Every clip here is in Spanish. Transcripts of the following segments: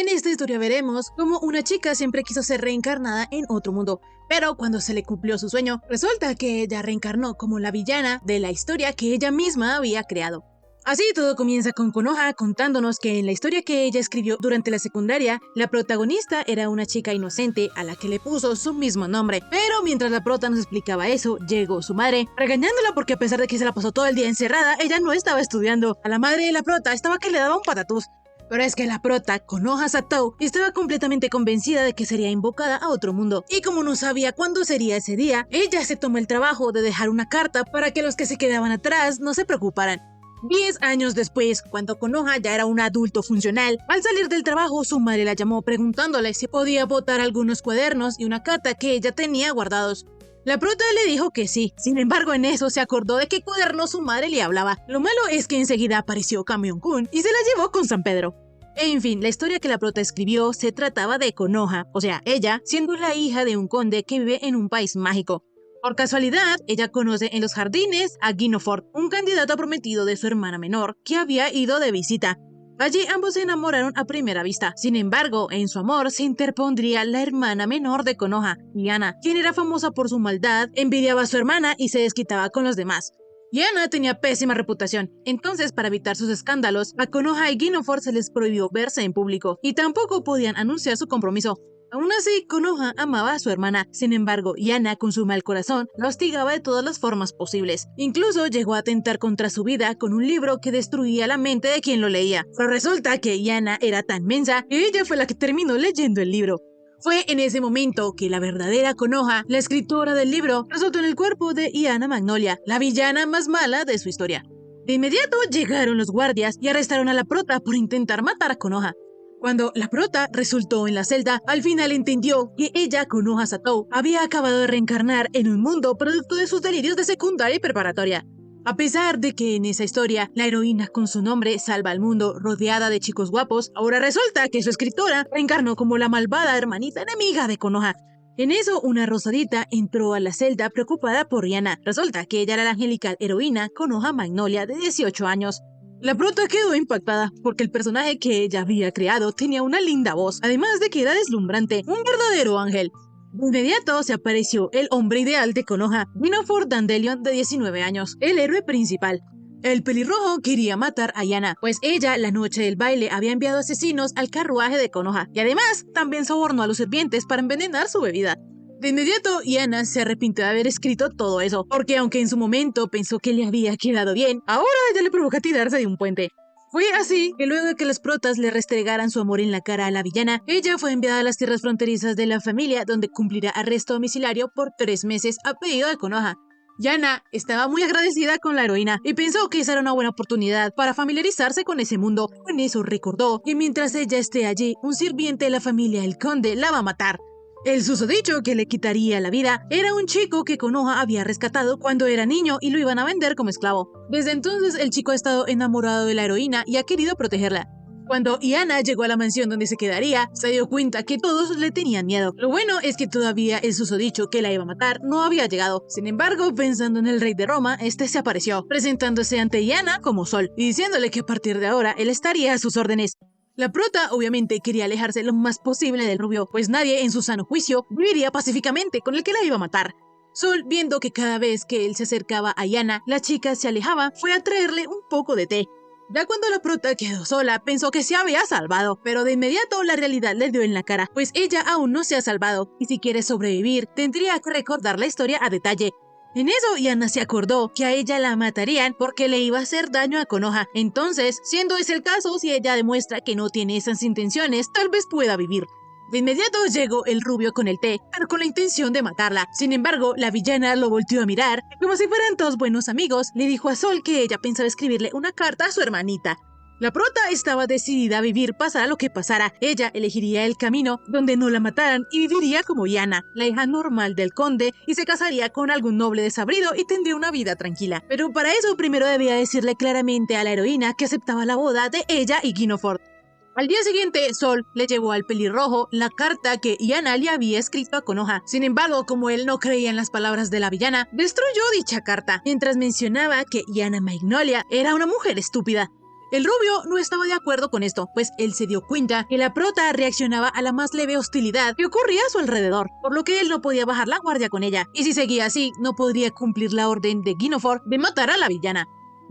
En esta historia veremos cómo una chica siempre quiso ser reencarnada en otro mundo, pero cuando se le cumplió su sueño, resulta que ella reencarnó como la villana de la historia que ella misma había creado. Así todo comienza con Konoha contándonos que en la historia que ella escribió durante la secundaria, la protagonista era una chica inocente a la que le puso su mismo nombre. Pero mientras la prota nos explicaba eso, llegó su madre, regañándola porque a pesar de que se la pasó todo el día encerrada, ella no estaba estudiando. A la madre de la prota estaba que le daba un patatús. Pero es que la prota, Konoha Satou, estaba completamente convencida de que sería invocada a otro mundo. Y como no sabía cuándo sería ese día, ella se tomó el trabajo de dejar una carta para que los que se quedaban atrás no se preocuparan. 10 años después, cuando Konoha ya era un adulto funcional, al salir del trabajo su madre la llamó preguntándole si podía botar algunos cuadernos y una carta que ella tenía guardados. La prota le dijo que sí, sin embargo en eso se acordó de qué cuaderno su madre le hablaba. Lo malo es que enseguida apareció Kamioun-kun y se la llevó con San Pedro. En fin, la historia que la prota escribió se trataba de Konoha, o sea, ella, siendo la hija de un conde que vive en un país mágico. Por casualidad, ella conoce en los jardines a Guinefort, un candidato prometido de su hermana menor, que había ido de visita. Allí ambos se enamoraron a primera vista. Sin embargo, en su amor se interpondría la hermana menor de Konoha, Yana, quien era famosa por su maldad, envidiaba a su hermana y se desquitaba con los demás. Yana tenía pésima reputación, entonces para evitar sus escándalos, a Konoha y Guinefort se les prohibió verse en público, y tampoco podían anunciar su compromiso. Aún así, Konoha amaba a su hermana, sin embargo, Yana, con su mal corazón, la hostigaba de todas las formas posibles. Incluso llegó a atentar contra su vida con un libro que destruía la mente de quien lo leía. Pero resulta que Yana era tan mensa que ella fue la que terminó leyendo el libro. Fue en ese momento que la verdadera Konoha, la escritora del libro, resultó en el cuerpo de Yana Magnolia, la villana más mala de su historia. De inmediato llegaron los guardias y arrestaron a la prota por intentar matar a Konoha. Cuando la prota resultó en la celda, al final entendió que ella, Konoha Satou, había acabado de reencarnar en un mundo producto de sus delirios de secundaria y preparatoria. A pesar de que en esa historia, la heroína con su nombre salva al mundo rodeada de chicos guapos, ahora resulta que su escritora reencarnó como la malvada hermanita enemiga de Konoha. En eso, una rosadita entró a la celda preocupada por Yana. Resulta que ella era la angelical heroína Konoha Magnolia de 18 años. La prota quedó impactada porque el personaje que ella había creado tenía una linda voz, además de que era deslumbrante, un verdadero ángel. De inmediato se apareció el hombre ideal de Konoha, Guinefort Dandelion de 19 años, el héroe principal. El pelirrojo quería matar a Yana, pues ella la noche del baile había enviado asesinos al carruaje de Konoha, y además también sobornó a los sirvientes para envenenar su bebida. De inmediato, Yana se arrepintió de haber escrito todo eso, porque aunque en su momento pensó que le había quedado bien, ahora ya le provoca tirarse de un puente. Fue así que luego de que los protas le restregaran su amor en la cara a la villana, ella fue enviada a las tierras fronterizas de la familia, donde cumplirá arresto domiciliario por 3 meses a pedido de Konoha. Yana estaba muy agradecida con la heroína y pensó que esa era una buena oportunidad para familiarizarse con ese mundo. Con eso recordó que mientras ella esté allí, un sirviente de la familia, el conde, la va a matar. El susodicho que le quitaría la vida era un chico que Konoha había rescatado cuando era niño y lo iban a vender como esclavo. Desde entonces el chico ha estado enamorado de la heroína y ha querido protegerla. Cuando Yana llegó a la mansión donde se quedaría, se dio cuenta que todos le tenían miedo. Lo bueno es que todavía el susodicho que la iba a matar no había llegado. Sin embargo, pensando en el rey de Roma, este se apareció, presentándose ante Yana como Sol y diciéndole que a partir de ahora él estaría a sus órdenes. La prota obviamente quería alejarse lo más posible del rubio, pues nadie en su sano juicio viviría pacíficamente con el que la iba a matar. Sol, viendo que cada vez que él se acercaba a Yana, la chica se alejaba, fue a traerle un poco de té. Ya cuando la prota quedó sola, pensó que se había salvado, pero de inmediato la realidad le dio en la cara, pues ella aún no se ha salvado, y si quiere sobrevivir, tendría que recordar la historia a detalle. En eso, Yana se acordó que a ella la matarían porque le iba a hacer daño a Konoha. Entonces, siendo ese el caso, si ella demuestra que no tiene esas intenciones, tal vez pueda vivir. De inmediato llegó el rubio con el té, pero con la intención de matarla. Sin embargo, la villana lo volteó a mirar, y como si fueran todos buenos amigos, le dijo a Sol que ella pensaba escribirle una carta a su hermanita. La prota estaba decidida a vivir pasara lo que pasara. Ella elegiría el camino donde no la mataran y viviría como Yana, la hija normal del conde, y se casaría con algún noble desabrido y tendría una vida tranquila. Pero para eso primero debía decirle claramente a la heroína que aceptaba la boda de ella y Guinefort. Al día siguiente, Sol le llevó al pelirrojo la carta que Yana le había escrito a Konoha. Sin embargo, como él no creía en las palabras de la villana, destruyó dicha carta, mientras mencionaba que Yana Magnolia era una mujer estúpida. El rubio no estaba de acuerdo con esto, pues él se dio cuenta que la prota reaccionaba a la más leve hostilidad que ocurría a su alrededor, por lo que él no podía bajar la guardia con ella, y si seguía así, no podría cumplir la orden de Guinevere de matar a la villana.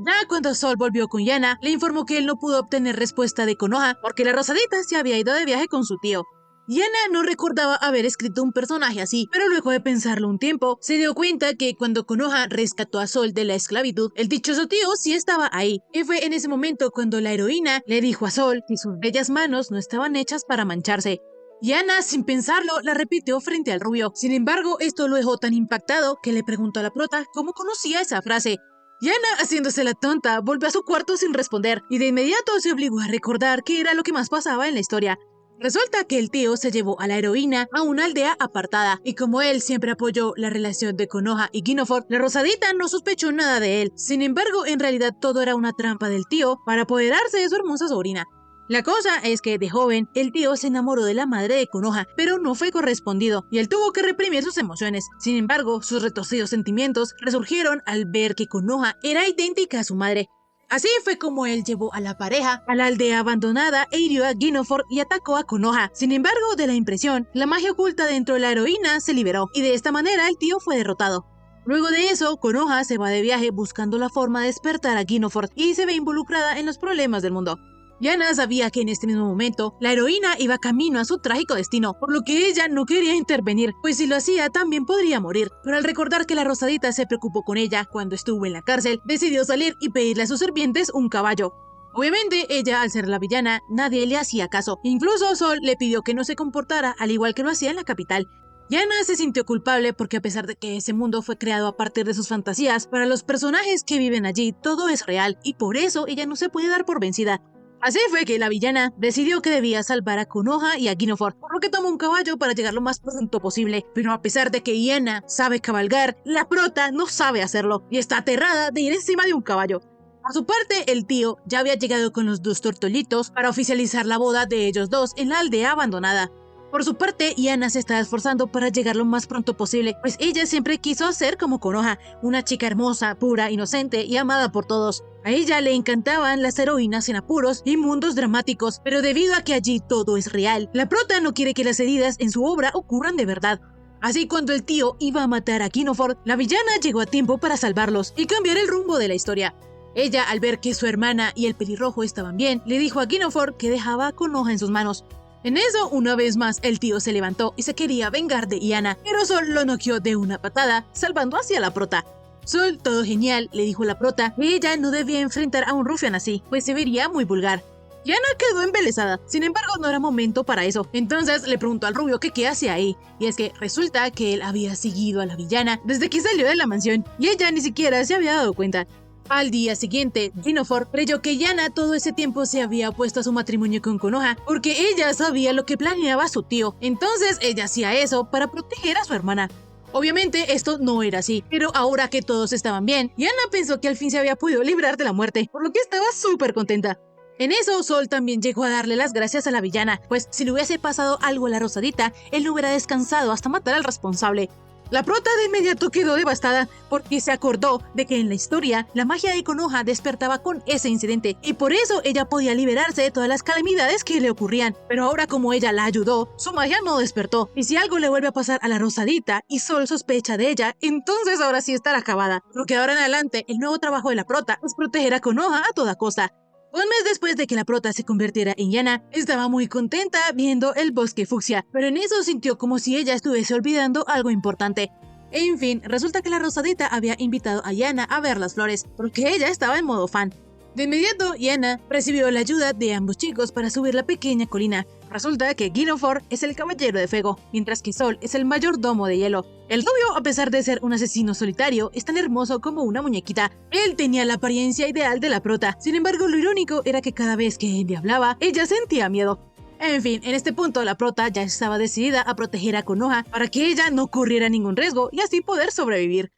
Ya cuando Sol volvió con Yana, le informó que él no pudo obtener respuesta de Konoha porque la Rosadita se había ido de viaje con su tío. Yana no recordaba haber escrito un personaje así, pero luego de pensarlo un tiempo, se dio cuenta que cuando Konoha rescató a Sol de la esclavitud, el dichoso tío sí estaba ahí. Y fue en ese momento cuando la heroína le dijo a Sol que sus bellas manos no estaban hechas para mancharse. Yana, sin pensarlo, la repitió frente al rubio. Sin embargo, esto lo dejó tan impactado que le preguntó a la prota cómo conocía esa frase. Yana, haciéndose la tonta, volvió a su cuarto sin responder y de inmediato se obligó a recordar qué era lo que más pasaba en la historia. Resulta que el tío se llevó a la heroína a una aldea apartada, y como él siempre apoyó la relación de Konoha y Guinevere, la Rosadita no sospechó nada de él. Sin embargo, en realidad todo era una trampa del tío para apoderarse de su hermosa sobrina. La cosa es que de joven, el tío se enamoró de la madre de Konoha, pero no fue correspondido, y él tuvo que reprimir sus emociones. Sin embargo, sus retorcidos sentimientos resurgieron al ver que Konoha era idéntica a su madre. Así fue como él llevó a la pareja a la aldea abandonada e hirió a Guinevere y atacó a Konoha. Sin embargo, de la impresión, la magia oculta dentro de la heroína se liberó, y de esta manera el tío fue derrotado. Luego de eso, Konoha se va de viaje buscando la forma de despertar a Guinevere y se ve involucrada en los problemas del mundo. Yana sabía que en este mismo momento, la heroína iba camino a su trágico destino, por lo que ella no quería intervenir, pues si lo hacía también podría morir. Pero al recordar que la Rosadita se preocupó con ella cuando estuvo en la cárcel, decidió salir y pedirle a sus sirvientes un caballo. Obviamente, ella, al ser la villana, nadie le hacía caso. Incluso Sol le pidió que no se comportara al igual que lo hacía en la capital. Yana se sintió culpable porque a pesar de que ese mundo fue creado a partir de sus fantasías, para los personajes que viven allí todo es real, y por eso ella no se puede dar por vencida. Así fue que la villana decidió que debía salvar a Konoha y a Guinevere, por lo que tomó un caballo para llegar lo más pronto posible. Pero a pesar de que Yana sabe cabalgar, la prota no sabe hacerlo y está aterrada de ir encima de un caballo. A su parte, el tío ya había llegado con los dos tortolitos para oficializar la boda de ellos dos en la aldea abandonada. Por su parte, Yana se está esforzando para llegar lo más pronto posible, pues ella siempre quiso ser como Konoha, una chica hermosa, pura, inocente y amada por todos. A ella le encantaban las heroínas en apuros y mundos dramáticos, pero debido a que allí todo es real, la prota no quiere que las heridas en su obra ocurran de verdad. Así, cuando el tío iba a matar a Guinevere, la villana llegó a tiempo para salvarlos y cambiar el rumbo de la historia. Ella, al ver que su hermana y el pelirrojo estaban bien, le dijo a Guinevere que dejaba a Konoha en sus manos. En eso, una vez más, el tío se levantó y se quería vengar de Yana, pero Sol lo noqueó de una patada, salvando hacia la prota. Sol, todo genial, le dijo a la prota que ella no debía enfrentar a un rufián así, pues se vería muy vulgar. Yana quedó embelesada, sin embargo no era momento para eso. Entonces le preguntó al rubio que qué hacía ahí, y es que resulta que él había seguido a la villana desde que salió de la mansión, y ella ni siquiera se había dado cuenta. Al día siguiente, Guinevere creyó que Yana todo ese tiempo se había opuesto a su matrimonio con Konoha porque ella sabía lo que planeaba su tío. Entonces ella hacía eso para proteger a su hermana. Obviamente esto no era así, pero ahora que todos estaban bien, Yana pensó que al fin se había podido librar de la muerte, por lo que estaba súper contenta. En eso, Sol también llegó a darle las gracias a la villana, pues si le hubiese pasado algo a la Rosadita, él no hubiera descansado hasta matar al responsable. La prota de inmediato quedó devastada porque se acordó de que en la historia la magia de Konoha despertaba con ese incidente y por eso ella podía liberarse de todas las calamidades que le ocurrían. Pero ahora, como ella la ayudó, su magia no despertó, y si algo le vuelve a pasar a la Rosadita y Sol sospecha de ella, entonces ahora sí estará acabada. Lo que ahora en adelante el nuevo trabajo de la prota es proteger a Konoha a toda costa. Un mes después de que la prota se convirtiera en Yana, estaba muy contenta viendo el bosque fucsia, pero en eso sintió como si ella estuviese olvidando algo importante. En fin, resulta que la Rosadita había invitado a Yana a ver las flores, porque ella estaba en modo fan. De inmediato, Yana recibió la ayuda de ambos chicos para subir la pequeña colina. Resulta que Guinevere es el caballero de fuego, mientras que Sol es el mayordomo de hielo. El rubio, a pesar de ser un asesino solitario, es tan hermoso como una muñequita. Él tenía la apariencia ideal de la prota. Sin embargo, lo irónico era que cada vez que él le hablaba, ella sentía miedo. En fin, en este punto la prota ya estaba decidida a proteger a Konoha para que ella no corriera ningún riesgo y así poder sobrevivir.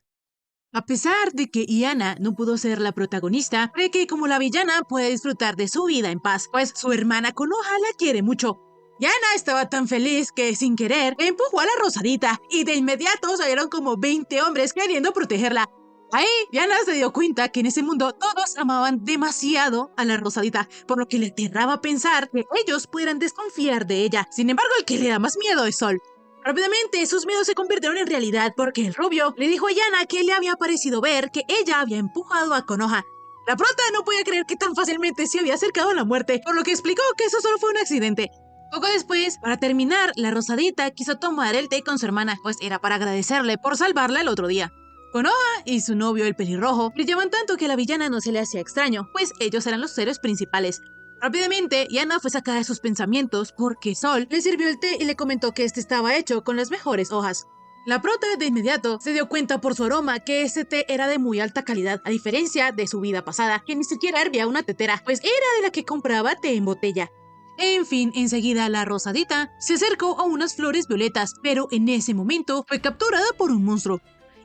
A pesar de que Yana no pudo ser la protagonista, cree que como la villana puede disfrutar de su vida en paz, pues su hermana Konoha la quiere mucho. Yana estaba tan feliz que, sin querer, empujó a la Rosadita y de inmediato salieron como 20 hombres queriendo protegerla. Ahí, Diana se dio cuenta que en ese mundo todos amaban demasiado a la Rosadita, por lo que le aterraba pensar que ellos pudieran desconfiar de ella. Sin embargo, el que le da más miedo es Sol. Rápidamente, sus miedos se convirtieron en realidad porque el rubio le dijo a Yana que le había parecido ver que ella había empujado a Konoha. La prota no podía creer que tan fácilmente se había acercado a la muerte, por lo que explicó que eso solo fue un accidente. Poco después, para terminar, la Rosadita quiso tomar el té con su hermana, pues era para agradecerle por salvarla el otro día. Konoha y su novio el pelirrojo brillaban tanto que a la villana no se le hacía extraño, pues ellos eran los héroes principales. Rápidamente, Yana fue sacada de sus pensamientos porque Sol le sirvió el té y le comentó que este estaba hecho con las mejores hojas. La prota de inmediato se dio cuenta por su aroma que ese té era de muy alta calidad, a diferencia de su vida pasada, que ni siquiera hervía una tetera, pues era de la que compraba té en botella. En fin, enseguida la Rosadita se acercó a unas flores violetas, pero en ese momento fue capturada por un monstruo.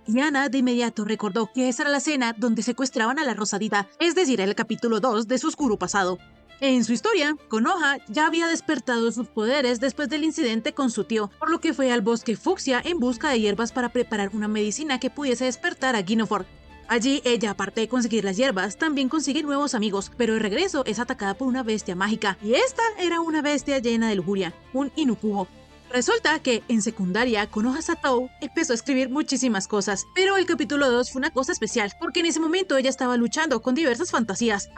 Yana de inmediato recordó que esa era la escena donde secuestraban a la Rosadita, es decir, el capítulo 2 de su oscuro pasado. En su historia, Konoha ya había despertado sus poderes después del incidente con su tío, por lo que fue al bosque Fucsia en busca de hierbas para preparar una medicina que pudiese despertar a Ginofort. Allí ella, aparte de conseguir las hierbas, también consigue nuevos amigos, pero de regreso es atacada por una bestia mágica, y esta era una bestia llena de lujuria, un Inukubo. Resulta que en secundaria, Konoha Satou empezó a escribir muchísimas cosas, pero el capítulo 2 fue una cosa especial, porque en ese momento ella estaba luchando con diversas fantasías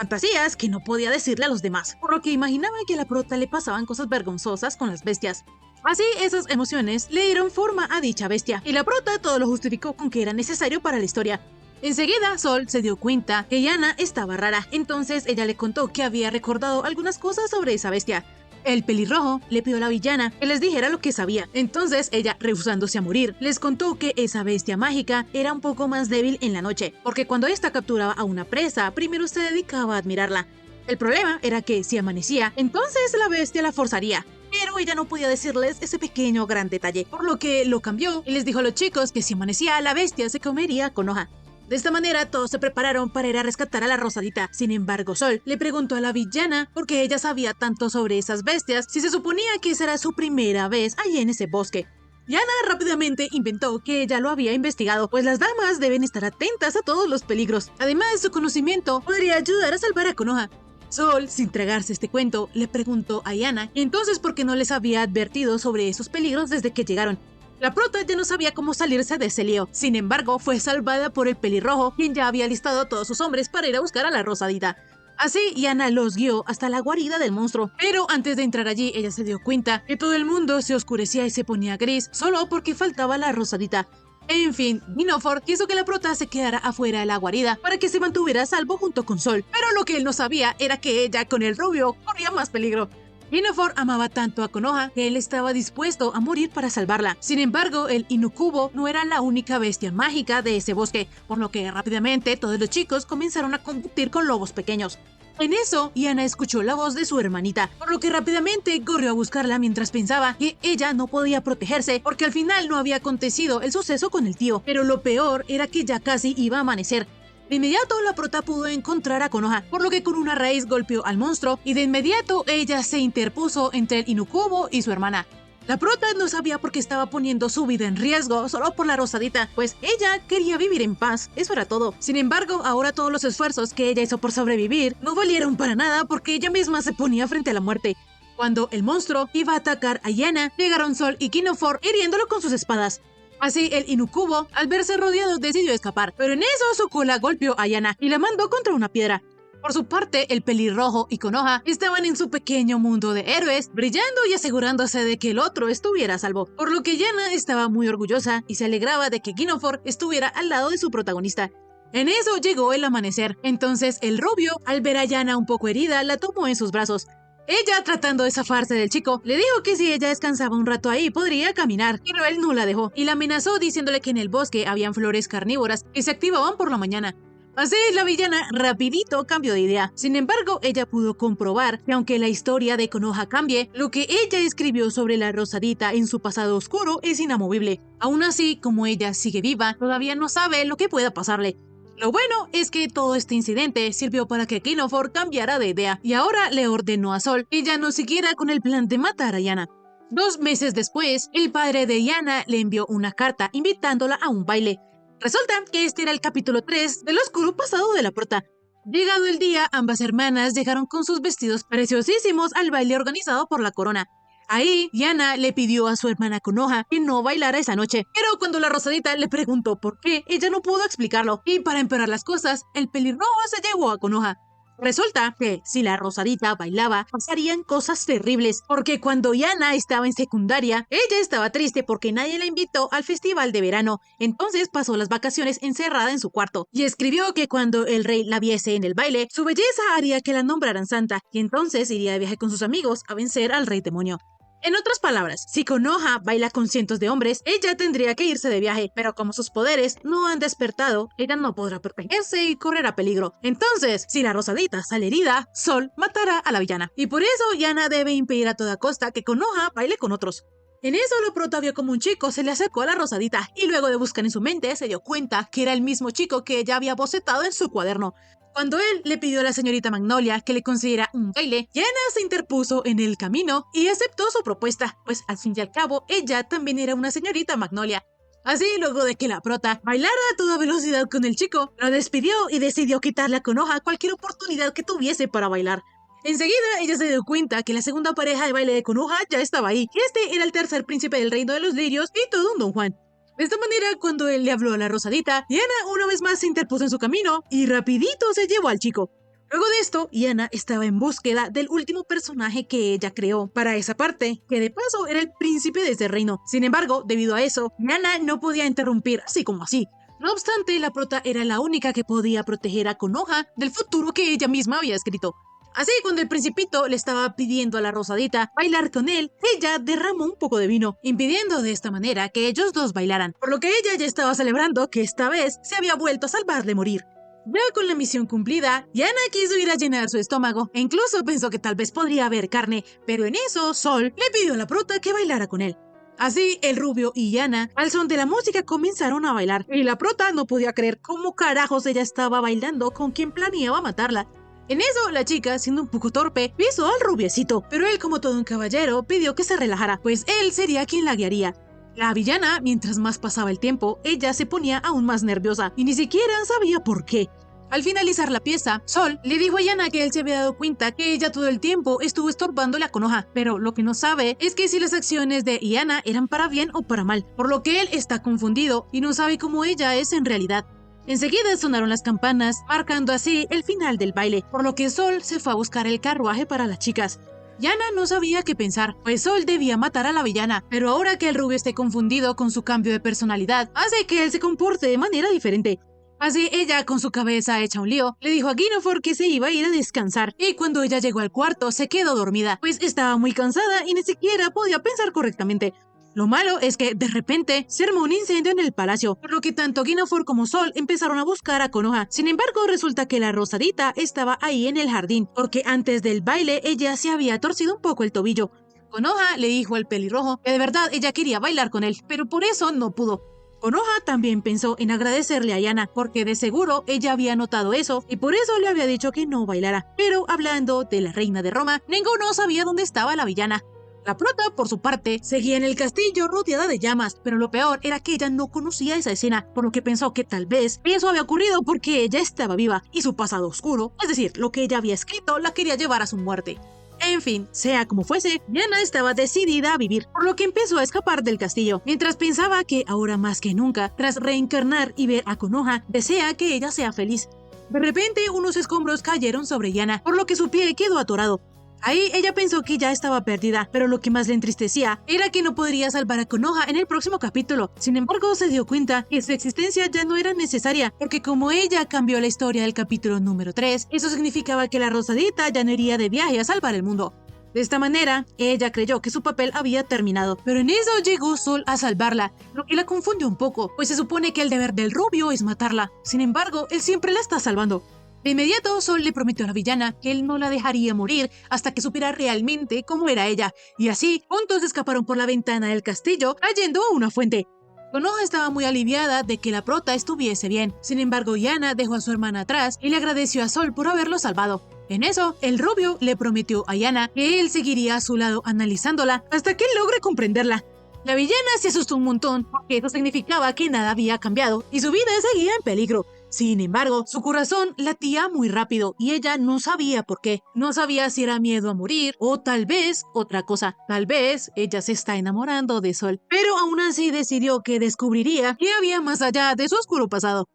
que no podía decirle a los demás, por lo que imaginaba que a la prota le pasaban cosas vergonzosas con las bestias. Así, esas emociones le dieron forma a dicha bestia, y la prota todo lo justificó con que era necesario para la historia. Enseguida, Sol se dio cuenta que Yana estaba rara, entonces ella le contó que había recordado algunas cosas sobre esa bestia. El pelirrojo le pidió a la villana que les dijera lo que sabía. Entonces ella, rehusándose a morir, les contó que esa bestia mágica era un poco más débil en la noche, porque cuando ésta capturaba a una presa, primero se dedicaba a admirarla. El problema era que si amanecía, entonces la bestia la forzaría. Pero ella no podía decirles ese pequeño gran detalle, por lo que lo cambió y les dijo a los chicos que si amanecía, la bestia se comería a Konoha. De esta manera, todos se prepararon para ir a rescatar a la Rosadita. Sin embargo, Sol le preguntó a la villana por qué ella sabía tanto sobre esas bestias si se suponía que esa era su primera vez allí en ese bosque. Yana rápidamente inventó que ella lo había investigado, pues las damas deben estar atentas a todos los peligros. Además, su conocimiento podría ayudar a salvar a Konoha. Sol, sin tragarse este cuento, le preguntó a Yana entonces por qué no les había advertido sobre esos peligros desde que llegaron. La prota ya no sabía cómo salirse de ese lío. Sin embargo, fue salvada por el pelirrojo, quien ya había listado a todos sus hombres para ir a buscar a la Rosadita. Así, Yana los guió hasta la guarida del monstruo. Pero antes de entrar allí, ella se dio cuenta que todo el mundo se oscurecía y se ponía gris solo porque faltaba la Rosadita. En fin, Ginofort quiso que la prota se quedara afuera de la guarida para que se mantuviera a salvo junto con Sol. Pero lo que él no sabía era que ella con el rubio corría más peligro. Ginofort amaba tanto a Konoha que él estaba dispuesto a morir para salvarla. Sin embargo, el Inukubo no era la única bestia mágica de ese bosque, por lo que rápidamente todos los chicos comenzaron a competir con lobos pequeños. En eso, Yana escuchó la voz de su hermanita, por lo que rápidamente corrió a buscarla mientras pensaba que ella no podía protegerse porque al final no había acontecido el suceso con el tío, pero lo peor era que ya casi iba a amanecer. De inmediato la prota pudo encontrar a Konoha, por lo que con una raíz golpeó al monstruo y de inmediato ella se interpuso entre el Inukubo y su hermana. La prota no sabía por qué estaba poniendo su vida en riesgo solo por la Rosadita, pues ella quería vivir en paz, eso era todo. Sin embargo, ahora todos los esfuerzos que ella hizo por sobrevivir no valieron para nada porque ella misma se ponía frente a la muerte. Cuando el monstruo iba a atacar a Yana, llegaron Sol y Ginofort hiriéndolo con sus espadas. Así, el Inukubo, al verse rodeado, decidió escapar, pero en eso su cola golpeó a Yana y la mandó contra una piedra. Por su parte, el pelirrojo y Konoha estaban en su pequeño mundo de héroes, brillando y asegurándose de que el otro estuviera a salvo, por lo que Yana estaba muy orgullosa y se alegraba de que Ginofort estuviera al lado de su protagonista. En eso llegó el amanecer, entonces el rubio, al ver a Yana un poco herida, la tomó en sus brazos. Ella, tratando de zafarse del chico, le dijo que si ella descansaba un rato ahí podría caminar, pero él no la dejó y la amenazó diciéndole que en el bosque habían flores carnívoras que se activaban por la mañana. Así, la villana rapidito cambió de idea. Sin embargo, ella pudo comprobar que aunque la historia de Konoha cambie, lo que ella escribió sobre la Rosadita en su pasado oscuro es inamovible. Aún así, como ella sigue viva, todavía no sabe lo que pueda pasarle. Lo bueno es que todo este incidente sirvió para que Ginofort cambiara de idea y ahora le ordenó a Sol que ya no siguiera con el plan de matar a Yana. 2 meses después, el padre de Yana le envió una carta invitándola a un baile. Resulta que este era el capítulo 3 del oscuro pasado de la prota. Llegado el día, ambas hermanas llegaron con sus vestidos preciosísimos al baile organizado por la corona. Ahí, Diana le pidió a su hermana Konoha que no bailara esa noche, pero cuando la Rosadita le preguntó por qué, ella no pudo explicarlo, y para empeorar las cosas, el pelirrojo se llevó a Konoha. Resulta que si la Rosadita bailaba, pasarían cosas terribles, porque cuando Yana estaba en secundaria, ella estaba triste porque nadie la invitó al festival de verano, entonces pasó las vacaciones encerrada en su cuarto, y escribió que cuando el rey la viese en el baile, su belleza haría que la nombraran santa, y entonces iría de viaje con sus amigos a vencer al rey demonio. En otras palabras, si Konoha baila con cientos de hombres, ella tendría que irse de viaje, pero como sus poderes no han despertado, ella no podrá protegerse y correrá peligro. Entonces, si la Rosadita sale herida, Sol matará a la villana. Y por eso Yana debe impedir a toda costa que Konoha baile con otros. En eso la prota vio como un chico se le acercó a la Rosadita y luego de buscar en su mente se dio cuenta que era el mismo chico que ella había bocetado en su cuaderno. Cuando él le pidió a la señorita Magnolia que le consiguiera un baile, Yana se interpuso en el camino y aceptó su propuesta, pues al fin y al cabo ella también era una señorita Magnolia. Así, luego de que la prota bailara a toda velocidad con el chico, lo despidió y decidió quitarle a Konoha cualquier oportunidad que tuviese para bailar. Enseguida ella se dio cuenta que la segunda pareja de baile de Konoha ya estaba ahí, y este era el tercer príncipe del reino de los lirios y todo un Don Juan. De esta manera, cuando él le habló a la Rosadita, Yana una vez más se interpuso en su camino y rapidito se llevó al chico. Luego de esto, Yana estaba en búsqueda del último personaje que ella creó para esa parte, que de paso era el príncipe de ese reino. Sin embargo, debido a eso, Yana no podía interrumpir así como así. No obstante, la prota era la única que podía proteger a Konoha del futuro que ella misma había escrito. Así, cuando el principito le estaba pidiendo a la Rosadita bailar con él, ella derramó un poco de vino, impidiendo de esta manera que ellos dos bailaran, por lo que ella ya estaba celebrando que esta vez se había vuelto a salvar de morir. Ya con la misión cumplida, Yana quiso ir a llenar su estómago e incluso pensó que tal vez podría haber carne, pero en eso Sol le pidió a la prota que bailara con él. Así, el rubio y Yana, al son de la música, comenzaron a bailar, y la prota no podía creer cómo carajos ella estaba bailando con quien planeaba matarla. En eso, la chica, siendo un poco torpe, besó al rubiecito, pero él, como todo un caballero, pidió que se relajara, pues él sería quien la guiaría. La villana, mientras más pasaba el tiempo, ella se ponía aún más nerviosa, y ni siquiera sabía por qué. Al finalizar la pieza, Sol le dijo a Yana que él se había dado cuenta que ella todo el tiempo estuvo estorbándole a Konoha, pero lo que no sabe es que si las acciones de Yana eran para bien o para mal, por lo que él está confundido y no sabe cómo ella es en realidad. Enseguida sonaron las campanas, marcando así el final del baile, por lo que Sol se fue a buscar el carruaje para las chicas. Yana no sabía qué pensar, pues Sol debía matar a la villana, pero ahora que el rubio esté confundido con su cambio de personalidad, hace que él se comporte de manera diferente. Así ella, con su cabeza hecha un lío, le dijo a Guinevere que se iba a ir a descansar, y cuando ella llegó al cuarto se quedó dormida, pues estaba muy cansada y ni siquiera podía pensar correctamente. Lo malo es que, de repente, se armó un incendio en el palacio, por lo que tanto Guinevere como Sol empezaron a buscar a Konoha. Sin embargo, resulta que la Rosadita estaba ahí en el jardín, porque antes del baile ella se había torcido un poco el tobillo. Konoha le dijo al pelirrojo que de verdad ella quería bailar con él, pero por eso no pudo. Konoha también pensó en agradecerle a Yana, porque de seguro ella había notado eso y por eso le había dicho que no bailara. Pero hablando de la reina de Roma, ninguno sabía dónde estaba la villana. La prota, por su parte, seguía en el castillo rodeada de llamas, pero lo peor era que ella no conocía esa escena, por lo que pensó que tal vez eso había ocurrido porque ella estaba viva y su pasado oscuro, es decir, lo que ella había escrito, la quería llevar a su muerte. En fin, sea como fuese, Yana estaba decidida a vivir, por lo que empezó a escapar del castillo, mientras pensaba que ahora más que nunca, tras reencarnar y ver a Konoha, desea que ella sea feliz. De repente, unos escombros cayeron sobre Yana, por lo que su pie quedó atorado. Ahí ella pensó que ya estaba perdida, pero lo que más le entristecía era que no podría salvar a Konoha en el próximo capítulo. Sin embargo, se dio cuenta que su existencia ya no era necesaria, porque como ella cambió la historia del capítulo número 3, eso significaba que la Rosadita ya no iría de viaje a salvar el mundo. De esta manera, ella creyó que su papel había terminado, pero en eso llegó Sol a salvarla, lo que la confundió un poco, pues se supone que el deber del rubio es matarla. Sin embargo, él siempre la está salvando. De inmediato, Sol le prometió a la villana que él no la dejaría morir hasta que supiera realmente cómo era ella, y así, juntos escaparon por la ventana del castillo, cayendo a una fuente. Konoha estaba muy aliviada de que la prota estuviese bien, sin embargo, Yana dejó a su hermana atrás y le agradeció a Sol por haberlo salvado. En eso, el rubio le prometió a Yana que él seguiría a su lado analizándola hasta que él logre comprenderla. La villana se asustó un montón, porque eso significaba que nada había cambiado y su vida seguía en peligro. Sin embargo, su corazón latía muy rápido y ella no sabía por qué. No sabía si era miedo a morir o tal vez otra cosa. Tal vez ella se está enamorando de Sol. Pero aún así decidió que descubriría qué había más allá de su oscuro pasado.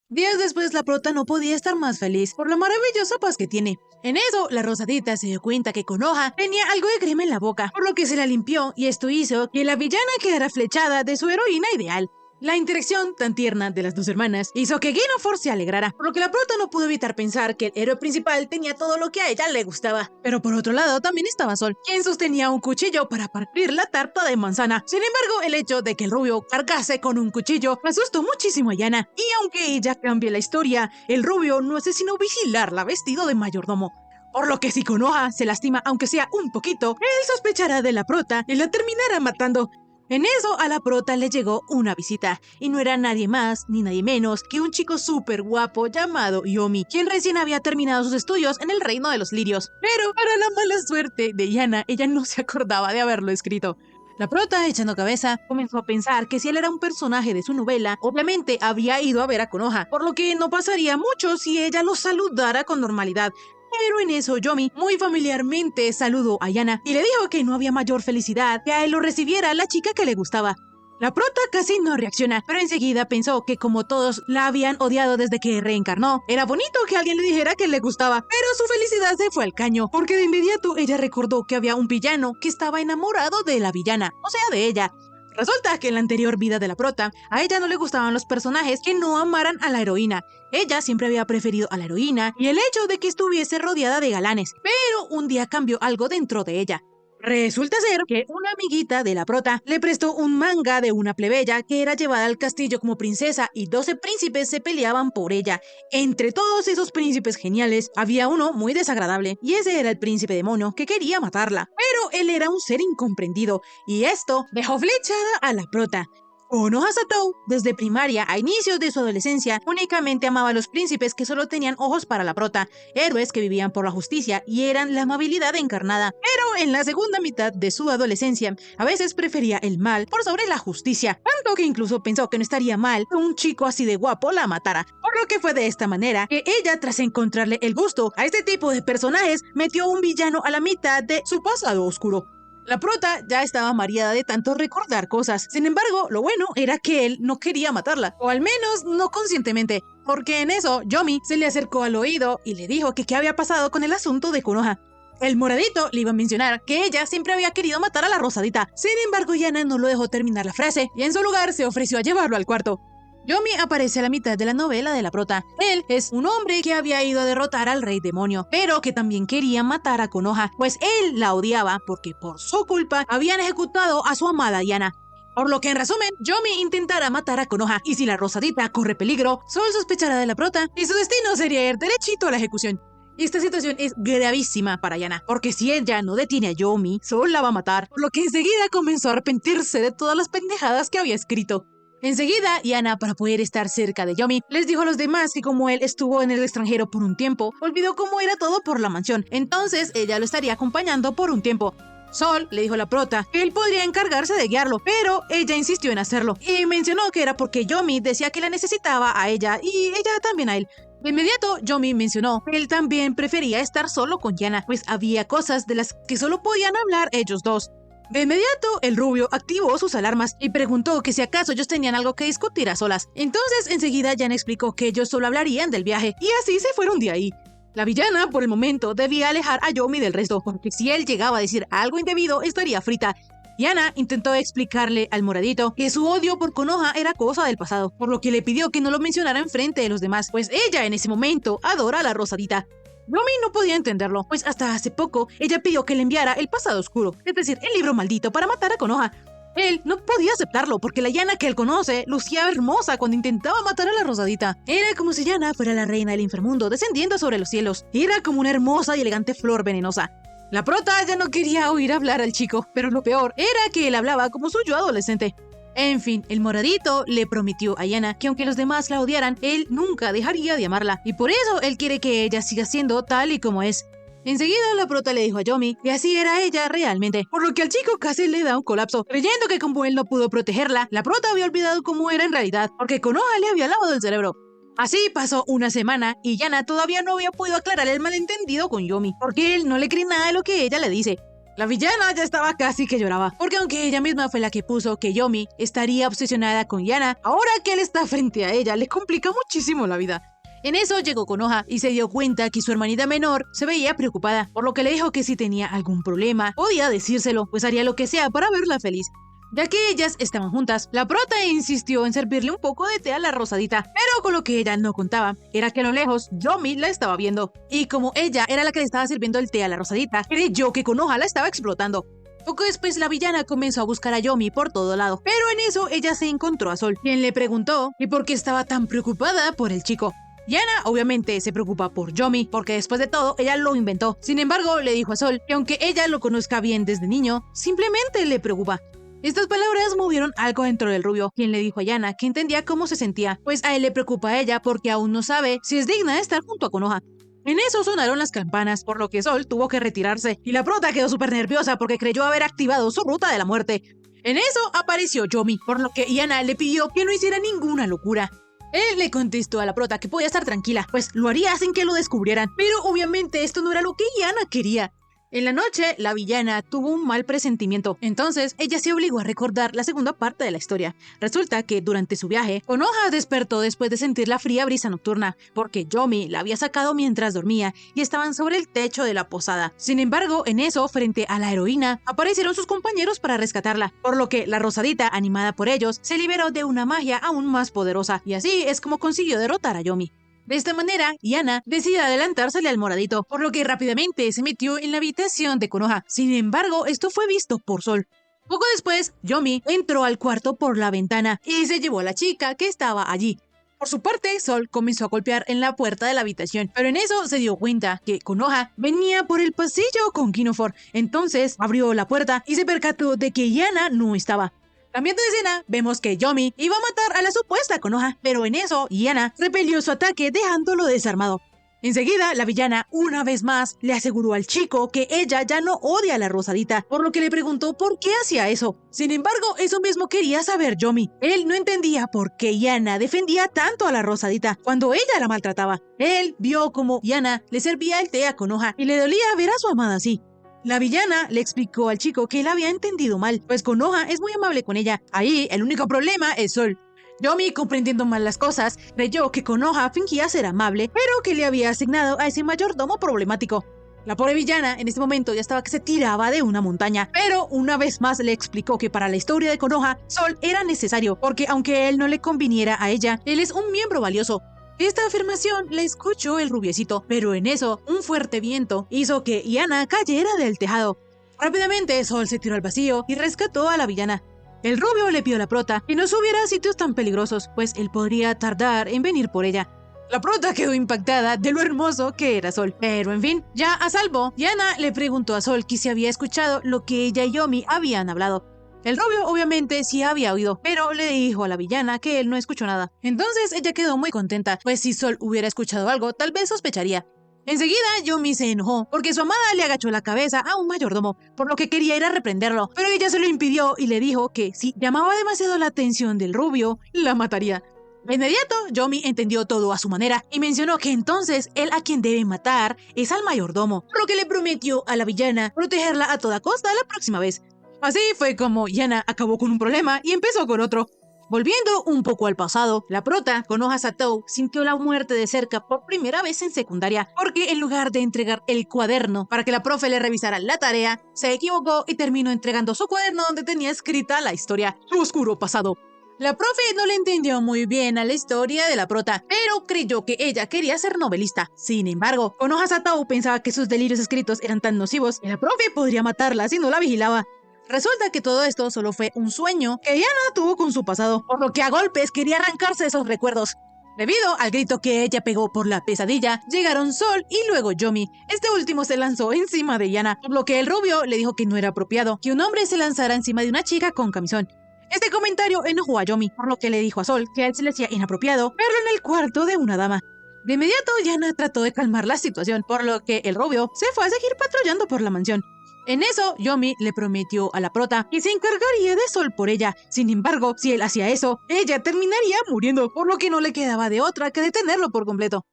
Días después, la prota no podía estar más feliz por la maravillosa paz que tiene. En eso, la rosadita se dio cuenta que Konoha tenía algo de crema en la boca, por lo que se la limpió y esto hizo que la villana quedara flechada de su heroína ideal. La interacción tan tierna de las dos hermanas hizo que Force se alegrara, por lo que la prota no pudo evitar pensar que el héroe principal tenía todo lo que a ella le gustaba. Pero por otro lado también estaba Sol, quien sostenía un cuchillo para partir la tarta de manzana. Sin embargo, el hecho de que el rubio cargase con un cuchillo asustó muchísimo a Yana, y aunque ella cambie la historia, el rubio no hace sino vigilarla vestido de mayordomo. Por lo que si Konoha se lastima aunque sea un poquito, él sospechará de la prota y la terminará matando. En eso a la prota le llegó una visita, y no era nadie más ni nadie menos que un chico súper guapo llamado Yomi, quien recién había terminado sus estudios en el reino de los lirios. Pero para la mala suerte de Yana, ella no se acordaba de haberlo escrito. La prota, echando cabeza, comenzó a pensar que si él era un personaje de su novela, obviamente había ido a ver a Konoha, por lo que no pasaría mucho si ella lo saludara con normalidad. Pero en eso Yomi muy familiarmente saludó a Yana y le dijo que no había mayor felicidad que a él lo recibiera la chica que le gustaba. La prota casi no reacciona, pero enseguida pensó que como todos la habían odiado desde que reencarnó, era bonito que alguien le dijera que le gustaba, pero su felicidad se fue al caño, porque de inmediato ella recordó que había un villano que estaba enamorado de la villana, o sea, de ella. Resulta que en la anterior vida de la prota, a ella no le gustaban los personajes que no amaran a la heroína. Ella siempre había preferido a la heroína y el hecho de que estuviese rodeada de galanes, pero un día cambió algo dentro de ella. Resulta ser que una amiguita de la prota le prestó un manga de una plebeya que era llevada al castillo como princesa y 12 príncipes se peleaban por ella. Entre todos esos príncipes geniales había uno muy desagradable y ese era el príncipe demonio que quería matarla. Pero él era un ser incomprendido y esto dejó flechada a la prota. Konoha Satou, desde primaria a inicios de su adolescencia, únicamente amaba a los príncipes que solo tenían ojos para la prota, héroes que vivían por la justicia y eran la amabilidad encarnada. Pero en la segunda mitad de su adolescencia, a veces prefería el mal por sobre la justicia, tanto que incluso pensó que no estaría mal que un chico así de guapo la matara. Por lo que fue de esta manera que ella, tras encontrarle el gusto a este tipo de personajes, metió un villano a la mitad de su pasado oscuro. La prota ya estaba mareada de tanto recordar cosas. Sin embargo, lo bueno era que él no quería matarla, o al menos no conscientemente, porque en eso Yomi se le acercó al oído y le dijo que qué había pasado con el asunto de Konoha. El moradito le iba a mencionar que ella siempre había querido matar a la rosadita. Sin embargo, Yana no lo dejó terminar la frase y en su lugar se ofreció a llevarlo al cuarto. Yomi aparece a la mitad de la novela de la prota. Él es un hombre que había ido a derrotar al rey demonio, pero que también quería matar a Konoha, pues él la odiaba porque por su culpa habían ejecutado a su amada Yana. Por lo que en resumen, Yomi intentará matar a Konoha, y si la rosadita corre peligro, Sol sospechará de la prota y su destino sería ir derechito a la ejecución. Y esta situación es gravísima para Yana, porque si ella no detiene a Yomi, Sol la va a matar, por lo que enseguida comenzó a arrepentirse de todas las pendejadas que había escrito. Enseguida, Yana, para poder estar cerca de Yomi, les dijo a los demás que como él estuvo en el extranjero por un tiempo, olvidó cómo era todo por la mansión, entonces ella lo estaría acompañando por un tiempo. Sol le dijo a la prota que él podría encargarse de guiarlo, pero ella insistió en hacerlo, y mencionó que era porque Yomi decía que la necesitaba a ella y ella también a él. De inmediato, Yomi mencionó que él también prefería estar solo con Yana, pues había cosas de las que solo podían hablar ellos dos. De inmediato, el rubio activó sus alarmas y preguntó que si acaso ellos tenían algo que discutir a solas. Entonces, enseguida Yana explicó que ellos solo hablarían del viaje, y así se fueron de ahí. La villana, por el momento, debía alejar a Yomi del resto, porque si él llegaba a decir algo indebido, estaría frita. Yana intentó explicarle al moradito que su odio por Konoha era cosa del pasado, por lo que le pidió que no lo mencionara enfrente de los demás, pues ella en ese momento adora a la rosadita. Yomi no podía entenderlo, pues hasta hace poco ella pidió que le enviara el pasado oscuro, es decir, el libro maldito para matar a Konoha. Él no podía aceptarlo porque la Yana que él conoce lucía hermosa cuando intentaba matar a la rosadita. Era como si Yana fuera la reina del inframundo descendiendo sobre los cielos. Era como una hermosa y elegante flor venenosa. La prota ya no quería oír hablar al chico, pero lo peor era que él hablaba como su yo adolescente. En fin, el moradito le prometió a Yana que aunque los demás la odiaran, él nunca dejaría de amarla, y por eso él quiere que ella siga siendo tal y como es. Enseguida la prota le dijo a Yomi que así era ella realmente, por lo que al chico casi le da un colapso, creyendo que como él no pudo protegerla, la prota había olvidado cómo era en realidad, porque Konoha le había lavado el cerebro. Así pasó una semana y Yana todavía no había podido aclarar el malentendido con Yomi, porque él no le cree nada de lo que ella le dice. La villana ya estaba casi que lloraba, porque aunque ella misma fue la que puso que Yomi estaría obsesionada con Yana, ahora que él está frente a ella le complica muchísimo la vida. En eso llegó Konoha y se dio cuenta que su hermanita menor se veía preocupada, por lo que le dijo que si tenía algún problema, podía decírselo, pues haría lo que sea para verla feliz. Ya que ellas estaban juntas, la prota insistió en servirle un poco de té a la rosadita, pero con lo que ella no contaba era que a lo lejos Yomi la estaba viendo, y como ella era la que le estaba sirviendo el té a la rosadita, creyó que Konoha la estaba explotando. Poco después la villana comenzó a buscar a Yomi por todo lado, pero en eso ella se encontró a Sol, quien le preguntó que por qué estaba tan preocupada por el chico. Yana obviamente se preocupa por Yomi, porque después de todo ella lo inventó. Sin embargo, le dijo a Sol que aunque ella lo conozca bien desde niño, simplemente le preocupa. Estas palabras movieron algo dentro del rubio, quien le dijo a Yana que entendía cómo se sentía, pues a él le preocupa a ella porque aún no sabe si es digna de estar junto a Konoha. En eso sonaron las campanas, por lo que Sol tuvo que retirarse, y la prota quedó súper nerviosa porque creyó haber activado su ruta de la muerte. En eso apareció Yomi, por lo que Yana le pidió que no hiciera ninguna locura. Él le contestó a la prota que podía estar tranquila, pues lo haría sin que lo descubrieran, pero obviamente esto no era lo que Yana quería. En la noche, la villana tuvo un mal presentimiento, entonces ella se obligó a recordar la segunda parte de la historia. Resulta que durante su viaje, Konoha despertó después de sentir la fría brisa nocturna, porque Yomi la había sacado mientras dormía y estaban sobre el techo de la posada. Sin embargo, en eso, frente a la heroína, aparecieron sus compañeros para rescatarla, por lo que la rosadita, animada por ellos, se liberó de una magia aún más poderosa, y así es como consiguió derrotar a Yomi. De esta manera, Yana decide adelantársele al moradito, por lo que rápidamente se metió en la habitación de Konoha. Sin embargo, esto fue visto por Sol. Poco después, Yomi entró al cuarto por la ventana y se llevó a la chica que estaba allí. Por su parte, Sol comenzó a golpear en la puerta de la habitación, pero en eso se dio cuenta que Konoha venía por el pasillo con Kinofor. Entonces abrió la puerta y se percató de que Yana no estaba. Cambiando de escena, vemos que Yomi iba a matar a la supuesta Konoha, pero en eso Yana repelió su ataque dejándolo desarmado. Enseguida, la villana, una vez más, le aseguró al chico que ella ya no odia a la rosadita, por lo que le preguntó por qué hacía eso. Sin embargo, eso mismo quería saber Yomi. Él no entendía por qué Yana defendía tanto a la rosadita cuando ella la maltrataba. Él vio como Yana le servía el té a Konoha y le dolía ver a su amada así. La villana le explicó al chico que él había entendido mal, pues Konoha es muy amable con ella. Ahí, el único problema es Sol. Yomi, comprendiendo mal las cosas, creyó que Konoha fingía ser amable, pero que le había asignado a ese mayordomo problemático. La pobre villana en este momento ya estaba que se tiraba de una montaña, pero una vez más le explicó que para la historia de Konoha, Sol era necesario, porque aunque él no le conviniera a ella, él es un miembro valioso. Esta afirmación la escuchó el rubiecito, pero en eso, un fuerte viento hizo que Yana cayera del tejado. Rápidamente, Sol se tiró al vacío y rescató a la villana. El rubio le pidió a la prota que no subiera a sitios tan peligrosos, pues él podría tardar en venir por ella. La prota quedó impactada de lo hermoso que era Sol, pero en fin, ya a salvo, Yana le preguntó a Sol que si había escuchado lo que ella y Yomi habían hablado. El rubio obviamente sí había oído, pero le dijo a la villana que él no escuchó nada. Entonces ella quedó muy contenta, pues si Sol hubiera escuchado algo, tal vez sospecharía. Enseguida Yomi se enojó porque su amada le agachó la cabeza a un mayordomo, por lo que quería ir a reprenderlo, pero ella se lo impidió y le dijo que si llamaba demasiado la atención del rubio, la mataría. De inmediato, Yomi entendió todo a su manera y mencionó que entonces él a quien debe matar es al mayordomo, por lo que le prometió a la villana protegerla a toda costa la próxima vez. Así fue como Yana acabó con un problema y empezó con otro. Volviendo un poco al pasado, la prota, Konoha Satou, sintió la muerte de cerca por primera vez en secundaria, porque en lugar de entregar el cuaderno para que la profe le revisara la tarea, se equivocó y terminó entregando su cuaderno donde tenía escrita la historia, su oscuro pasado. La profe no le entendió muy bien a la historia de la prota, pero creyó que ella quería ser novelista. Sin embargo, Konoha Satou pensaba que sus delirios escritos eran tan nocivos que la profe podría matarla si no la vigilaba. Resulta que todo esto solo fue un sueño que Yana tuvo con su pasado, por lo que a golpes quería arrancarse esos recuerdos. Debido al grito que ella pegó por la pesadilla, llegaron Sol y luego Yomi. Este último se lanzó encima de Yana, por lo que el rubio le dijo que no era apropiado que un hombre se lanzara encima de una chica con camisón. Este comentario enojó a Yomi, por lo que le dijo a Sol que a él se le hacía inapropiado verlo en el cuarto de una dama. De inmediato, Yana trató de calmar la situación, por lo que el rubio se fue a seguir patrullando por la mansión. En eso, Yomi le prometió a la prota que se encargaría de Sol por ella. Sin embargo, si él hacía eso, ella terminaría muriendo, por lo que no le quedaba de otra que detenerlo por completo.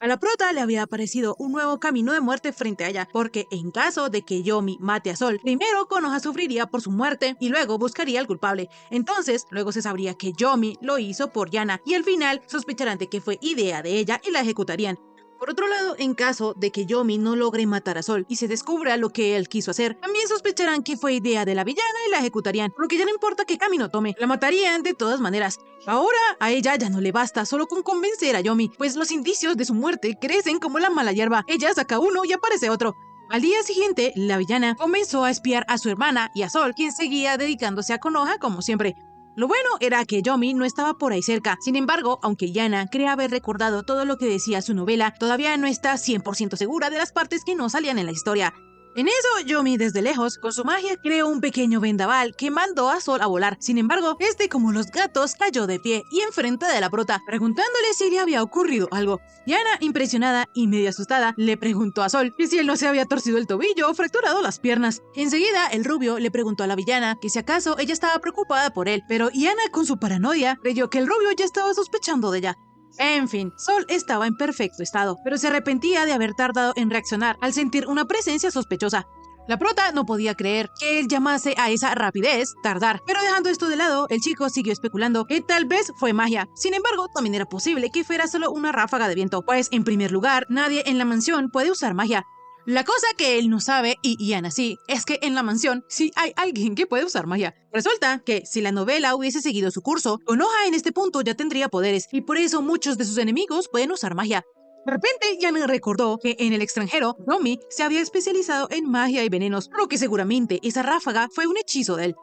A la prota le había aparecido un nuevo camino de muerte frente a ella, porque en caso de que Yomi mate a Sol, primero Konoha sufriría por su muerte y luego buscaría al culpable. Entonces, luego se sabría que Yomi lo hizo por Yana y al final sospecharán de que fue idea de ella y la ejecutarían. Por otro lado, en caso de que Yomi no logre matar a Sol y se descubra lo que él quiso hacer, también sospecharán que fue idea de la villana y la ejecutarían, por lo que ya no importa qué camino tome, la matarían de todas maneras. Ahora, a ella ya no le basta solo con convencer a Yomi, pues los indicios de su muerte crecen como la mala hierba. Ella saca uno y aparece otro. Al día siguiente, la villana comenzó a espiar a su hermana y a Sol, quien seguía dedicándose a Konoha como siempre. Lo bueno era que Yomi no estaba por ahí cerca. Sin embargo, aunque Yana cree haber recordado todo lo que decía su novela, todavía no está 100% segura de las partes que no salían en la historia. En eso, Yomi desde lejos, con su magia, creó un pequeño vendaval que mandó a Sol a volar. Sin embargo, como los gatos, cayó de pie y enfrente de la prota, preguntándole si le había ocurrido algo. Yana, impresionada y medio asustada, le preguntó a Sol que si él no se había torcido el tobillo o fracturado las piernas. Enseguida, el rubio le preguntó a la villana que si acaso ella estaba preocupada por él, pero Yana, con su paranoia, creyó que el rubio ya estaba sospechando de ella. En fin, Sol estaba en perfecto estado, pero se arrepentía de haber tardado en reaccionar al sentir una presencia sospechosa. La prota no podía creer que él llamase a esa rapidez tardar, pero dejando esto de lado, el chico siguió especulando que tal vez fue magia. Sin embargo, también era posible que fuera solo una ráfaga de viento, pues en primer lugar, nadie en la mansión puede usar magia. La cosa que él no sabe, y Yana sí, es que en la mansión sí hay alguien que puede usar magia. Resulta que si la novela hubiese seguido su curso, Konoha en este punto ya tendría poderes, y por eso muchos de sus enemigos pueden usar magia. De repente, Yana recordó que en el extranjero, Yomi se había especializado en magia y venenos, por lo que seguramente esa ráfaga fue un hechizo de él.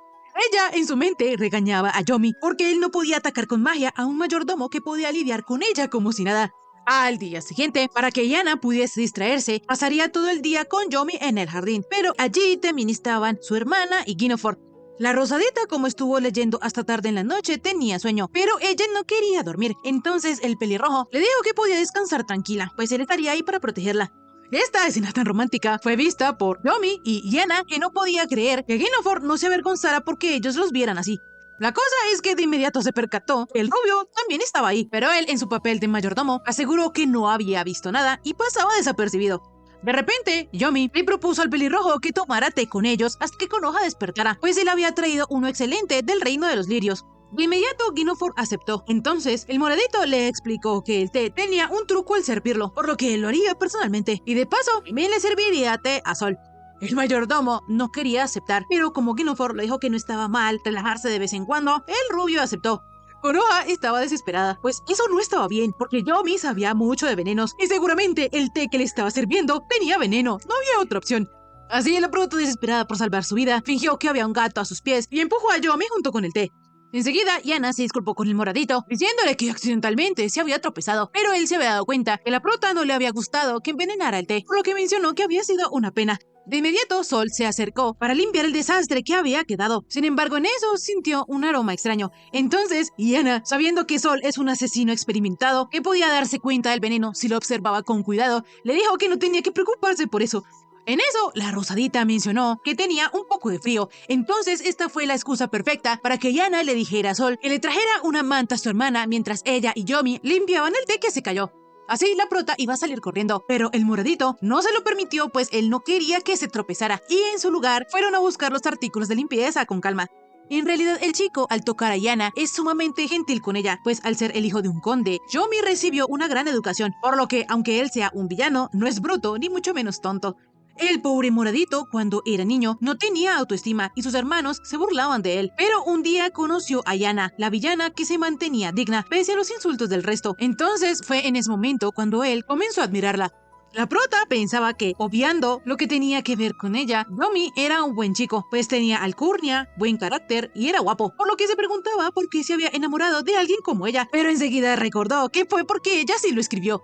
Ella, en su mente, regañaba a Yomi porque él no podía atacar con magia a un mayordomo que podía lidiar con ella como si nada. Al día siguiente, para que Yana pudiese distraerse, pasaría todo el día con Yomi en el jardín, pero allí también estaban su hermana y Guinefort. La rosadita, como estuvo leyendo hasta tarde en la noche, tenía sueño, pero ella no quería dormir. Entonces el pelirrojo le dijo que podía descansar tranquila, pues él estaría ahí para protegerla. Esta escena tan romántica fue vista por Yomi y Yana, que no podía creer que Guinefort no se avergonzara porque ellos los vieran así. La cosa es que de inmediato se percató que el rubio también estaba ahí, pero él, en su papel de mayordomo, aseguró que no había visto nada y pasaba desapercibido. De repente, Yomi le propuso al pelirrojo que tomara té con ellos hasta que Konoha despertara, pues él había traído uno excelente del reino de los lirios. De inmediato, Guinefort aceptó. Entonces, el moradito le explicó que el té tenía un truco al servirlo, por lo que él lo haría personalmente, y de paso, también le serviría té a Sol. El mayordomo no quería aceptar, pero como Guinefort le dijo que no estaba mal relajarse de vez en cuando, el rubio aceptó. Konoha estaba desesperada, pues eso no estaba bien, porque Yomi sabía mucho de venenos, y seguramente el té que le estaba sirviendo tenía veneno, no había otra opción. Así, la prota, desesperada por salvar su vida, fingió que había un gato a sus pies y empujó a Yomi junto con el té. Enseguida, Yana se disculpó con el moradito, diciéndole que accidentalmente se había tropezado, pero él se había dado cuenta que la prota no le había gustado que envenenara el té, por lo que mencionó que había sido una pena. De inmediato, Sol se acercó para limpiar el desastre que había quedado. Sin embargo, en eso sintió un aroma extraño. Entonces, Yana, sabiendo que Sol es un asesino experimentado, que podía darse cuenta del veneno si lo observaba con cuidado, le dijo que no tenía que preocuparse por eso. En eso, la rosadita mencionó que tenía un poco de frío, entonces esta fue la excusa perfecta para que Yana le dijera a Sol que le trajera una manta a su hermana mientras ella y Yomi limpiaban el té que se cayó. Así la prota iba a salir corriendo, pero el moradito no se lo permitió, pues él no quería que se tropezara, y en su lugar fueron a buscar los artículos de limpieza con calma. En realidad, el chico, al tocar a Yana, es sumamente gentil con ella, pues al ser el hijo de un conde, Yomi recibió una gran educación, por lo que, aunque él sea un villano, no es bruto ni mucho menos tonto. El pobre moradito, cuando era niño, no tenía autoestima y sus hermanos se burlaban de él. Pero un día conoció a Yana, la villana que se mantenía digna pese a los insultos del resto. Entonces fue en ese momento cuando él comenzó a admirarla. La prota pensaba que, obviando lo que tenía que ver con ella, Yomi era un buen chico, pues tenía alcurnia, buen carácter y era guapo, por lo que se preguntaba por qué se había enamorado de alguien como ella, pero enseguida recordó que fue porque ella sí lo escribió.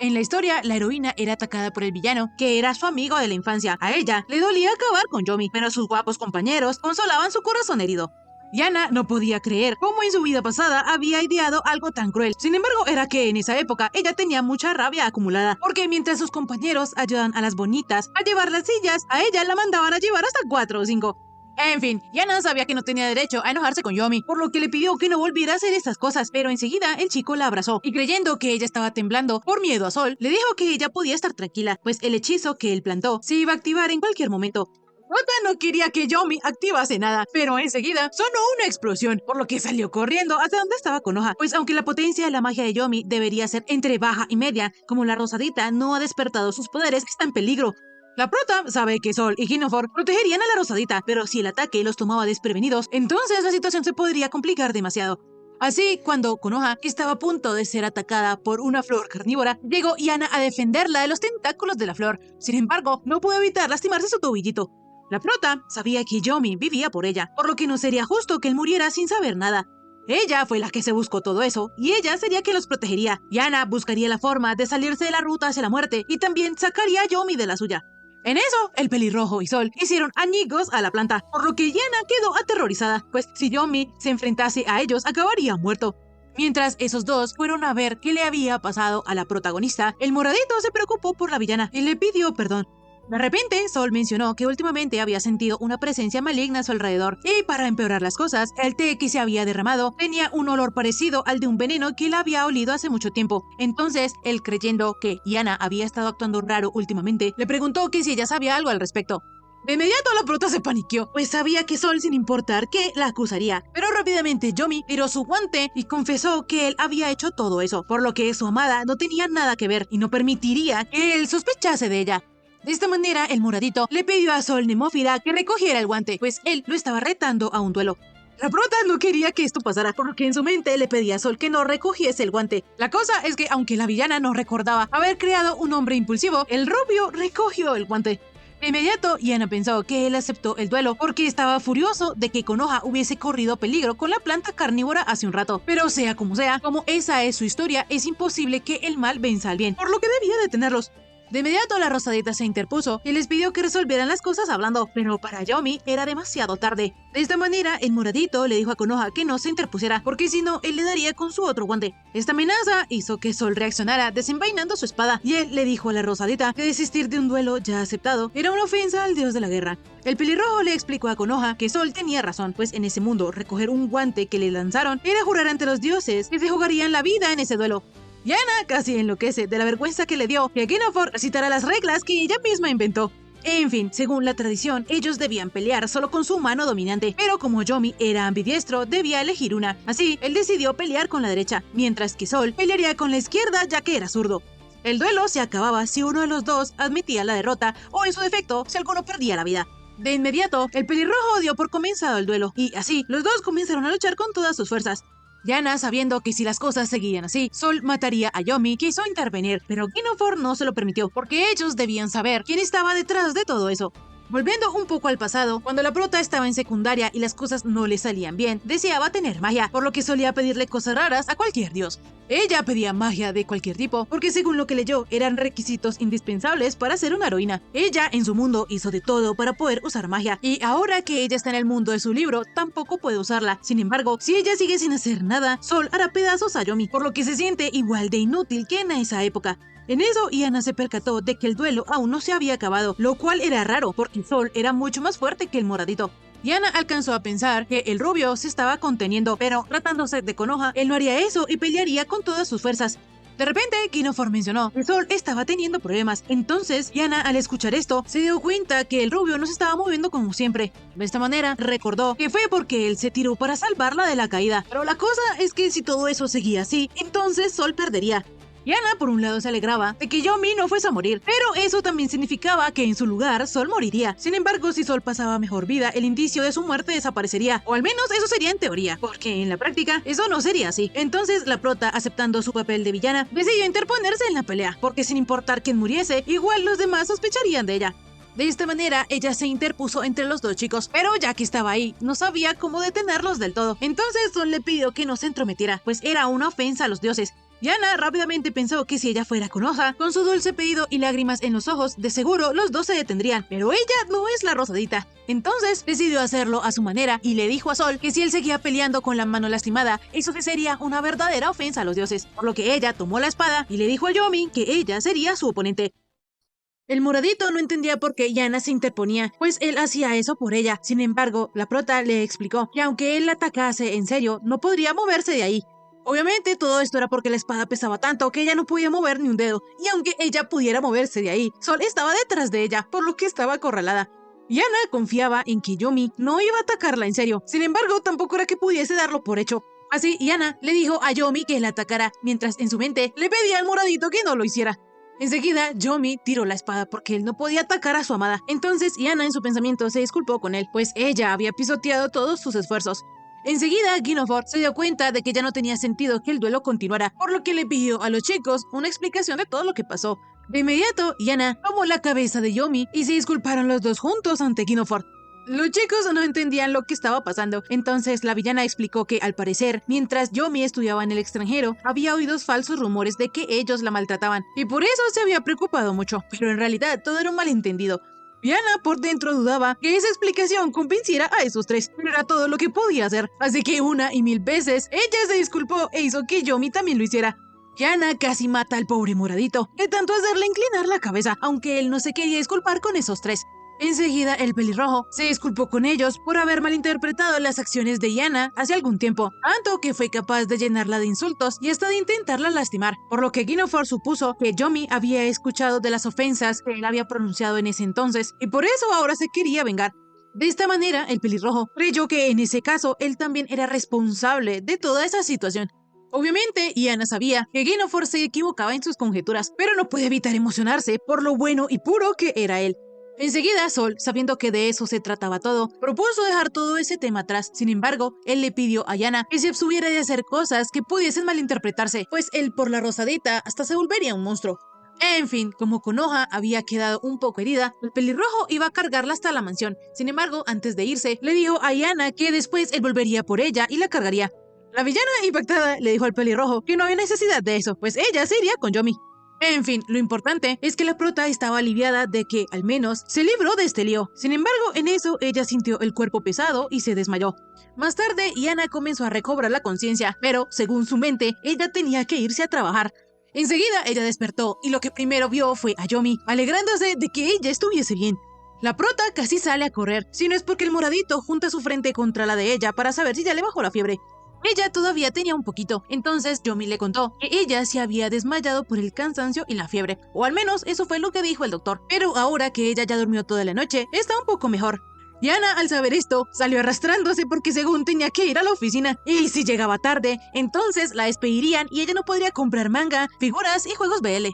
En la historia, la heroína era atacada por el villano, que era su amigo de la infancia. A ella le dolía acabar con Yomi, pero sus guapos compañeros consolaban su corazón herido. Yana no podía creer cómo en su vida pasada había ideado algo tan cruel. Sin embargo, era que en esa época ella tenía mucha rabia acumulada, porque mientras sus compañeros ayudan a las bonitas a llevar las sillas, a ella la mandaban a llevar hasta 4 o 5. En fin, Yana sabía que no tenía derecho a enojarse con Yomi, por lo que le pidió que no volviera a hacer estas cosas, pero enseguida el chico la abrazó, y creyendo que ella estaba temblando por miedo a Sol, le dijo que ella podía estar tranquila, pues el hechizo que él plantó se iba a activar en cualquier momento. Prota no quería que Yomi activase nada, pero enseguida sonó una explosión, por lo que salió corriendo hasta donde estaba Konoha, pues aunque la potencia de la magia de Yomi debería ser entre baja y media, como la rosadita no ha despertado sus poderes, está en peligro. La prota sabe que Sol y Hinofor protegerían a la rosadita, pero si el ataque los tomaba desprevenidos, entonces la situación se podría complicar demasiado. Así, cuando Konoha estaba a punto de ser atacada por una flor carnívora, llegó Yana a defenderla de los tentáculos de la flor. Sin embargo, no pudo evitar lastimarse su tobillito. La prota sabía que Yomi vivía por ella, por lo que no sería justo que él muriera sin saber nada. Ella fue la que se buscó todo eso, y ella sería quien los protegería. Yana buscaría la forma de salirse de la ruta hacia la muerte, y también sacaría a Yomi de la suya. En eso, el pelirrojo y Sol hicieron añicos a la planta, por lo que Yana quedó aterrorizada, pues si Yomi se enfrentase a ellos, acabaría muerto. Mientras esos dos fueron a ver qué le había pasado a la protagonista, el moradito se preocupó por la villana y le pidió perdón. De repente, Sol mencionó que últimamente había sentido una presencia maligna a su alrededor, y para empeorar las cosas, el té que se había derramado tenía un olor parecido al de un veneno que él había olido hace mucho tiempo. Entonces, él, creyendo que Yana había estado actuando raro últimamente, le preguntó que si ella sabía algo al respecto. De inmediato la prota se paniqueó, pues sabía que Sol, sin importar qué, la acusaría. Pero rápidamente Yomi tiró su guante y confesó que él había hecho todo eso, por lo que su amada no tenía nada que ver y no permitiría que él sospechase de ella. De esta manera, el moradito le pidió a Sol Nemófila que recogiera el guante, pues él lo estaba retando a un duelo. La prota no quería que esto pasara, por lo que en su mente le pedía a Sol que no recogiese el guante. La cosa es que, aunque la villana no recordaba haber creado un hombre impulsivo, el rubio recogió el guante. De inmediato, Yana pensó que él aceptó el duelo porque estaba furioso de que Konoha hubiese corrido peligro con la planta carnívora hace un rato. Pero sea, como esa es su historia, es imposible que el mal venza al bien, por lo que debía detenerlos. De inmediato la rosadita se interpuso y les pidió que resolvieran las cosas hablando, pero para Yomi era demasiado tarde. De esta manera, el moradito le dijo a Konoha que no se interpusiera, porque si no, él le daría con su otro guante. Esta amenaza hizo que Sol reaccionara desenvainando su espada, y él le dijo a la rosadita que desistir de un duelo ya aceptado era una ofensa al dios de la guerra. El pelirrojo le explicó a Konoha que Sol tenía razón, pues en ese mundo recoger un guante que le lanzaron era jurar ante los dioses que se jugarían la vida en ese duelo. Yana casi enloquece de la vergüenza que le dio que Hinofor recitara las reglas que ella misma inventó. En fin, según la tradición, ellos debían pelear solo con su mano dominante, pero como Yomi era ambidiestro, debía elegir una. Así, él decidió pelear con la derecha, mientras que Sol pelearía con la izquierda ya que era zurdo. El duelo se acababa si uno de los dos admitía la derrota, o en su defecto, si alguno perdía la vida. De inmediato, el pelirrojo dio por comenzado el duelo, y así, los dos comenzaron a luchar con todas sus fuerzas. Yana, sabiendo que si las cosas seguían así, Sol mataría a Yomi, quiso intervenir, pero Hinofor no se lo permitió, porque ellos debían saber quién estaba detrás de todo eso. Volviendo un poco al pasado, cuando la prota estaba en secundaria y las cosas no le salían bien, deseaba tener magia, por lo que solía pedirle cosas raras a cualquier dios. Ella pedía magia de cualquier tipo, porque según lo que leyó, eran requisitos indispensables para ser una heroína. Ella, en su mundo, hizo de todo para poder usar magia, y ahora que ella está en el mundo de su libro, tampoco puede usarla. Sin embargo, si ella sigue sin hacer nada, Sol hará pedazos a Yomi, por lo que se siente igual de inútil que en esa época. En eso, Yana se percató de que el duelo aún no se había acabado, lo cual era raro, porque Sol era mucho más fuerte que el moradito. Yana alcanzó a pensar que el rubio se estaba conteniendo, pero tratándose de Konoha, él no haría eso y pelearía con todas sus fuerzas. De repente, Hinofor mencionó que Sol estaba teniendo problemas. Entonces, Yana, al escuchar esto, se dio cuenta que el rubio no se estaba moviendo como siempre. De esta manera, recordó que fue porque él se tiró para salvarla de la caída. Pero la cosa es que si todo eso seguía así, entonces Sol perdería. Yana, por un lado, se alegraba de que Yomi no fuese a morir, pero eso también significaba que en su lugar Sol moriría. Sin embargo, si Sol pasaba mejor vida, el indicio de su muerte desaparecería, o al menos eso sería en teoría, porque en la práctica eso no sería así. Entonces, la prota, aceptando su papel de villana, decidió interponerse en la pelea, porque sin importar quién muriese, igual los demás sospecharían de ella. De esta manera, ella se interpuso entre los dos chicos, pero ya que estaba ahí, no sabía cómo detenerlos del todo. Entonces, Sol le pidió que no se entrometiera, pues era una ofensa a los dioses. Yana rápidamente pensó que si ella fuera Konoha, con su dulce pedido y lágrimas en los ojos, de seguro los dos se detendrían, pero ella no es la rosadita. Entonces decidió hacerlo a su manera y le dijo a Sol que si él seguía peleando con la mano lastimada, eso sería una verdadera ofensa a los dioses, por lo que ella tomó la espada y le dijo a Yomi que ella sería su oponente. El moradito no entendía por qué Yana se interponía, pues él hacía eso por ella. Sin embargo, la prota le explicó que aunque él la atacase en serio, no podría moverse de ahí. Obviamente todo esto era porque la espada pesaba tanto que ella no podía mover ni un dedo, y aunque ella pudiera moverse de ahí, Sol estaba detrás de ella, por lo que estaba acorralada. Yana confiaba en que Yomi no iba a atacarla en serio, sin embargo tampoco era que pudiese darlo por hecho. Así, Yana le dijo a Yomi que la atacara, mientras en su mente le pedía al moradito que no lo hiciera. Enseguida, Yomi tiró la espada porque él no podía atacar a su amada. Entonces, Yana en su pensamiento se disculpó con él, pues ella había pisoteado todos sus esfuerzos. Enseguida, Ginofort se dio cuenta de que ya no tenía sentido que el duelo continuara, por lo que le pidió a los chicos una explicación de todo lo que pasó. De inmediato, Yana tomó la cabeza de Yomi y se disculparon los dos juntos ante Ginofort. Los chicos no entendían lo que estaba pasando, entonces la villana explicó que, al parecer, mientras Yomi estudiaba en el extranjero, había oído falsos rumores de que ellos la maltrataban, y por eso se había preocupado mucho, pero en realidad todo era un malentendido. Yana por dentro dudaba que esa explicación convenciera a esos tres, pero era todo lo que podía hacer, así que una y mil veces ella se disculpó e hizo que Yomi también lo hiciera. Yana casi mata al pobre moradito, de tanto hacerle inclinar la cabeza, aunque él no se quería disculpar con esos tres. Enseguida, el pelirrojo se disculpó con ellos por haber malinterpretado las acciones de Yana hace algún tiempo, tanto que fue capaz de llenarla de insultos y hasta de intentarla lastimar, por lo que Ginofort supuso que Yomi había escuchado de las ofensas que él había pronunciado en ese entonces, y por eso ahora se quería vengar. De esta manera, el pelirrojo creyó que en ese caso él también era responsable de toda esa situación. Obviamente, Yana sabía que Ginofort se equivocaba en sus conjeturas, pero no puede evitar emocionarse por lo bueno y puro que era él. Enseguida, Sol, sabiendo que de eso se trataba todo, propuso dejar todo ese tema atrás. Sin embargo, él le pidió a Yana que se abstuviera de hacer cosas que pudiesen malinterpretarse, pues él por la rosadita hasta se volvería un monstruo. En fin, como Konoha había quedado un poco herida, el pelirrojo iba a cargarla hasta la mansión. Sin embargo, antes de irse, le dijo a Yana que después él volvería por ella y la cargaría. La villana impactada le dijo al pelirrojo que no había necesidad de eso, pues ella se iría con Yomi. En fin, lo importante es que la prota estaba aliviada de que, al menos, se libró de este lío. Sin embargo, en eso ella sintió el cuerpo pesado y se desmayó. Más tarde, Yana comenzó a recobrar la conciencia, pero, según su mente, ella tenía que irse a trabajar. Enseguida, ella despertó y lo que primero vio fue a Yomi, alegrándose de que ella estuviese bien. La prota casi sale a correr, si no es porque el moradito junta su frente contra la de ella para saber si ya le bajó la fiebre. Ella todavía tenía un poquito, entonces Yomi le contó que ella se había desmayado por el cansancio y la fiebre, o al menos eso fue lo que dijo el doctor, pero ahora que ella ya durmió toda la noche, está un poco mejor. Yana, al saber esto, salió arrastrándose porque según tenía que ir a la oficina, y si llegaba tarde, entonces la despedirían y ella no podría comprar manga, figuras y juegos BL.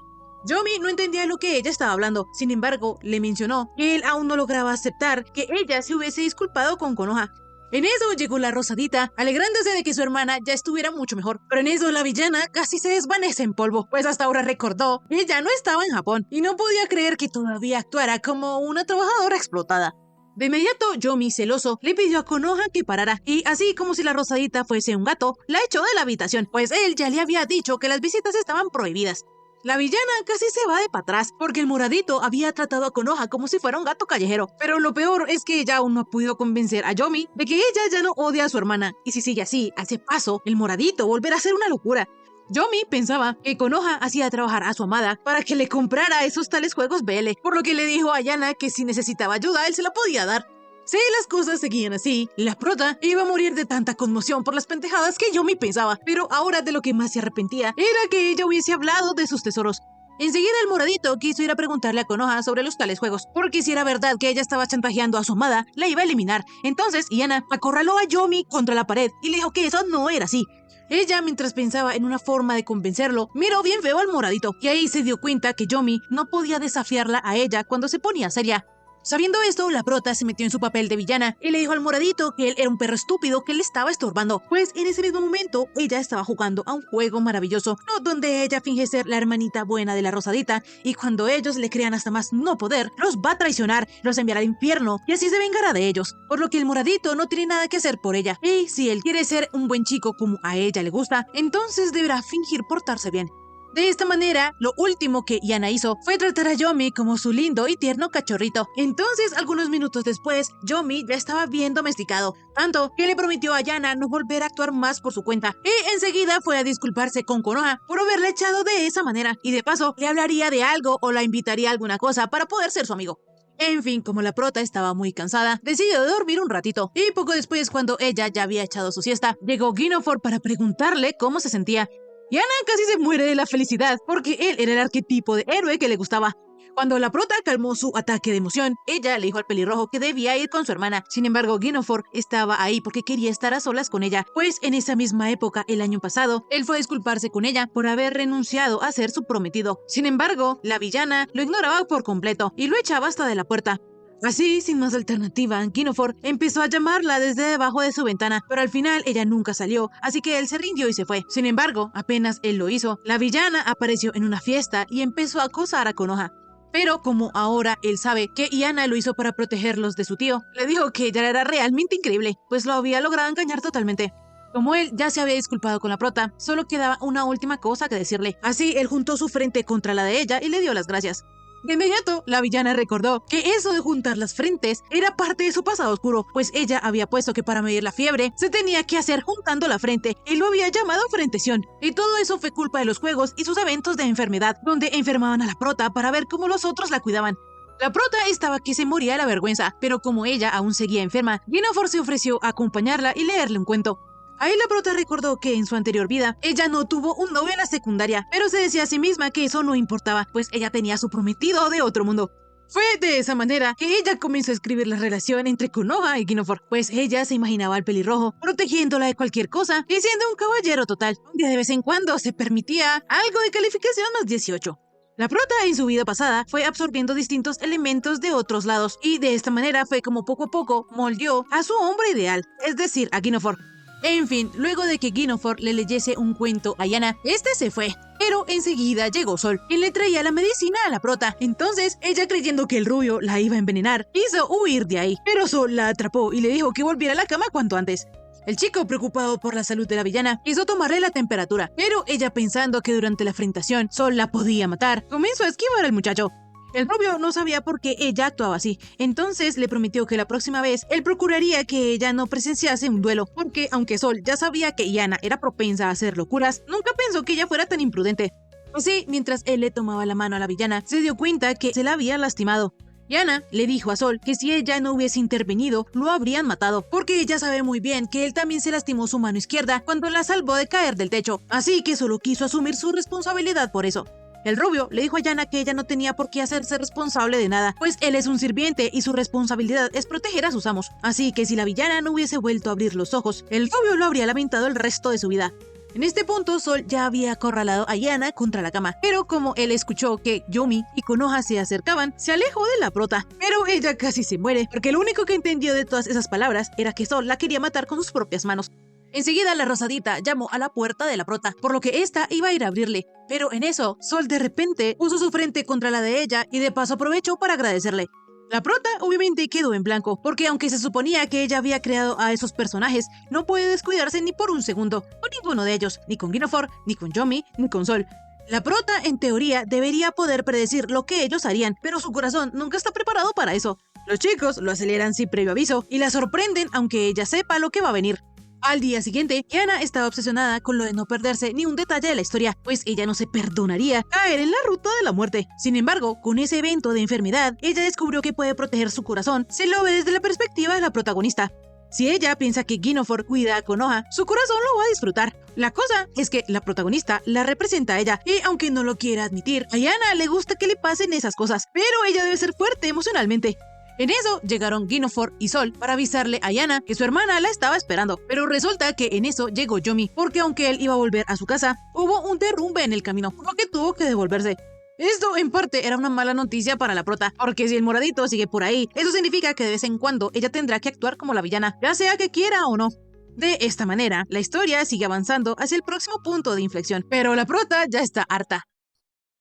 Yomi no entendía lo que ella estaba hablando, sin embargo, le mencionó que él aún no lograba aceptar que ella se hubiese disculpado con Konoha. En eso llegó la rosadita, alegrándose de que su hermana ya estuviera mucho mejor. Pero en eso la villana casi se desvanece en polvo, pues hasta ahora recordó que ella no estaba en Japón y no podía creer que todavía actuara como una trabajadora explotada. De inmediato, Yomi, celoso, le pidió a Konoha que parara, y así como si la rosadita fuese un gato, la echó de la habitación, pues él ya le había dicho que las visitas estaban prohibidas. La villana casi se va de para atrás, porque el moradito había tratado a Konoha como si fuera un gato callejero. Pero lo peor es que ella aún no ha podido convencer a Yomi de que ella ya no odia a su hermana, y si sigue así, a ese paso, el moradito volverá a ser una locura. Yomi pensaba que Konoha hacía trabajar a su amada para que le comprara esos tales juegos BL, por lo que le dijo a Yana que si necesitaba ayuda, él se la podía dar. Si las cosas seguían así, la prota iba a morir de tanta conmoción por las pendejadas que Yomi pensaba, pero ahora de lo que más se arrepentía era que ella hubiese hablado de sus tesoros. Enseguida el moradito quiso ir a preguntarle a Konoha sobre los tales juegos, porque si era verdad que ella estaba chantajeando a su amada, la iba a eliminar. Entonces, Yana acorraló a Yomi contra la pared y le dijo que eso no era así. Ella, mientras pensaba en una forma de convencerlo, miró bien feo al moradito, y ahí se dio cuenta que Yomi no podía desafiarla a ella cuando se ponía seria. Sabiendo esto, la prota se metió en su papel de villana y le dijo al moradito que él era un perro estúpido que le estaba estorbando, pues en ese mismo momento ella estaba jugando a un juego maravilloso, ¿no? Donde ella finge ser la hermanita buena de la rosadita y cuando ellos le crean hasta más no poder, los va a traicionar, los enviará al infierno y así se vengará de ellos, por lo que el moradito no tiene nada que hacer por ella y si él quiere ser un buen chico como a ella le gusta, entonces deberá fingir portarse bien. De esta manera, lo último que Yana hizo fue tratar a Yomi como su lindo y tierno cachorrito. Entonces, algunos minutos después, Yomi ya estaba bien domesticado, tanto que le prometió a Yana no volver a actuar más por su cuenta. Y enseguida fue a disculparse con Konoha por haberle echado de esa manera, y de paso le hablaría de algo o la invitaría a alguna cosa para poder ser su amigo. En fin, como la prota estaba muy cansada, decidió dormir un ratito. Y poco después, cuando ella ya había echado su siesta, llegó Guinevere para preguntarle cómo se sentía. Yana casi se muere de la felicidad porque él era el arquetipo de héroe que le gustaba. Cuando la prota calmó su ataque de emoción, ella le dijo al pelirrojo que debía ir con su hermana. Sin embargo, Guinevere estaba ahí porque quería estar a solas con ella, pues en esa misma época, el año pasado, él fue a disculparse con ella por haber renunciado a ser su prometido. Sin embargo, la villana lo ignoraba por completo y lo echaba hasta de la puerta. Así, sin más alternativa, Guinevere empezó a llamarla desde debajo de su ventana, pero al final ella nunca salió, así que él se rindió y se fue. Sin embargo, apenas él lo hizo, la villana apareció en una fiesta y empezó a acosar a Konoha. Pero como ahora él sabe que Yana lo hizo para protegerlos de su tío, le dijo que ella era realmente increíble, pues lo había logrado engañar totalmente. Como él ya se había disculpado con la prota, solo quedaba una última cosa que decirle. Así, él juntó su frente contra la de ella y le dio las gracias. De inmediato, la villana recordó que eso de juntar las frentes era parte de su pasado oscuro, pues ella había puesto que para medir la fiebre se tenía que hacer juntando la frente y lo había llamado frentesión. Y todo eso fue culpa de los juegos y sus eventos de enfermedad, donde enfermaban a la prota para ver cómo los otros la cuidaban. La prota estaba que se moría de la vergüenza, pero como ella aún seguía enferma, Guinevere se ofreció a acompañarla y leerle un cuento. Ahí la prota recordó que en su anterior vida ella no tuvo un novio en la secundaria, pero se decía a sí misma que eso no importaba, pues ella tenía a su prometido de otro mundo. Fue de esa manera que ella comenzó a escribir la relación entre Konoha y Guinevere, pues ella se imaginaba al pelirrojo protegiéndola de cualquier cosa y siendo un caballero total, donde de vez en cuando se permitía algo de calificación más 18. La prota en su vida pasada fue absorbiendo distintos elementos de otros lados y de esta manera fue como poco a poco moldeó a su hombre ideal, es decir, a Guinevere. En fin, luego de que Guinevere le leyese un cuento a Yana, este se fue. Pero enseguida llegó Sol, quien le traía la medicina a la prota. Entonces, ella creyendo que el rubio la iba a envenenar, quiso huir de ahí. Pero Sol la atrapó y le dijo que volviera a la cama cuanto antes. El chico, preocupado por la salud de la villana, quiso tomarle la temperatura, pero ella pensando que durante la enfrentación Sol la podía matar, comenzó a esquivar al muchacho. El rubio no sabía por qué ella actuaba así, entonces le prometió que la próxima vez él procuraría que ella no presenciase un duelo, porque aunque Sol ya sabía que Yana era propensa a hacer locuras, nunca pensó que ella fuera tan imprudente. Así, mientras él le tomaba la mano a la villana, se dio cuenta que se la había lastimado. Yana le dijo a Sol que si ella no hubiese intervenido, lo habrían matado, porque ella sabe muy bien que él también se lastimó su mano izquierda cuando la salvó de caer del techo, así que solo quiso asumir su responsabilidad por eso. El rubio le dijo a Yana que ella no tenía por qué hacerse responsable de nada, pues él es un sirviente y su responsabilidad es proteger a sus amos. Así que si la villana no hubiese vuelto a abrir los ojos, el rubio lo habría lamentado el resto de su vida. En este punto, Sol ya había acorralado a Yana contra la cama, pero como él escuchó que Yomi y Konoha se acercaban, se alejó de la prota. Pero ella casi se muere, porque lo único que entendió de todas esas palabras era que Sol la quería matar con sus propias manos. Enseguida la rosadita llamó a la puerta de la prota, por lo que ésta iba a ir a abrirle. Pero en eso, Sol de repente puso su frente contra la de ella y de paso aprovechó para agradecerle. La prota obviamente quedó en blanco, porque aunque se suponía que ella había creado a esos personajes, no puede descuidarse ni por un segundo, con ninguno de ellos, ni con Guinevere, ni con Yomi, ni con Sol. La prota, en teoría, debería poder predecir lo que ellos harían, pero su corazón nunca está preparado para eso. Los chicos lo aceleran sin previo aviso y la sorprenden aunque ella sepa lo que va a venir. Al día siguiente, Yana estaba obsesionada con lo de no perderse ni un detalle de la historia, pues ella no se perdonaría caer en la ruta de la muerte. Sin embargo, con ese evento de enfermedad, ella descubrió que puede proteger su corazón si lo ve desde la perspectiva de la protagonista. Si ella piensa que Guinevere cuida a Konoha, su corazón lo va a disfrutar. La cosa es que la protagonista la representa a ella, y aunque no lo quiera admitir, a Yana le gusta que le pasen esas cosas, pero ella debe ser fuerte emocionalmente. En eso llegaron Guinevere y Sol para avisarle a Yana que su hermana la estaba esperando, pero resulta que en eso llegó Yomi, porque aunque él iba a volver a su casa, hubo un derrumbe en el camino, por lo que tuvo que devolverse. Esto en parte era una mala noticia para la prota, porque si el moradito sigue por ahí, eso significa que de vez en cuando ella tendrá que actuar como la villana, ya sea que quiera o no. De esta manera, la historia sigue avanzando hacia el próximo punto de inflexión, pero la prota ya está harta.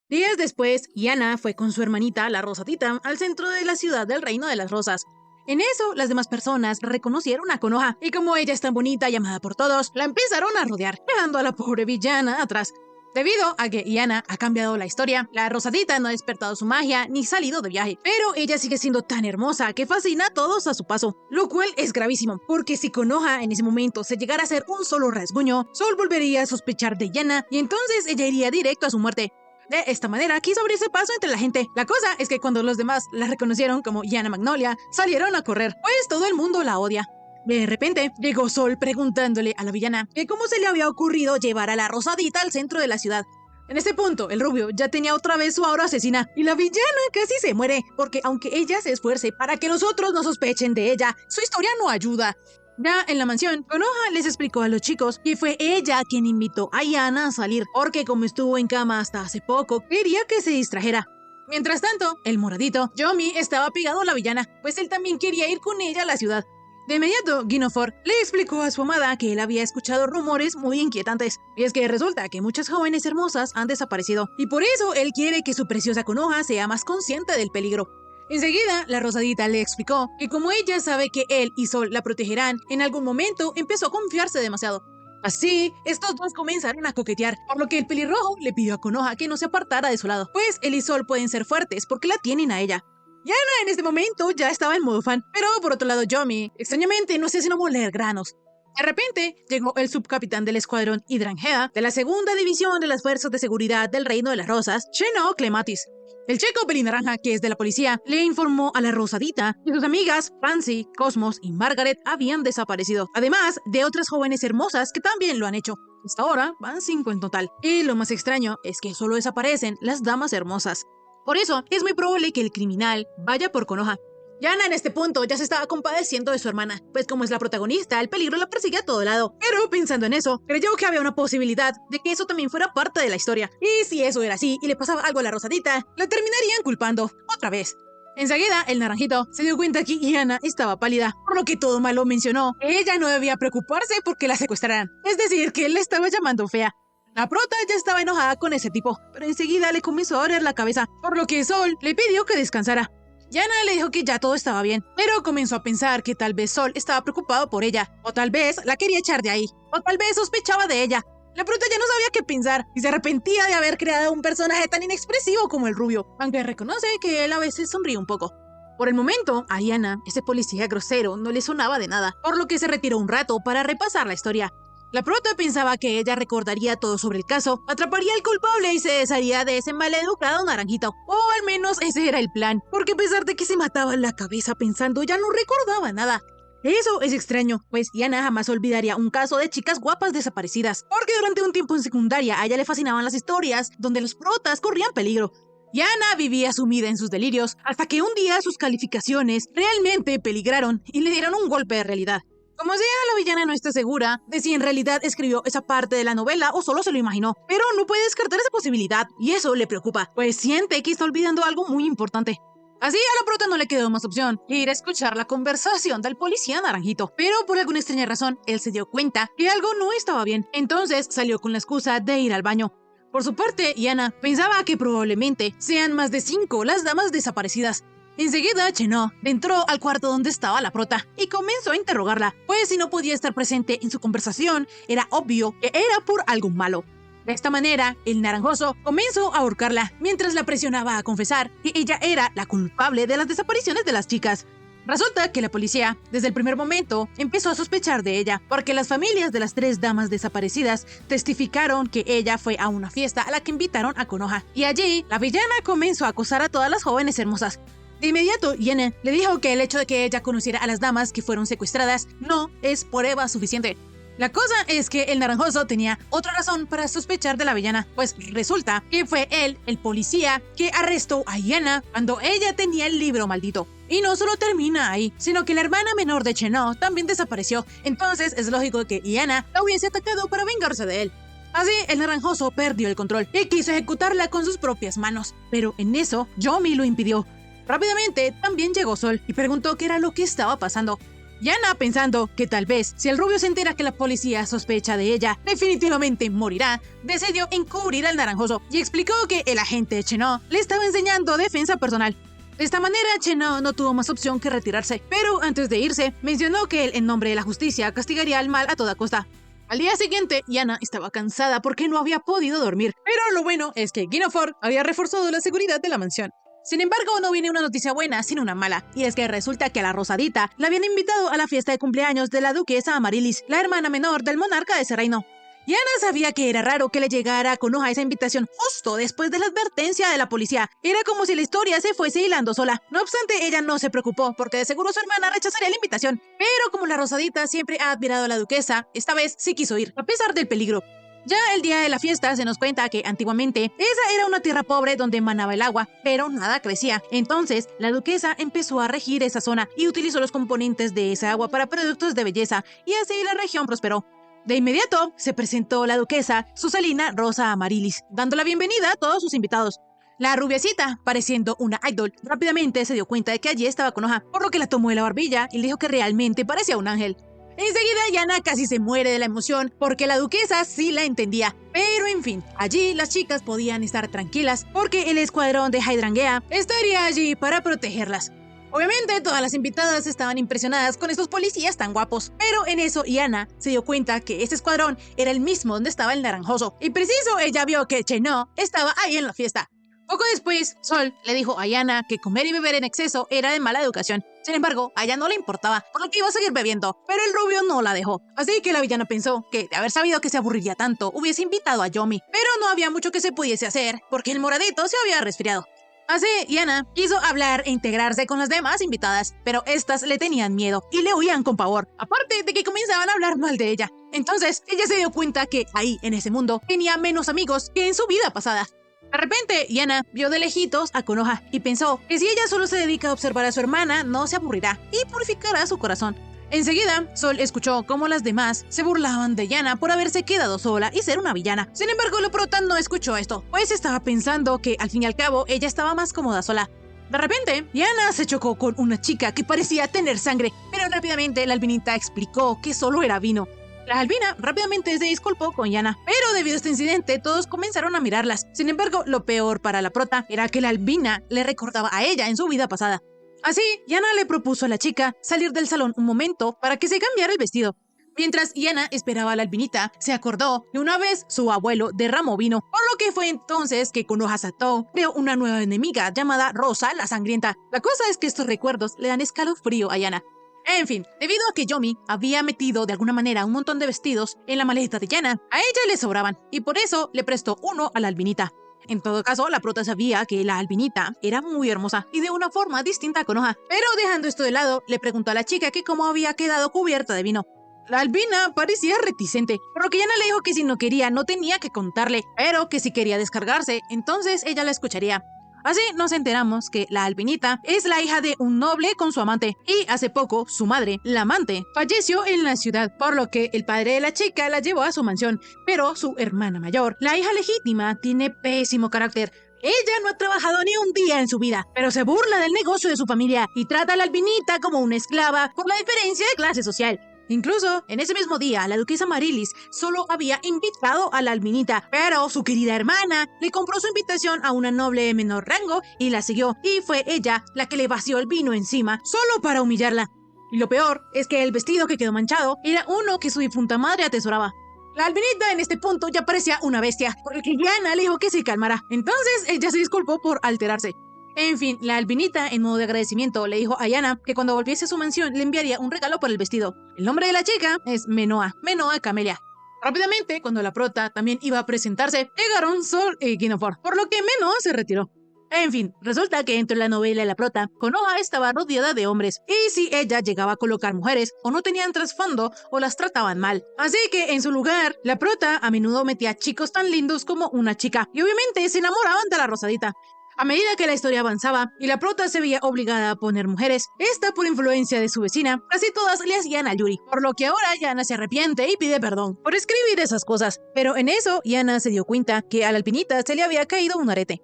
Días después, Yana fue con su hermanita, la Rosadita, al centro de la ciudad del Reino de las Rosas. En eso, las demás personas reconocieron a Konoha, y como ella es tan bonita y amada por todos, la empezaron a rodear, dejando a la pobre villana atrás. Debido a que Yana ha cambiado la historia, la Rosadita no ha despertado su magia ni salido de viaje, pero ella sigue siendo tan hermosa que fascina a todos a su paso, lo cual es gravísimo, porque si Konoha en ese momento se llegara a hacer un solo rasguño, Sol volvería a sospechar de Yana y entonces ella iría directo a su muerte. De esta manera quiso abrirse paso entre la gente. La cosa es que cuando los demás la reconocieron como Yana Magnolia, salieron a correr, pues todo el mundo la odia. De repente, llegó Sol preguntándole a la villana que cómo se le había ocurrido llevar a la Rosadita al centro de la ciudad. En este punto, el rubio ya tenía otra vez su aura asesina y la villana casi se muere, porque aunque ella se esfuerce para que los otros no sospechen de ella, su historia no ayuda. Ya en la mansión, Konoha les explicó a los chicos que fue ella quien invitó a Yana a salir, porque como estuvo en cama hasta hace poco, quería que se distrajera. Mientras tanto, el moradito, Yomi, estaba pegado a la villana, pues él también quería ir con ella a la ciudad. De inmediato, Guinofor le explicó a su amada que él había escuchado rumores muy inquietantes, y es que resulta que muchas jóvenes hermosas han desaparecido, y por eso él quiere que su preciosa Konoha sea más consciente del peligro. Enseguida, la Rosadita le explicó que como ella sabe que él y Sol la protegerán, en algún momento empezó a confiarse demasiado. Así, estos dos comenzaron a coquetear, por lo que el pelirrojo le pidió a Konoha que no se apartara de su lado, pues él y Sol pueden ser fuertes porque la tienen a ella. Yana en este momento ya estaba en modo fan, pero por otro lado Yomi, extrañamente, no sé si no moler granos. De repente, llegó el subcapitán del escuadrón Hydrangea de la segunda división de las fuerzas de seguridad del Reino de las Rosas, Shino Clematis. El chico pelinaranja, que es de la policía, le informó a la Rosadita que sus amigas Fancy, Cosmos y Margaret habían desaparecido, además de otras jóvenes hermosas que también lo han hecho. Hasta ahora van 5 en total, y lo más extraño es que solo desaparecen las damas hermosas. Por eso, es muy probable que el criminal vaya por Konoha. Yana en este punto ya se estaba compadeciendo de su hermana, pues como es la protagonista, el peligro la persigue a todo lado. Pero pensando en eso, creyó que había una posibilidad de que eso también fuera parte de la historia. Y si eso era así y le pasaba algo a la Rosadita, la terminarían culpando otra vez. Enseguida, el naranjito se dio cuenta que Yana estaba pálida, por lo que todo malo mencionó que ella no debía preocuparse porque la secuestraran. Es decir, que él la estaba llamando fea. La prota ya estaba enojada con ese tipo, pero enseguida le comenzó a doler la cabeza, por lo que Sol le pidió que descansara. Yana le dijo que ya todo estaba bien, pero comenzó a pensar que tal vez Sol estaba preocupado por ella, o tal vez la quería echar de ahí, o tal vez sospechaba de ella. La prota ya no sabía qué pensar y se arrepentía de haber creado un personaje tan inexpresivo como el rubio, aunque reconoce que él a veces sonríe un poco. Por el momento, a Yana, ese policía grosero, no le sonaba de nada, por lo que se retiró un rato para repasar la historia. La prota pensaba que ella recordaría todo sobre el caso, atraparía al culpable y se desharía de ese maleducado naranjito. O al menos ese era el plan, porque a pesar de que se mataba la cabeza pensando, ya no recordaba nada. Eso es extraño, pues Yana jamás olvidaría un caso de chicas guapas desaparecidas, porque durante un tiempo en secundaria a ella le fascinaban las historias donde los protas corrían peligro. Yana vivía sumida en sus delirios, hasta que un día sus calificaciones realmente peligraron y le dieron un golpe de realidad. Como sea, la villana no está segura de si en realidad escribió esa parte de la novela o solo se lo imaginó, pero no puede descartar esa posibilidad, y eso le preocupa, pues siente que está olvidando algo muy importante. Así a la prota no le quedó más opción que ir a escuchar la conversación del policía naranjito, pero por alguna extraña razón, él se dio cuenta que algo no estaba bien, entonces salió con la excusa de ir al baño. Por su parte, Yana pensaba que probablemente sean más de 5 las damas desaparecidas. Enseguida, Cheno entró al cuarto donde estaba la prota y comenzó a interrogarla, pues si no podía estar presente en su conversación, era obvio que era por algo malo. De esta manera, el naranjoso comenzó a ahorcarla mientras la presionaba a confesar que ella era la culpable de las desapariciones de las chicas. Resulta que la policía, desde el primer momento, empezó a sospechar de ella, porque las familias de las 3 damas desaparecidas testificaron que ella fue a una fiesta a la que invitaron a Konoha, y allí la villana comenzó a acosar a todas las jóvenes hermosas. De inmediato, Yana le dijo que el hecho de que ella conociera a las damas que fueron secuestradas no es prueba suficiente. La cosa es que el naranjoso tenía otra razón para sospechar de la villana, pues resulta que fue él, el policía, que arrestó a Yana cuando ella tenía el libro maldito. Y no solo termina ahí, sino que la hermana menor de Cheno también desapareció, entonces es lógico que Yana la hubiese atacado para vengarse de él. Así, el naranjoso perdió el control y quiso ejecutarla con sus propias manos, pero en eso, Yomi lo impidió. Rápidamente, también llegó Sol y preguntó qué era lo que estaba pasando. Yana, pensando que tal vez si el rubio se entera que la policía sospecha de ella, definitivamente morirá, decidió encubrir al naranjoso y explicó que el agente Cheno le estaba enseñando defensa personal. De esta manera, Cheno no tuvo más opción que retirarse, pero antes de irse, mencionó que él, en nombre de la justicia, castigaría al mal a toda costa. Al día siguiente, Yana estaba cansada porque no había podido dormir, pero lo bueno es que Guinefort había reforzado la seguridad de la mansión. Sin embargo, no viene una noticia buena, sino una mala, y es que resulta que a la Rosadita la habían invitado a la fiesta de cumpleaños de la duquesa Amarilis, la hermana menor del monarca de ese reino. Yana sabía que era raro que le llegara a Konoha esa invitación justo después de la advertencia de la policía. Era como si la historia se fuese hilando sola. No obstante, ella no se preocupó, porque de seguro su hermana rechazaría la invitación. Pero como la Rosadita siempre ha admirado a la duquesa, esta vez sí quiso ir, a pesar del peligro. Ya el día de la fiesta se nos cuenta que antiguamente esa era una tierra pobre donde emanaba el agua, pero nada crecía. Entonces, la duquesa empezó a regir esa zona y utilizó los componentes de esa agua para productos de belleza, y así la región prosperó. De inmediato, se presentó la duquesa Susalina Rosa Amarilis, dando la bienvenida a todos sus invitados. La rubiecita, pareciendo una idol, rápidamente se dio cuenta de que allí estaba Konoha, por lo que la tomó de la barbilla y le dijo que realmente parecía un ángel. Enseguida, Yana casi se muere de la emoción porque la duquesa sí la entendía. Pero en fin, allí las chicas podían estar tranquilas porque el escuadrón de Hydrangea estaría allí para protegerlas. Obviamente, todas las invitadas estaban impresionadas con estos policías tan guapos, pero en eso Yana se dio cuenta que ese escuadrón era el mismo donde estaba el naranjoso, y preciso ella vio que Cheno estaba ahí en la fiesta. Poco después, Sol le dijo a Yana que comer y beber en exceso era de mala educación. Sin embargo, a ella no le importaba, por lo que iba a seguir bebiendo, pero el rubio no la dejó. Así que la villana pensó que, de haber sabido que se aburriría tanto, hubiese invitado a Yomi. Pero no había mucho que se pudiese hacer, porque el moradito se había resfriado. Así, Yana quiso hablar e integrarse con las demás invitadas, pero estas le tenían miedo y le huían con pavor, aparte de que comenzaban a hablar mal de ella. Entonces, ella se dio cuenta que ahí, en ese mundo, tenía menos amigos que en su vida pasada. De repente, Yana vio de lejitos a Konoha y pensó que si ella solo se dedica a observar a su hermana, no se aburrirá y purificará su corazón. Enseguida, Sol escuchó cómo las demás se burlaban de Yana por haberse quedado sola y ser una villana. Sin embargo, la prota no escuchó esto, pues estaba pensando que, al fin y al cabo, ella estaba más cómoda sola. De repente, Yana se chocó con una chica que parecía tener sangre, pero rápidamente la albinita explicó que solo era vino. La albina rápidamente se disculpó con Yana, pero debido a este incidente todos comenzaron a mirarlas. Sin embargo, lo peor para la prota era que la albina le recordaba a ella en su vida pasada. Así, Yana le propuso a la chica salir del salón un momento para que se cambiara el vestido. Mientras Yana esperaba a la albinita, se acordó que una vez su abuelo derramó vino, por lo que fue entonces que Konoha Satou creó una nueva enemiga llamada Rosa la Sangrienta. La cosa es que estos recuerdos le dan escalofrío a Yana. En fin, debido a que Yomi había metido de alguna manera un montón de vestidos en la maleta de Yana, a ella le sobraban, y por eso le prestó uno a la albinita. En todo caso, la prota sabía que la albinita era muy hermosa y de una forma distinta a Konoha, pero dejando esto de lado, le preguntó a la chica que cómo había quedado cubierta de vino. La albina parecía reticente, por lo que Yana le dijo que si no quería no tenía que contarle, pero que si quería descargarse, entonces ella la escucharía. Así nos enteramos que la albinita es la hija de un noble con su amante, y hace poco su madre, la amante, falleció en la ciudad, por lo que el padre de la chica la llevó a su mansión, pero su hermana mayor, la hija legítima, tiene pésimo carácter. Ella no ha trabajado ni un día en su vida, pero se burla del negocio de su familia y trata a la albinita como una esclava por la diferencia de clase social. Incluso, en ese mismo día, la duquesa Amarilis solo había invitado a la albinita, pero su querida hermana le compró su invitación a una noble de menor rango y la siguió, y fue ella la que le vació el vino encima, solo para humillarla. Y lo peor es que el vestido que quedó manchado era uno que su difunta madre atesoraba. La albinita en este punto ya parecía una bestia, por el que Yana le dijo que se calmara. Entonces ella se disculpó por alterarse. En fin, la albinita, en modo de agradecimiento, le dijo a Yana que cuando volviese a su mansión le enviaría un regalo por el vestido. El nombre de la chica es Menoa Camelia. Rápidamente, cuando la prota también iba a presentarse, llegaron Sol y Guinefort, por lo que Menoa se retiró. En fin, resulta que entre la novela y la prota, Konoha estaba rodeada de hombres, y si ella llegaba a colocar mujeres, o no tenían trasfondo, o las trataban mal. Así que, en su lugar, la prota a menudo metía chicos tan lindos como una chica, y obviamente se enamoraban de la Rosadita. A medida que la historia avanzaba y la prota se veía obligada a poner mujeres, esta por influencia de su vecina, casi todas le hacían a Yuri, por lo que ahora Yana se arrepiente y pide perdón por escribir esas cosas. Pero en eso, Yana se dio cuenta que a la albinita se le había caído un arete.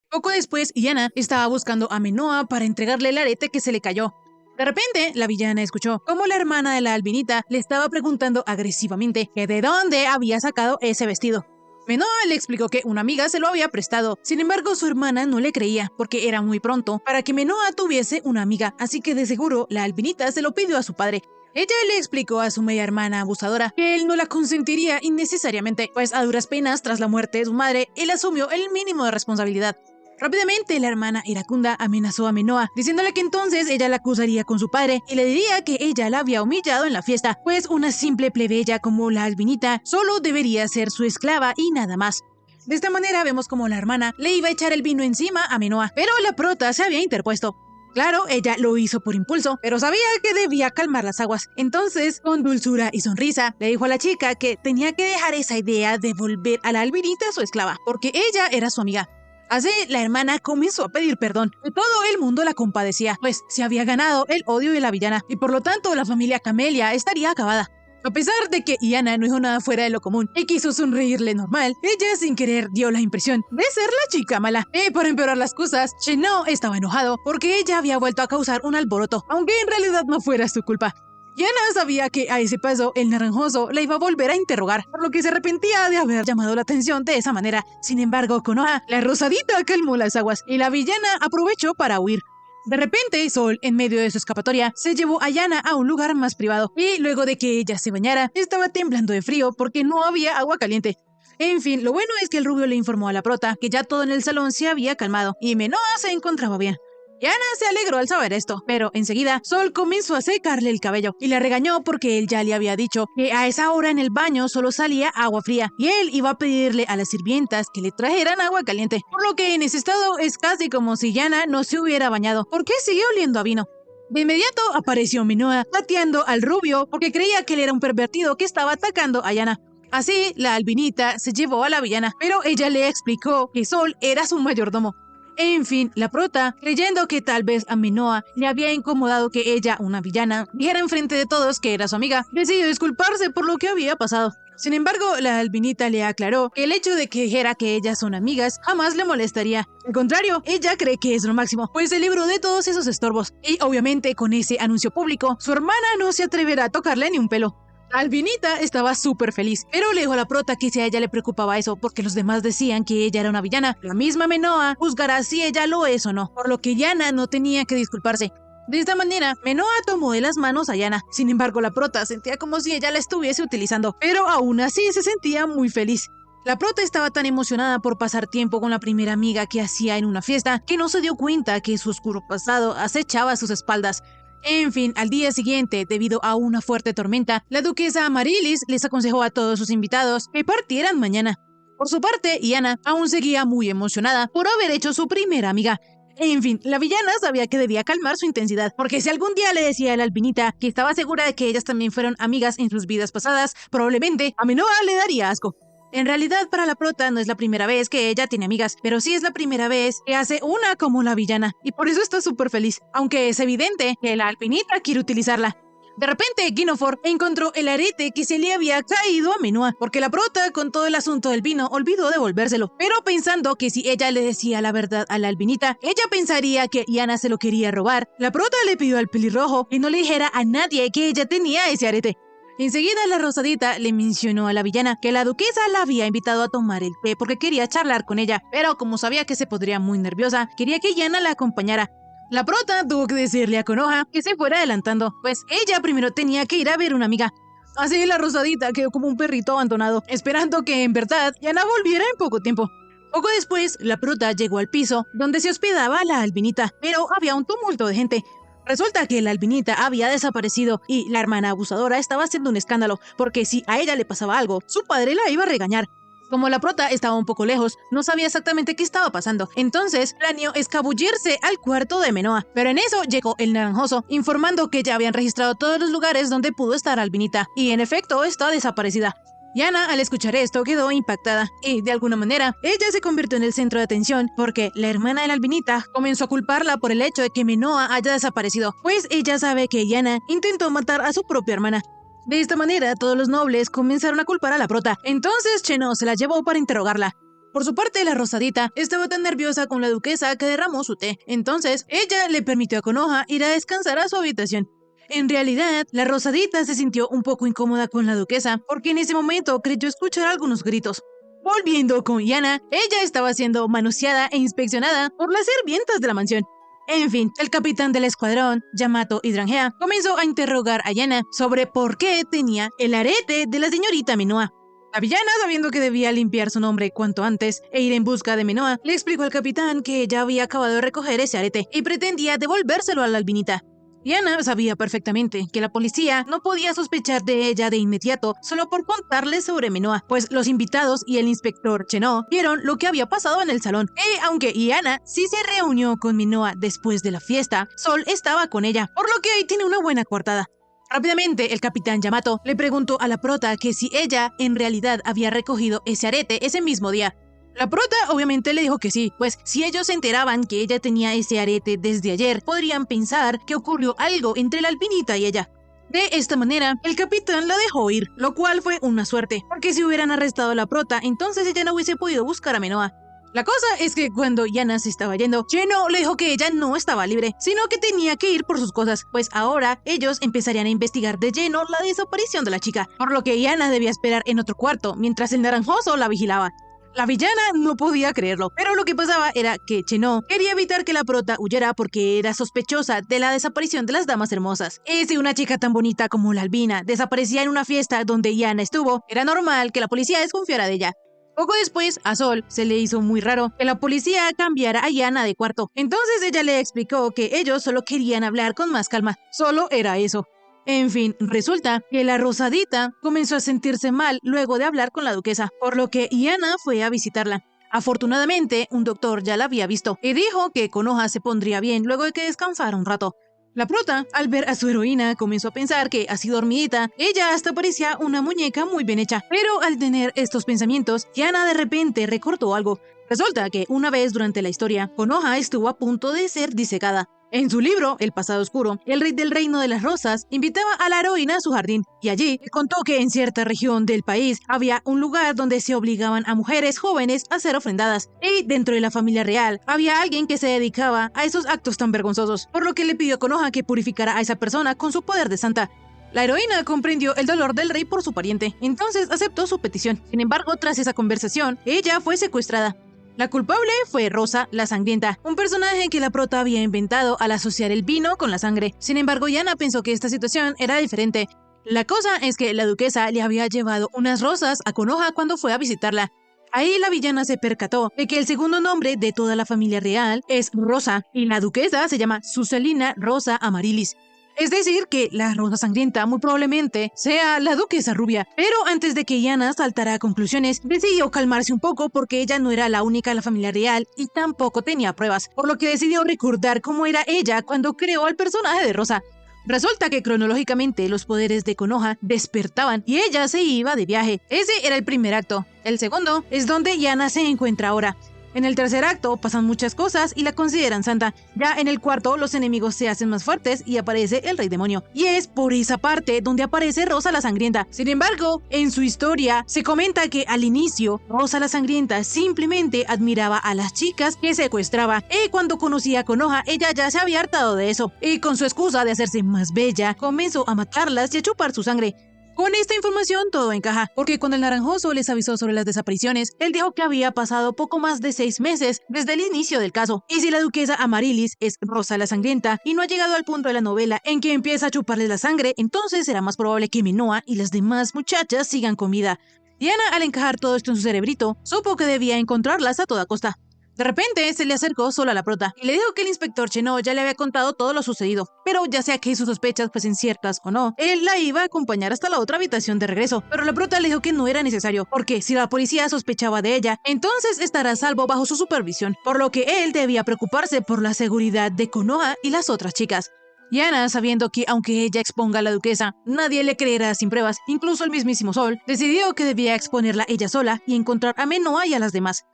Poco después, Yana estaba buscando a Menoa para entregarle el arete que se le cayó. De repente, la villana escuchó cómo la hermana de la albinita le estaba preguntando agresivamente que de dónde había sacado ese vestido. Menoa le explicó que una amiga se lo había prestado, sin embargo su hermana no le creía porque era muy pronto para que Menoa tuviese una amiga, así que de seguro la albinita se lo pidió a su padre. Ella le explicó a su media hermana abusadora que él no la consentiría innecesariamente, pues a duras penas tras la muerte de su madre, él asumió el mínimo de responsabilidad. Rápidamente la hermana iracunda amenazó a Menoa, diciéndole que entonces ella la acusaría con su padre y le diría que ella la había humillado en la fiesta, pues una simple plebeya como la albinita solo debería ser su esclava y nada más. De esta manera vemos como la hermana le iba a echar el vino encima a Menoa, pero la prota se había interpuesto. Claro, ella lo hizo por impulso, pero sabía que debía calmar las aguas. Entonces, con dulzura y sonrisa, le dijo a la chica que tenía que dejar esa idea de volver a la albinita su esclava, porque ella era su amiga. Así, la hermana comenzó a pedir perdón, y todo el mundo la compadecía, pues se había ganado el odio de la villana, y por lo tanto la familia Camelia estaría acabada. A pesar de que Yana no dijo nada fuera de lo común y quiso sonreírle normal, ella sin querer dio la impresión de ser la chica mala. Y para empeorar las cosas, Shenhou estaba enojado porque ella había vuelto a causar un alboroto, aunque en realidad no fuera su culpa. Yana sabía que a ese paso el naranjoso la iba a volver a interrogar, por lo que se arrepentía de haber llamado la atención de esa manera. Sin embargo, Konoha, la rosadita calmó las aguas y la villana aprovechó para huir. De repente, Sol, en medio de su escapatoria, se llevó a Yana a un lugar más privado y luego de que ella se bañara, estaba temblando de frío porque no había agua caliente. En fin, lo bueno es que el rubio le informó a la prota que ya todo en el salón se había calmado y Menoa se encontraba bien. Yana se alegró al saber esto, pero enseguida Sol comenzó a secarle el cabello y la regañó porque él ya le había dicho que a esa hora en el baño solo salía agua fría y él iba a pedirle a las sirvientas que le trajeran agua caliente, por lo que en ese estado es casi como si Yana no se hubiera bañado, porque sigue oliendo a vino. De inmediato apareció Menoa pateando al rubio porque creía que él era un pervertido que estaba atacando a Yana. Así, la albinita se llevó a la villana, pero ella le explicó que Sol era su mayordomo. En fin, la prota, creyendo que tal vez a Menoa le había incomodado que ella, una villana, dijera enfrente de todos que era su amiga, decidió disculparse por lo que había pasado. Sin embargo, la albinita le aclaró que el hecho de que dijera que ellas son amigas jamás le molestaría. Al contrario, ella cree que es lo máximo, pues se libró de todos esos estorbos. Y obviamente con ese anuncio público, su hermana no se atreverá a tocarle ni un pelo. La albinita estaba súper feliz, pero le dijo a la prota que si a ella le preocupaba eso porque los demás decían que ella era una villana, la misma Menoa juzgará si ella lo es o no, por lo que Yana no tenía que disculparse. De esta manera, Menoa tomó de las manos a Yana. Sin embargo, la prota sentía como si ella la estuviese utilizando, pero aún así se sentía muy feliz. La prota estaba tan emocionada por pasar tiempo con la primera amiga que hacía en una fiesta que no se dio cuenta que su oscuro pasado acechaba a sus espaldas. En fin, al día siguiente, debido a una fuerte tormenta, la duquesa Amarilis les aconsejó a todos sus invitados que partieran mañana. Por su parte, Yana aún seguía muy emocionada por haber hecho su primera amiga. En fin, la villana sabía que debía calmar su intensidad, porque si algún día le decía a la albinita que estaba segura de que ellas también fueron amigas en sus vidas pasadas, probablemente a Menoa le daría asco. En realidad, para la prota no es la primera vez que ella tiene amigas, pero sí es la primera vez que hace una como la villana, y por eso está súper feliz, aunque es evidente que la albinita quiere utilizarla. De repente, Guinefor encontró el arete que se le había caído a Menoa, porque la prota, con todo el asunto del vino, olvidó devolvérselo. Pero pensando que si ella le decía la verdad a la albinita, ella pensaría que Yana se lo quería robar, la prota le pidió al pelirrojo que no le dijera a nadie que ella tenía ese arete. Enseguida la rosadita le mencionó a la villana que la duquesa la había invitado a tomar el té porque quería charlar con ella, pero como sabía que se pondría muy nerviosa, quería que Yana la acompañara. La prota tuvo que decirle a Konoha que se fuera adelantando, pues ella primero tenía que ir a ver una amiga. Así la rosadita quedó como un perrito abandonado, esperando que en verdad Yana volviera en poco tiempo. Poco después, la prota llegó al piso donde se hospedaba la albinita, pero había un tumulto de gente. Resulta que la albinita había desaparecido y la hermana abusadora estaba haciendo un escándalo, porque si a ella le pasaba algo, su padre la iba a regañar. Como la prota estaba un poco lejos, no sabía exactamente qué estaba pasando, entonces planeó escabullirse al cuarto de Menoa. Pero en eso llegó el naranjoso, informando que ya habían registrado todos los lugares donde pudo estar albinita, y en efecto está desaparecida. Yana, al escuchar esto, quedó impactada y, de alguna manera, ella se convirtió en el centro de atención porque la hermana de la albinita comenzó a culparla por el hecho de que Minoa haya desaparecido, pues ella sabe que Yana intentó matar a su propia hermana. De esta manera, todos los nobles comenzaron a culpar a la prota, entonces Cheno se la llevó para interrogarla. Por su parte, la Rosadita estaba tan nerviosa con la duquesa que derramó su té, entonces ella le permitió a Konoha ir a descansar a su habitación. En realidad, la Rosadita se sintió un poco incómoda con la duquesa, porque en ese momento creyó escuchar algunos gritos. Volviendo con Yana, ella estaba siendo manoseada e inspeccionada por las sirvientas de la mansión. En fin, el capitán del escuadrón, Yamato Hydrangea, comenzó a interrogar a Yana sobre por qué tenía el arete de la señorita Minoa. La villana, sabiendo que debía limpiar su nombre cuanto antes e ir en busca de Minoa, le explicó al capitán que ella había acabado de recoger ese arete y pretendía devolvérselo a la albinita. Yana sabía perfectamente que la policía no podía sospechar de ella de inmediato solo por contarle sobre Minoa, pues los invitados y el inspector Cheno vieron lo que había pasado en el salón. Y aunque Yana sí se reunió con Minoa después de la fiesta, Sol estaba con ella, por lo que ahí tiene una buena coartada. Rápidamente, el capitán Yamato le preguntó a la prota que si ella en realidad había recogido ese arete ese mismo día. La prota obviamente le dijo que sí, pues si ellos se enteraban que ella tenía ese arete desde ayer, podrían pensar que ocurrió algo entre la albinita y ella. De esta manera, el capitán la dejó ir, lo cual fue una suerte, porque si hubieran arrestado a la prota, entonces ella no hubiese podido buscar a Minoa. La cosa es que cuando Yana se estaba yendo, Cheno le dijo que ella no estaba libre, sino que tenía que ir por sus cosas, pues ahora ellos empezarían a investigar de lleno la desaparición de la chica, por lo que Yana debía esperar en otro cuarto, mientras el naranjoso la vigilaba. La villana no podía creerlo, pero lo que pasaba era que Cheno quería evitar que la prota huyera porque era sospechosa de la desaparición de las damas hermosas. Y si una chica tan bonita como la albina desaparecía en una fiesta donde Yana estuvo, era normal que la policía desconfiara de ella. Poco después, a Sol se le hizo muy raro que la policía cambiara a Yana de cuarto. Entonces ella le explicó que ellos solo querían hablar con más calma. Solo era eso. En fin, resulta que la Rosadita comenzó a sentirse mal luego de hablar con la duquesa, por lo que Yana fue a visitarla. Afortunadamente, un doctor ya la había visto y dijo que Konoha se pondría bien luego de que descansara un rato. La prota, al ver a su heroína, comenzó a pensar que, así dormidita, ella hasta parecía una muñeca muy bien hecha. Pero al tener estos pensamientos, Yana de repente recordó algo. Resulta que una vez durante la historia, Konoha estuvo a punto de ser disecada. En su libro, El pasado oscuro, el rey del reino de las rosas invitaba a la heroína a su jardín, y allí contó que en cierta región del país había un lugar donde se obligaban a mujeres jóvenes a ser ofrendadas, y dentro de la familia real había alguien que se dedicaba a esos actos tan vergonzosos, por lo que le pidió a Konoha que purificara a esa persona con su poder de santa. La heroína comprendió el dolor del rey por su pariente, entonces aceptó su petición. Sin embargo, tras esa conversación, ella fue secuestrada. La culpable fue Rosa, la sangrienta, un personaje que la prota había inventado al asociar el vino con la sangre. Sin embargo, Yana pensó que esta situación era diferente. La cosa es que la duquesa le había llevado unas rosas a Konoha cuando fue a visitarla. Ahí la villana se percató de que el segundo nombre de toda la familia real es Rosa, y la duquesa se llama Suselina Rosa Amarilis. Es decir, que la rosa sangrienta muy probablemente sea la duquesa rubia. Pero antes de que Yana saltara a conclusiones, decidió calmarse un poco porque ella no era la única de la familia real y tampoco tenía pruebas, por lo que decidió recordar cómo era ella cuando creó al personaje de Rosa. Resulta que cronológicamente los poderes de Konoha despertaban y ella se iba de viaje. Ese era el primer acto. El segundo es donde Yana se encuentra ahora. En el tercer acto pasan muchas cosas y la consideran santa. Ya en el cuarto los enemigos se hacen más fuertes y aparece el rey demonio. Y es por esa parte donde aparece Rosa la sangrienta. Sin embargo, en su historia se comenta que al inicio Rosa la sangrienta simplemente admiraba a las chicas que secuestraba. Y cuando conocía a Konoha, ella ya se había hartado de eso. Y con su excusa de hacerse más bella, comenzó a matarlas y a chupar su sangre. Con esta información todo encaja, porque cuando el naranjoso les avisó sobre las desapariciones, él dijo que había pasado poco más de 6 meses desde el inicio del caso. Y si la duquesa Amarilis es Rosa la sangrienta y no ha llegado al punto de la novela en que empieza a chuparle la sangre, entonces será más probable que Minoa y las demás muchachas sigan con vida. Diana, al encajar todo esto en su cerebrito, supo que debía encontrarlas a toda costa. De repente se le acercó solo a la prota y le dijo que el inspector Cheno ya le había contado todo lo sucedido, pero ya sea que sus sospechas fuesen ciertas o no, él la iba a acompañar hasta la otra habitación de regreso, pero la prota le dijo que no era necesario, porque si la policía sospechaba de ella, entonces estará a salvo bajo su supervisión, por lo que él debía preocuparse por la seguridad de Konoha y las otras chicas. Y Ana, sabiendo que aunque ella exponga a la duquesa, nadie le creerá sin pruebas, incluso el mismísimo Sol, decidió que debía exponerla ella sola y encontrar a Menoa y a las demás.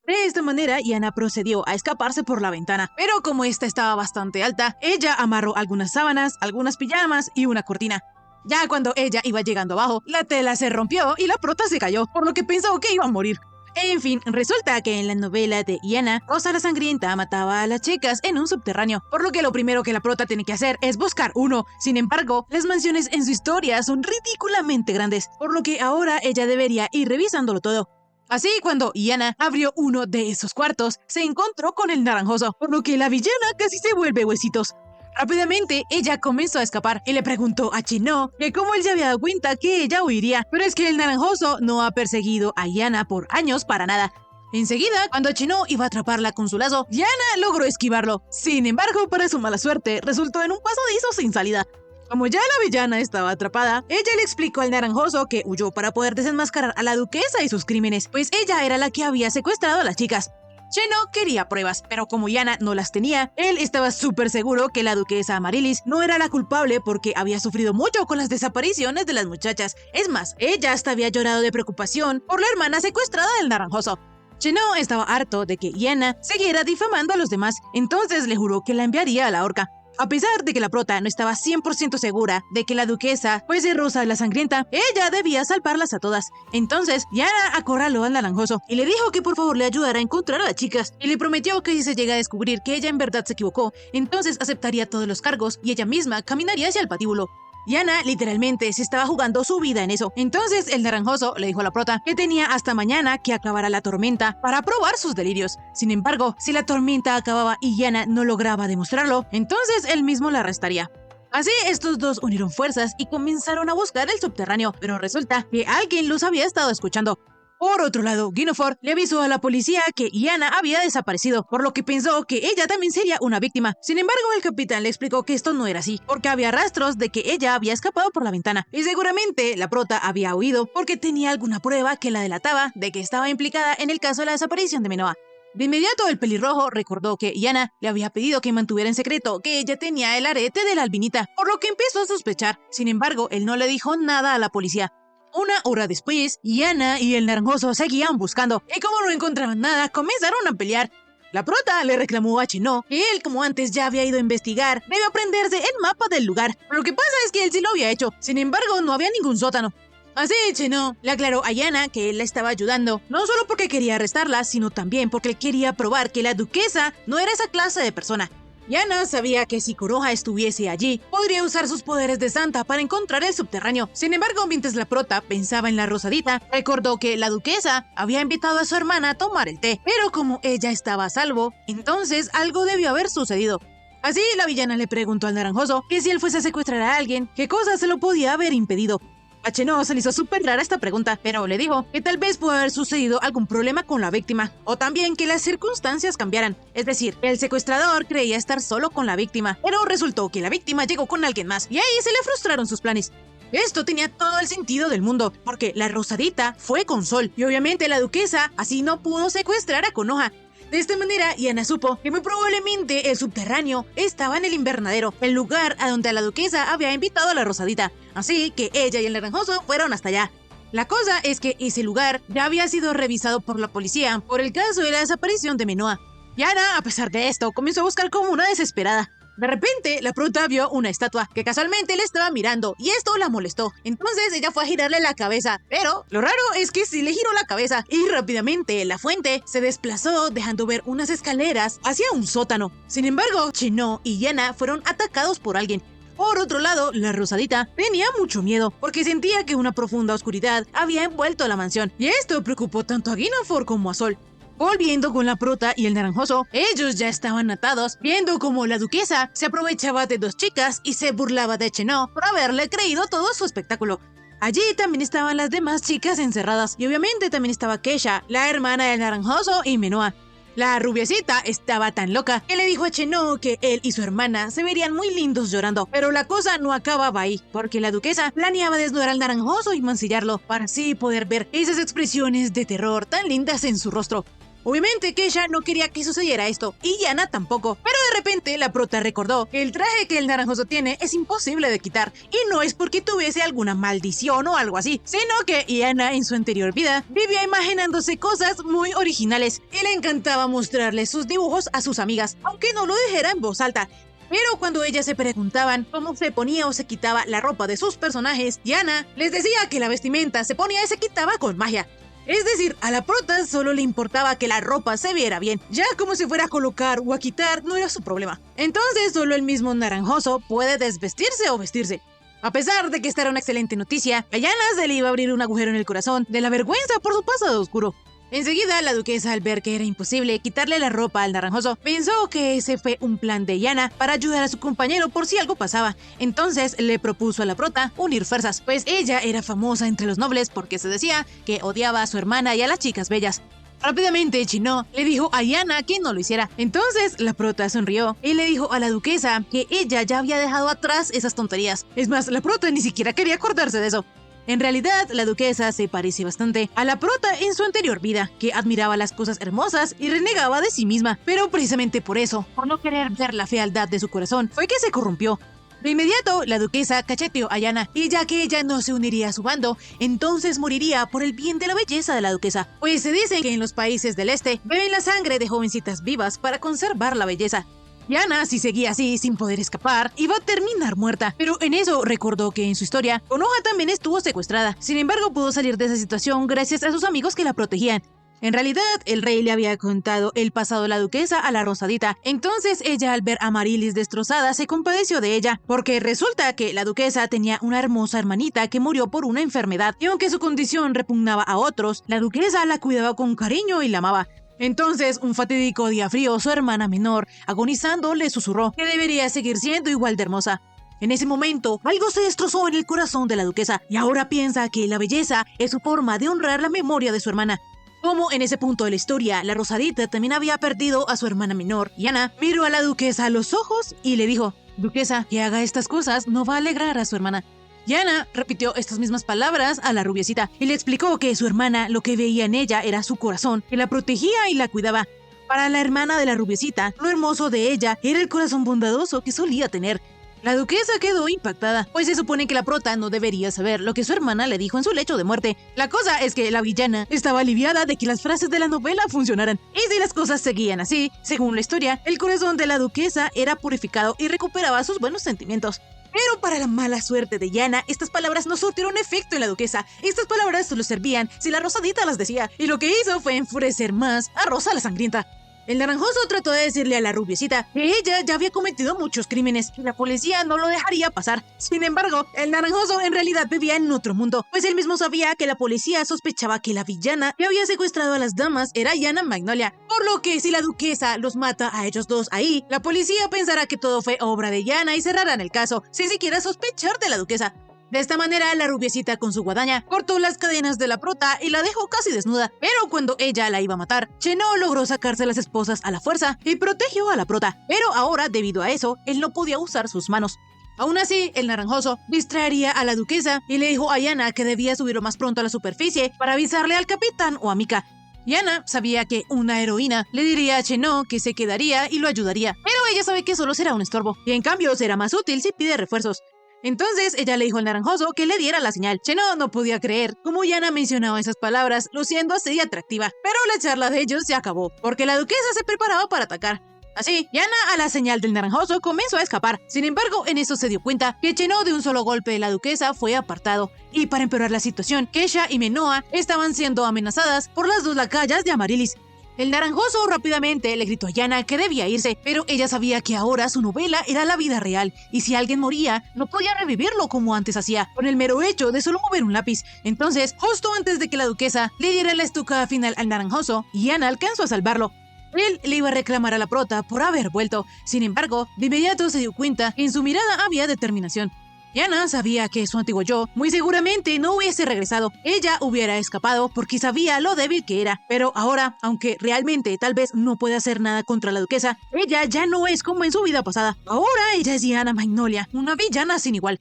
De esta manera, Yana procedió a escaparse por la ventana, pero como esta estaba bastante alta, ella amarró algunas sábanas, algunas pijamas y una cortina. Ya cuando ella iba llegando abajo, la tela se rompió y la prota se cayó, por lo que pensó que iba a morir. En fin, resulta que en la novela de Yana, Rosa la Sangrienta mataba a las chicas en un subterráneo, por lo que lo primero que la prota tiene que hacer es buscar uno. Sin embargo, las mansiones en su historia son ridículamente grandes, por lo que ahora ella debería ir revisándolo todo. Así, cuando Yana abrió uno de esos cuartos, se encontró con el naranjoso, por lo que la villana casi se vuelve huesitos. Rápidamente, ella comenzó a escapar y le preguntó a Chino que cómo él se había dado cuenta que ella huiría, pero es que el naranjoso no ha perseguido a Yana por años para nada. Enseguida, cuando Chino iba a atraparla con su lazo, Yana logró esquivarlo. Sin embargo, para su mala suerte, resultó en un pasadizo sin salida. Como ya la villana estaba atrapada, ella le explicó al naranjoso que huyó para poder desenmascarar a la duquesa y sus crímenes, pues ella era la que había secuestrado a las chicas. Cheno quería pruebas, pero como Yana no las tenía, él estaba súper seguro que la duquesa Amarilis no era la culpable porque había sufrido mucho con las desapariciones de las muchachas. Es más, ella hasta había llorado de preocupación por la hermana secuestrada del naranjoso. Cheno estaba harto de que Yana siguiera difamando a los demás, entonces le juró que la enviaría a la horca. A pesar de que la prota no estaba 100% segura de que la duquesa fuese Rosa la Sangrienta, ella debía salvarlas a todas. Entonces, Yana acorraló al naranjoso y le dijo que por favor le ayudara a encontrar a las chicas, y le prometió que si se llega a descubrir que ella en verdad se equivocó, entonces aceptaría todos los cargos y ella misma caminaría hacia el patíbulo. Yana literalmente se estaba jugando su vida en eso. Entonces el naranjoso le dijo a la prota que tenía hasta mañana que acabara la tormenta para probar sus delirios. Sin embargo, si la tormenta acababa y Yana no lograba demostrarlo, entonces él mismo la arrestaría. Así, estos dos unieron fuerzas y comenzaron a buscar el subterráneo, pero resulta que alguien los había estado escuchando. Por otro lado, Guinevere le avisó a la policía que Yana había desaparecido, por lo que pensó que ella también sería una víctima. Sin embargo, el capitán le explicó que esto no era así, porque había rastros de que ella había escapado por la ventana, y seguramente la prota había huido porque tenía alguna prueba que la delataba de que estaba implicada en el caso de la desaparición de Menoa. De inmediato, el pelirrojo recordó que Yana le había pedido que mantuviera en secreto que ella tenía el arete de la albinita, por lo que empezó a sospechar. Sin embargo, él no le dijo nada a la policía. Una hora después, Yana y el naranjoso seguían buscando, y como no encontraban nada, comenzaron a pelear. La prota le reclamó a Cheno que él, como antes ya había ido a investigar, debe aprenderse el mapa del lugar. Lo que pasa es que él sí lo había hecho, sin embargo no había ningún sótano. Así, Cheno le aclaró a Yana que él la estaba ayudando, no solo porque quería arrestarla, sino también porque él quería probar que la duquesa no era esa clase de persona. Yana sabía que si Coroja estuviese allí, podría usar sus poderes de santa para encontrar el subterráneo. Sin embargo, mientras la prota pensaba en la rosadita, recordó que la duquesa había invitado a su hermana a tomar el té, pero como ella estaba a salvo, entonces algo debió haber sucedido. Así, la villana le preguntó al naranjoso que si él fuese a secuestrar a alguien, ¿qué cosa se lo podía haber impedido? A Cheno se le hizo súper rara esta pregunta, pero le dijo que tal vez pudo haber sucedido algún problema con la víctima, o también que las circunstancias cambiaran. Es decir, el secuestrador creía estar solo con la víctima, pero resultó que la víctima llegó con alguien más, y ahí se le frustraron sus planes. Esto tenía todo el sentido del mundo, porque la rosadita fue con Sol, y obviamente la duquesa así no pudo secuestrar a Konoha. De esta manera, Yana supo que muy probablemente el subterráneo estaba en el invernadero, el lugar a donde la duquesa había invitado a la rosadita. Así que ella y el naranjoso fueron hasta allá. La cosa es que ese lugar ya había sido revisado por la policía por el caso de la desaparición de Menoa. Yana, a pesar de esto, comenzó a buscar como una desesperada. De repente, la prota vio una estatua que casualmente le estaba mirando y esto la molestó. Entonces ella fue a girarle la cabeza, pero lo raro es que sí le giró la cabeza y rápidamente la fuente se desplazó dejando ver unas escaleras hacia un sótano. Sin embargo, Cheno y Yana fueron atacados por alguien. Por otro lado, la rosadita tenía mucho miedo porque sentía que una profunda oscuridad había envuelto la mansión y esto preocupó tanto a Guinevere como a Sol. Volviendo con la prota y el naranjoso, ellos ya estaban atados, viendo cómo la duquesa se aprovechaba de dos chicas y se burlaba de Cheno por haberle creído todo su espectáculo. Allí también estaban las demás chicas encerradas, y obviamente también estaba Keisha, la hermana del naranjoso, y Menoa. La rubiecita estaba tan loca que le dijo a Cheno que él y su hermana se verían muy lindos llorando, pero la cosa no acababa ahí, porque la duquesa planeaba desnudar al naranjoso y mancillarlo para así poder ver esas expresiones de terror tan lindas en su rostro. Obviamente Keisha no quería que sucediera esto, y Yana tampoco, pero de repente la prota recordó que el traje que el naranjoso tiene es imposible de quitar, y no es porque tuviese alguna maldición o algo así, sino que Yana en su anterior vida vivía imaginándose cosas muy originales, y le encantaba mostrarle sus dibujos a sus amigas, aunque no lo dijera en voz alta. Pero cuando ellas se preguntaban cómo se ponía o se quitaba la ropa de sus personajes, Yana les decía que la vestimenta se ponía y se quitaba con magia. Es decir, a la prota solo le importaba que la ropa se viera bien, ya como si fuera a colocar o a quitar no era su problema. Entonces solo el mismo naranjoso puede desvestirse o vestirse. A pesar de que esta era una excelente noticia, a Yana se le iba a abrir un agujero en el corazón de la vergüenza por su pasado oscuro. Enseguida, la duquesa, al ver que era imposible quitarle la ropa al naranjoso, pensó que ese fue un plan de Yana para ayudar a su compañero por si algo pasaba. Entonces le propuso a la prota unir fuerzas, pues ella era famosa entre los nobles porque se decía que odiaba a su hermana y a las chicas bellas. Rápidamente, Chino le dijo a Yana que no lo hiciera. Entonces, la prota sonrió y le dijo a la duquesa que ella ya había dejado atrás esas tonterías. Es más, la prota ni siquiera quería acordarse de eso. En realidad, la duquesa se parece bastante a la prota en su anterior vida, que admiraba las cosas hermosas y renegaba de sí misma. Pero precisamente por eso, por no querer ver la fealdad de su corazón, fue que se corrompió. De inmediato, la duquesa cacheteó a Yana, y ya que ella no se uniría a su bando, entonces moriría por el bien de la belleza de la duquesa. Pues se dice que en los países del este beben la sangre de jovencitas vivas para conservar la belleza. Yana, si seguía así, sin poder escapar, iba a terminar muerta. Pero en eso recordó que en su historia, Konoha también estuvo secuestrada. Sin embargo, pudo salir de esa situación gracias a sus amigos que la protegían. En realidad, el rey le había contado el pasado de la duquesa a la Rosadita. Entonces ella, al ver a Marilis destrozada, se compadeció de ella, porque resulta que la duquesa tenía una hermosa hermanita que murió por una enfermedad, y aunque su condición repugnaba a otros, la duquesa la cuidaba con cariño y la amaba. Entonces, un fatídico día frío, su hermana menor, agonizando, le susurró que debería seguir siendo igual de hermosa. En ese momento, algo se destrozó en el corazón de la duquesa, y ahora piensa que la belleza es su forma de honrar la memoria de su hermana. Como en ese punto de la historia, la Rosadita también había perdido a su hermana menor, Yana miró a la duquesa a los ojos y le dijo: «Duquesa, que haga estas cosas no va a alegrar a su hermana». Yana repitió estas mismas palabras a la rubiecita y le explicó que su hermana lo que veía en ella era su corazón, que la protegía y la cuidaba. Para la hermana de la rubiecita, lo hermoso de ella era el corazón bondadoso que solía tener. La duquesa quedó impactada, pues se supone que la prota no debería saber lo que su hermana le dijo en su lecho de muerte. La cosa es que la villana estaba aliviada de que las frases de la novela funcionaran. Y si las cosas seguían así, según la historia, el corazón de la duquesa era purificado y recuperaba sus buenos sentimientos. Pero para la mala suerte de Yana, estas palabras no surtieron efecto en la duquesa. Estas palabras solo servían si la Rosadita las decía, y lo que hizo fue enfurecer más a Rosa la Sangrienta. El naranjoso trató de decirle a la rubiecita que ella ya había cometido muchos crímenes y la policía no lo dejaría pasar. Sin embargo, el naranjoso en realidad vivía en otro mundo, pues él mismo sabía que la policía sospechaba que la villana que había secuestrado a las damas era Yana Magnolia. Por lo que si la duquesa los mata a ellos dos ahí, la policía pensará que todo fue obra de Yana y cerrarán el caso, sin siquiera sospechar de la duquesa. De esta manera, la rubiecita con su guadaña cortó las cadenas de la prota y la dejó casi desnuda. Pero cuando ella la iba a matar, Cheno logró sacarse las esposas a la fuerza y protegió a la prota. Pero ahora, debido a eso, él no podía usar sus manos. Aún así, el naranjoso distraería a la duquesa y le dijo a Yana que debía subir más pronto a la superficie para avisarle al capitán o a Mika. Yana sabía que una heroína le diría a Cheno que se quedaría y lo ayudaría, pero ella sabe que solo será un estorbo, y en cambio será más útil si pide refuerzos. Entonces ella le dijo al naranjoso que le diera la señal. Cheno no podía creer cómo Yana mencionaba esas palabras, luciendo así de atractiva. Pero la charla de ellos se acabó, porque la duquesa se preparaba para atacar. Así, Yana, a la señal del naranjoso, comenzó a escapar. Sin embargo, en eso se dio cuenta que Cheno de un solo golpe de la duquesa fue apartado. Y para empeorar la situación, Keisha y Menoa estaban siendo amenazadas por las dos lacayas de Amarilis. El naranjoso rápidamente le gritó a Yana que debía irse, pero ella sabía que ahora su novela era la vida real, y si alguien moría, no podía revivirlo como antes hacía, con el mero hecho de solo mover un lápiz. Entonces, justo antes de que la duquesa le diera la estucada final al naranjoso, Yana alcanzó a salvarlo. Él le iba a reclamar a la prota por haber vuelto, sin embargo, de inmediato se dio cuenta que en su mirada había determinación. Yana sabía que su antiguo yo muy seguramente no hubiese regresado. Ella hubiera escapado porque sabía lo débil que era. Pero ahora, aunque realmente tal vez no pueda hacer nada contra la duquesa, ella ya no es como en su vida pasada. Ahora ella es Yana Magnolia, una villana sin igual.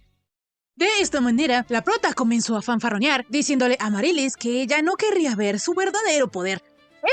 De esta manera, la prota comenzó a fanfarronear, diciéndole a Marilis que ella no querría ver su verdadero poder.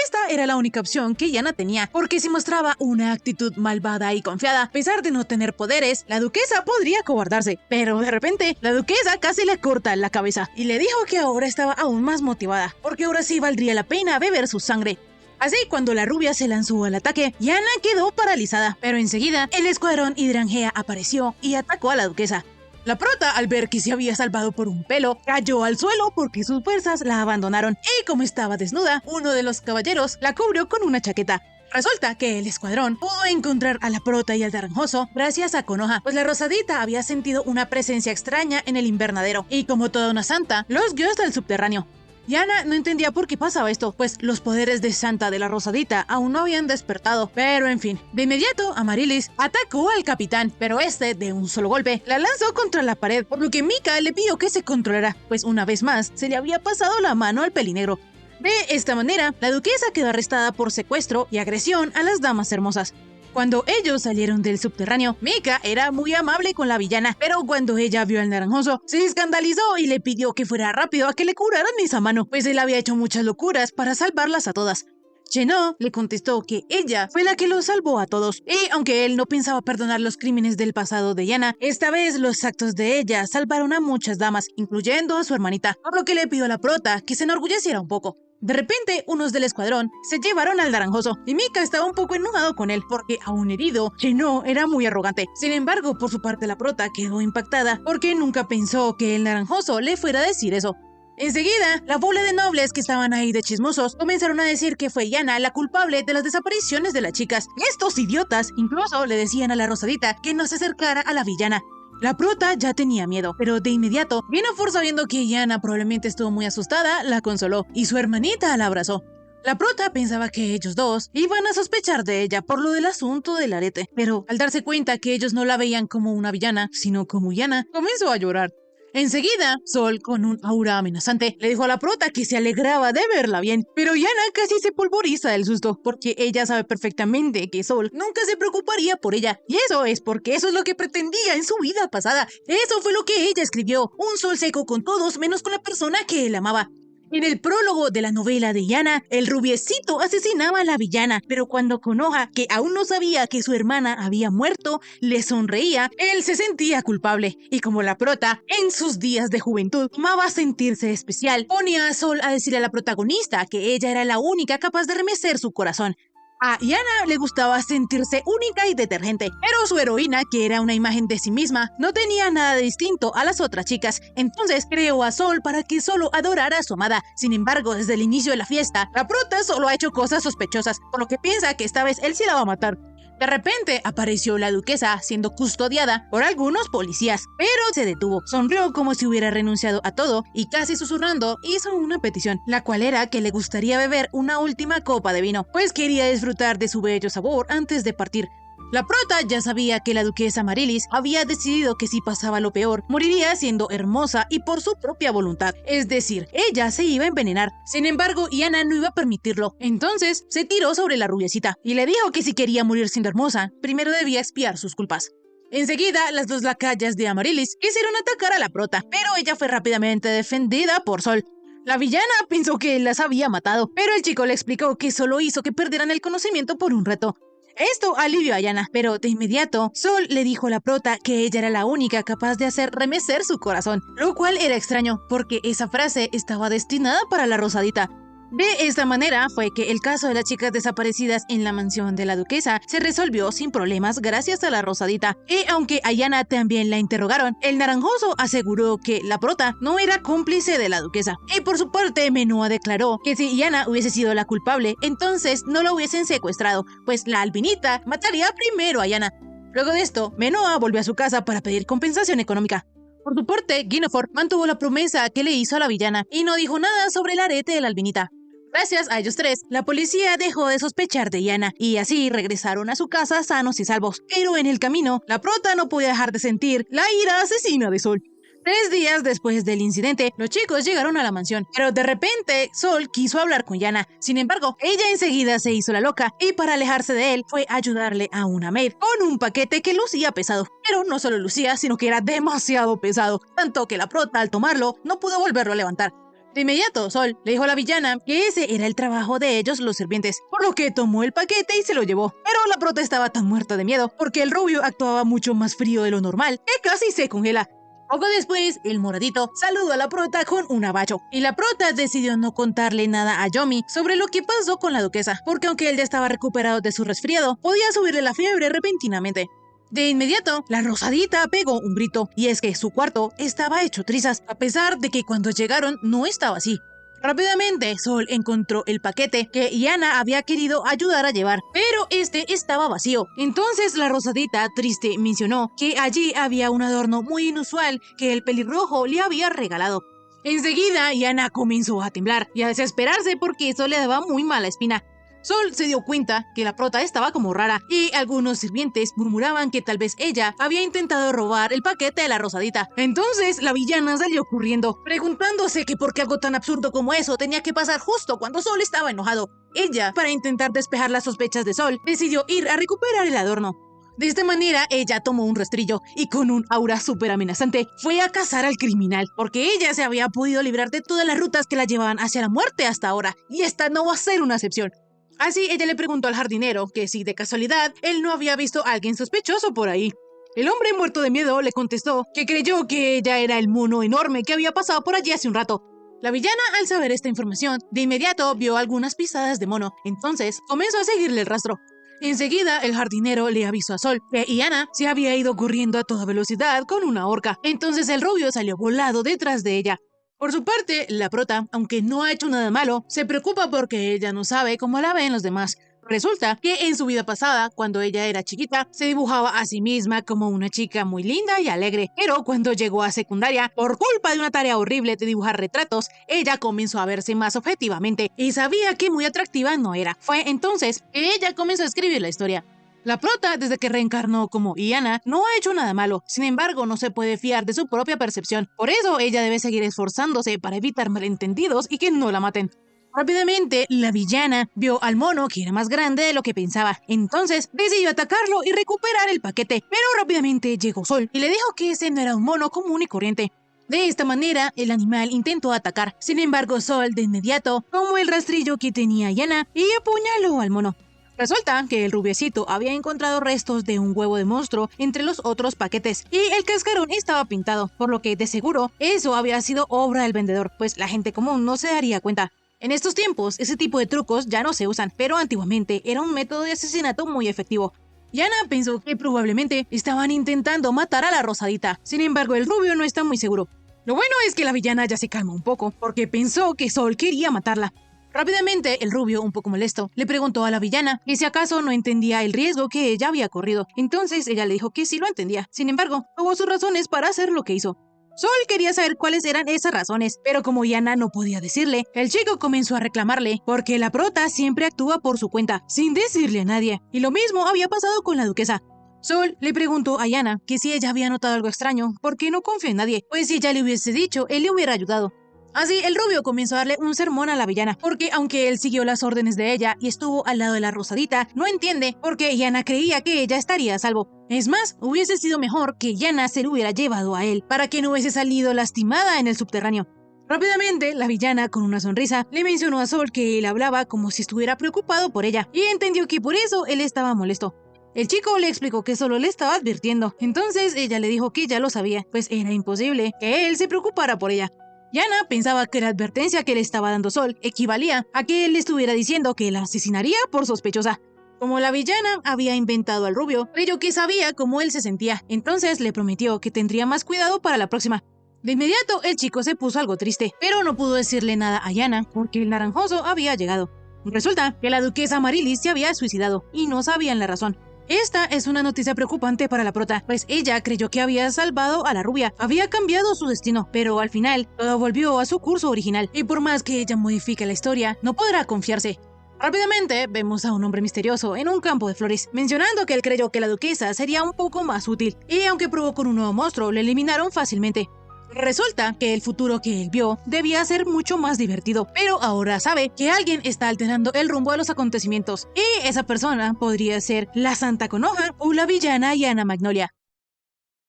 Esta era la única opción que Yana tenía, porque si mostraba una actitud malvada y confiada, a pesar de no tener poderes, la duquesa podría cobardarse. Pero de repente, la duquesa casi le corta la cabeza y le dijo que ahora estaba aún más motivada, porque ahora sí valdría la pena beber su sangre. Así, cuando la rubia se lanzó al ataque, Yana quedó paralizada, pero enseguida el escuadrón Hydrangea apareció y atacó a la duquesa. La prota, al ver que se había salvado por un pelo, cayó al suelo porque sus fuerzas la abandonaron y como estaba desnuda, uno de los caballeros la cubrió con una chaqueta. Resulta que el escuadrón pudo encontrar a la prota y al naranjoso gracias a Konoha, pues la rosadita había sentido una presencia extraña en el invernadero y como toda una santa, los guió hasta el subterráneo. Yana no entendía por qué pasaba esto, pues los poderes de Santa de la Rosadita aún no habían despertado. Pero en fin, de inmediato Amaryllis atacó al capitán, pero este, de un solo golpe, la lanzó contra la pared, por lo que Mika le pidió que se controlara, pues una vez más se le había pasado la mano al pelinegro. De esta manera, la duquesa quedó arrestada por secuestro y agresión a las damas hermosas. Cuando ellos salieron del subterráneo, Mika era muy amable con la villana, pero cuando ella vio al naranjoso, se escandalizó y le pidió que fuera rápido a que le curaran esa mano, pues él había hecho muchas locuras para salvarlas a todas. Cheno le contestó que ella fue la que los salvó a todos, y aunque él no pensaba perdonar los crímenes del pasado de Yana, esta vez los actos de ella salvaron a muchas damas, incluyendo a su hermanita, por lo que le pidió a la prota que se enorgulleciera un poco. De repente, unos del escuadrón se llevaron al naranjoso, y Mika estaba un poco enojado con él, porque aún herido, Cheno era muy arrogante. Sin embargo, por su parte la prota quedó impactada, porque nunca pensó que el naranjoso le fuera a decir eso. Enseguida, la bola de nobles que estaban ahí de chismosos comenzaron a decir que fue Yana la culpable de las desapariciones de las chicas. Estos idiotas incluso le decían a la rosadita que no se acercara a la villana. La prota ya tenía miedo, pero de inmediato, Yennefer, sabiendo que Yana probablemente estuvo muy asustada, la consoló y su hermanita la abrazó. La prota pensaba que ellos dos iban a sospechar de ella por lo del asunto del arete, pero al darse cuenta que ellos no la veían como una villana, sino como Yana, comenzó a llorar. Enseguida, Sol, con un aura amenazante, le dijo a la prota que se alegraba de verla bien, pero Yana casi se polvoriza del susto, porque ella sabe perfectamente que Sol nunca se preocuparía por ella, y eso es porque eso es lo que pretendía en su vida pasada. Eso fue lo que ella escribió, un sol seco con todos menos con la persona que él amaba. En el prólogo de la novela de Yana, el rubiecito asesinaba a la villana, pero cuando Konoha, que aún no sabía que su hermana había muerto, le sonreía, él se sentía culpable. Y como la prota, en sus días de juventud, amaba sentirse especial, ponía a Sol a decirle a la protagonista que ella era la única capaz de remecer su corazón. A Yana le gustaba sentirse única y detergente, pero su heroína, que era una imagen de sí misma, no tenía nada de distinto a las otras chicas. Entonces creó a Sol para que solo adorara a su amada. Sin embargo, desde el inicio de la fiesta, la prota solo ha hecho cosas sospechosas, por lo que piensa que esta vez él sí la va a matar. De repente apareció la duquesa siendo custodiada por algunos policías, pero se detuvo, sonrió como si hubiera renunciado a todo y casi susurrando hizo una petición, la cual era que le gustaría beber una última copa de vino, pues quería disfrutar de su bello sabor antes de partir. La prota ya sabía que la duquesa Amaryllis había decidido que si pasaba lo peor, moriría siendo hermosa y por su propia voluntad, es decir, ella se iba a envenenar. Sin embargo, Yana no iba a permitirlo, entonces se tiró sobre la rubiecita y le dijo que si quería morir siendo hermosa, primero debía expiar sus culpas. Enseguida, las dos lacayas de Amaryllis quisieron atacar a la prota, pero ella fue rápidamente defendida por Sol. La villana pensó que las había matado, pero el chico le explicó que solo hizo que perdieran el conocimiento por un reto. Esto alivió a Yana, pero de inmediato, Sol le dijo a la prota que ella era la única capaz de hacer remecer su corazón, lo cual era extraño, porque esa frase estaba destinada para la rosadita. De esta manera fue que el caso de las chicas desaparecidas en la mansión de la duquesa se resolvió sin problemas gracias a la rosadita. Y aunque a Yana también la interrogaron, el naranjoso aseguró que la prota no era cómplice de la duquesa. Y por su parte, Menoa declaró que si Yana hubiese sido la culpable, entonces no la hubiesen secuestrado, pues la albinita mataría primero a Yana. Luego de esto, Menoa volvió a su casa para pedir compensación económica. Por su parte, Yennefer mantuvo la promesa que le hizo a la villana y no dijo nada sobre el arete de la albinita. Gracias a ellos tres, la policía dejó de sospechar de Yana y así regresaron a su casa sanos y salvos. Pero en el camino, la prota no podía dejar de sentir la ira asesina de Sol. 3 días después del incidente, los chicos llegaron a la mansión, pero de repente Sol quiso hablar con Yana. Sin embargo, ella enseguida se hizo la loca y para alejarse de él fue ayudarle a una maid con un paquete que lucía pesado. Pero no solo lucía, sino que era demasiado pesado, tanto que la prota al tomarlo no pudo volverlo a levantar. De inmediato, Sol le dijo a la villana que ese era el trabajo de ellos los sirvientes, por lo que tomó el paquete y se lo llevó. Pero la prota estaba tan muerta de miedo porque el rubio actuaba mucho más frío de lo normal que casi se congela. Poco después, el moradito saludó a la prota con un abacho, y la prota decidió no contarle nada a Yomi sobre lo que pasó con la duquesa, porque aunque él ya estaba recuperado de su resfriado, podía subirle la fiebre repentinamente. De inmediato, la rosadita pegó un grito, y es que su cuarto estaba hecho trizas, a pesar de que cuando llegaron no estaba así. Rápidamente, Sol encontró el paquete que Iana había querido ayudar a llevar, pero este estaba vacío. Entonces la rosadita, triste, mencionó que allí había un adorno muy inusual que el pelirrojo le había regalado. Enseguida, Iana comenzó a temblar y a desesperarse porque eso le daba muy mala espina. Sol se dio cuenta que la prota estaba como rara y algunos sirvientes murmuraban que tal vez ella había intentado robar el paquete de la rosadita. Entonces la villana salió corriendo, preguntándose que por qué algo tan absurdo como eso tenía que pasar justo cuando Sol estaba enojado. Ella, para intentar despejar las sospechas de Sol, decidió ir a recuperar el adorno. De esta manera, ella tomó un rastrillo y con un aura súper amenazante fue a cazar al criminal, porque ella se había podido librar de todas las rutas que la llevaban hacia la muerte hasta ahora, y esta no va a ser una excepción. Así, ella le preguntó al jardinero que si de casualidad él no había visto a alguien sospechoso por ahí. El hombre muerto de miedo le contestó que creyó que ella era el mono enorme que había pasado por allí hace un rato. La villana, al saber esta información, de inmediato vio algunas pisadas de mono, entonces comenzó a seguirle el rastro. Enseguida, el jardinero le avisó a Sol que Iana se había ido corriendo a toda velocidad con una horca, entonces el rubio salió volado detrás de ella. Por su parte, la prota, aunque no ha hecho nada malo, se preocupa porque ella no sabe cómo la ven los demás. Resulta que en su vida pasada, cuando ella era chiquita, se dibujaba a sí misma como una chica muy linda y alegre, pero cuando llegó a secundaria, por culpa de una tarea horrible de dibujar retratos, ella comenzó a verse más objetivamente y sabía que muy atractiva no era. Fue entonces que ella comenzó a escribir la historia. La prota, desde que reencarnó como Iana, no ha hecho nada malo, sin embargo no se puede fiar de su propia percepción. Por eso ella debe seguir esforzándose para evitar malentendidos y que no la maten. Rápidamente, la villana vio al mono que era más grande de lo que pensaba, entonces decidió atacarlo y recuperar el paquete, pero rápidamente llegó Sol y le dijo que ese no era un mono común y corriente. De esta manera, el animal intentó atacar, sin embargo Sol de inmediato tomó el rastrillo que tenía Iana y apuñaló al mono. Resulta que el rubiecito había encontrado restos de un huevo de monstruo entre los otros paquetes y el cascarón estaba pintado, por lo que de seguro eso había sido obra del vendedor, pues la gente común no se daría cuenta. En estos tiempos, ese tipo de trucos ya no se usan, pero antiguamente era un método de asesinato muy efectivo. Iana pensó que probablemente estaban intentando matar a la rosadita, sin embargo el rubio no está muy seguro. Lo bueno es que la villana ya se calmó un poco, porque pensó que Sol quería matarla. Rápidamente, el rubio, un poco molesto, le preguntó a la villana que si acaso no entendía el riesgo que ella había corrido. Entonces ella le dijo que sí lo entendía. Sin embargo, tuvo sus razones para hacer lo que hizo. Sol quería saber cuáles eran esas razones, pero como Iana no podía decirle, el chico comenzó a reclamarle porque la prota siempre actúa por su cuenta, sin decirle a nadie. Y lo mismo había pasado con la duquesa. Sol le preguntó a Iana que si ella había notado algo extraño, porque no confió en nadie, pues si ella le hubiese dicho, él le hubiera ayudado. Así, el rubio comenzó a darle un sermón a la villana, porque aunque él siguió las órdenes de ella y estuvo al lado de la rosadita, no entiende por qué Iana creía que ella estaría a salvo. Es más, hubiese sido mejor que Iana se lo hubiera llevado a él, para que no hubiese salido lastimada en el subterráneo. Rápidamente, la villana, con una sonrisa, le mencionó a Sol que él hablaba como si estuviera preocupado por ella, y entendió que por eso él estaba molesto. El chico le explicó que solo le estaba advirtiendo, entonces ella le dijo que ya lo sabía, pues era imposible que él se preocupara por ella. Iana pensaba que la advertencia que le estaba dando Sol equivalía a que él le estuviera diciendo que la asesinaría por sospechosa. Como la villana había inventado al rubio, creyó que sabía cómo él se sentía, entonces le prometió que tendría más cuidado para la próxima. De inmediato, el chico se puso algo triste, pero no pudo decirle nada a Iana porque el naranjoso había llegado. Resulta que la duquesa Marilis se había suicidado y no sabían la razón. Esta es una noticia preocupante para la prota, pues ella creyó que había salvado a la rubia, había cambiado su destino, pero al final todo volvió a su curso original, y por más que ella modifique la historia, no podrá confiarse. Rápidamente vemos a un hombre misterioso en un campo de flores, mencionando que él creyó que la duquesa sería un poco más útil, y aunque probó con un nuevo monstruo, le eliminaron fácilmente. Resulta que el futuro que él vio debía ser mucho más divertido, pero ahora sabe que alguien está alterando el rumbo de los acontecimientos, y esa persona podría ser la Santa Conoja o la villana Iana Magnolia.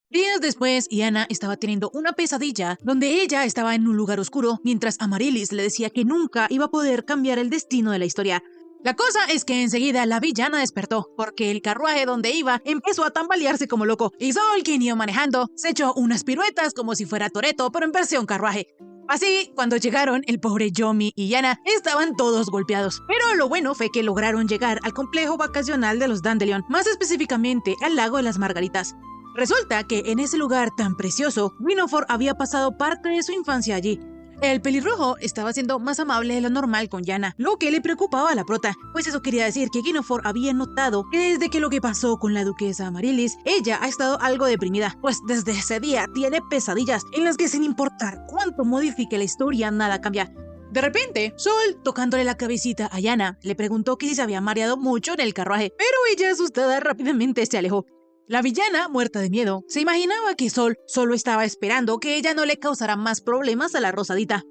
Días después, Iana estaba teniendo una pesadilla donde ella estaba en un lugar oscuro mientras Amaryllis le decía que nunca iba a poder cambiar el destino de la historia. La cosa es que enseguida la villana despertó, porque el carruaje donde iba empezó a tambalearse como loco, y Sol, quien iba manejando, se echó unas piruetas como si fuera Toretto, pero en versión carruaje. Así, cuando llegaron, el pobre Yomi y Yana estaban todos golpeados. Pero lo bueno fue que lograron llegar al complejo vacacional de los Dandelion, más específicamente al lago de las Margaritas. Resulta que en ese lugar tan precioso, Winofor había pasado parte de su infancia allí. El pelirrojo estaba siendo más amable de lo normal con Yana, lo que le preocupaba a la prota, pues eso quería decir que Winofor había notado que desde que lo que pasó con la duquesa Amaryllis, ella ha estado algo deprimida, pues desde ese día tiene pesadillas en las que sin importar cuánto modifique la historia, nada cambia. De repente, Sol, tocándole la cabecita a Yana, le preguntó que si se había mareado mucho en el carruaje, pero ella, asustada, rápidamente se alejó. La villana, muerta de miedo, se imaginaba que Sol solo estaba esperando que ella no le causara más problemas a la rosadita.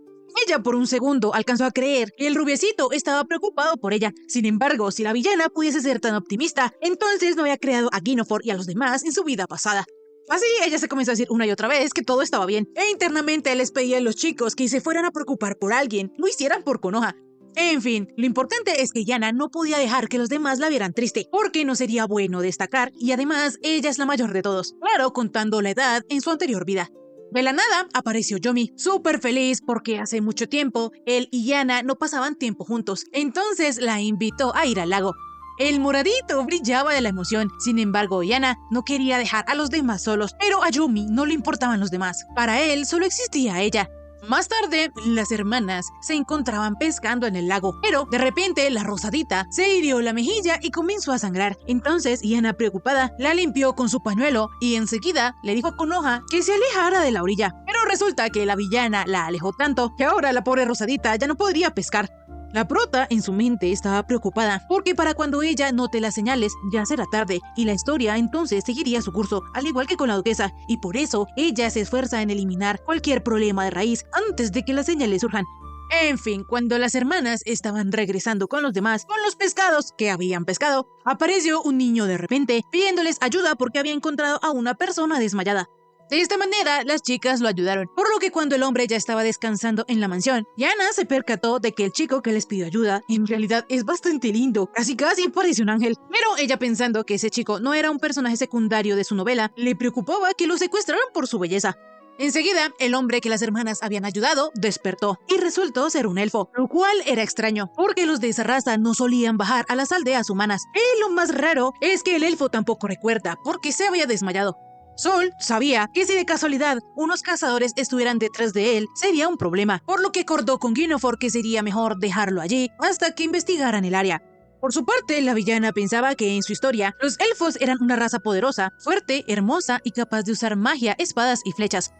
Ella por un segundo alcanzó a creer que el rubiecito estaba preocupado por ella. Sin embargo, si la villana pudiese ser tan optimista, entonces no había creado a Winofor y a los demás en su vida pasada. Así ella se comenzó a decir una y otra vez que todo estaba bien, e internamente les pedía a los chicos que si se fueran a preocupar por alguien, lo hicieran por Konoha. En fin, lo importante es que Yana no podía dejar que los demás la vieran triste, porque no sería bueno destacar, y además ella es la mayor de todos, claro, contando la edad en su anterior vida. De la nada apareció Yomi, súper feliz porque hace mucho tiempo él y Yana no pasaban tiempo juntos, entonces la invitó a ir al lago. El moradito brillaba de la emoción, sin embargo Yana no quería dejar a los demás solos, pero a Yomi no le importaban los demás, para él solo existía ella. Más tarde, las hermanas se encontraban pescando en el lago, pero de repente la rosadita se hirió la mejilla y comenzó a sangrar. Entonces, Yana, preocupada, la limpió con su pañuelo y enseguida le dijo a Konoha que se alejara de la orilla. Pero resulta que la villana la alejó tanto que ahora la pobre rosadita ya no podría pescar. La prota en su mente estaba preocupada, porque para cuando ella note las señales ya será tarde, y la historia entonces seguiría su curso, al igual que con la duquesa, y por eso ella se esfuerza en eliminar cualquier problema de raíz antes de que las señales surjan. En fin, cuando las hermanas estaban regresando con los demás, con los pescados que habían pescado, apareció un niño de repente pidiéndoles ayuda porque había encontrado a una persona desmayada. De esta manera, las chicas lo ayudaron, por lo que cuando el hombre ya estaba descansando en la mansión, Yana se percató de que el chico que les pidió ayuda en realidad es bastante lindo, casi parece un ángel. Pero ella, pensando que ese chico no era un personaje secundario de su novela, le preocupaba que lo secuestraran por su belleza. Enseguida, el hombre que las hermanas habían ayudado despertó y resultó ser un elfo, lo cual era extraño, porque los de esa raza no solían bajar a las aldeas humanas. Y lo más raro es que el elfo tampoco recuerda porque se había desmayado. Sol sabía que si de casualidad unos cazadores estuvieran detrás de él, sería un problema, por lo que acordó con Winofor que sería mejor dejarlo allí hasta que investigaran el área. Por su parte, la villana pensaba que en su historia, los elfos eran una raza poderosa, fuerte, hermosa y capaz de usar magia, espadas y flechas.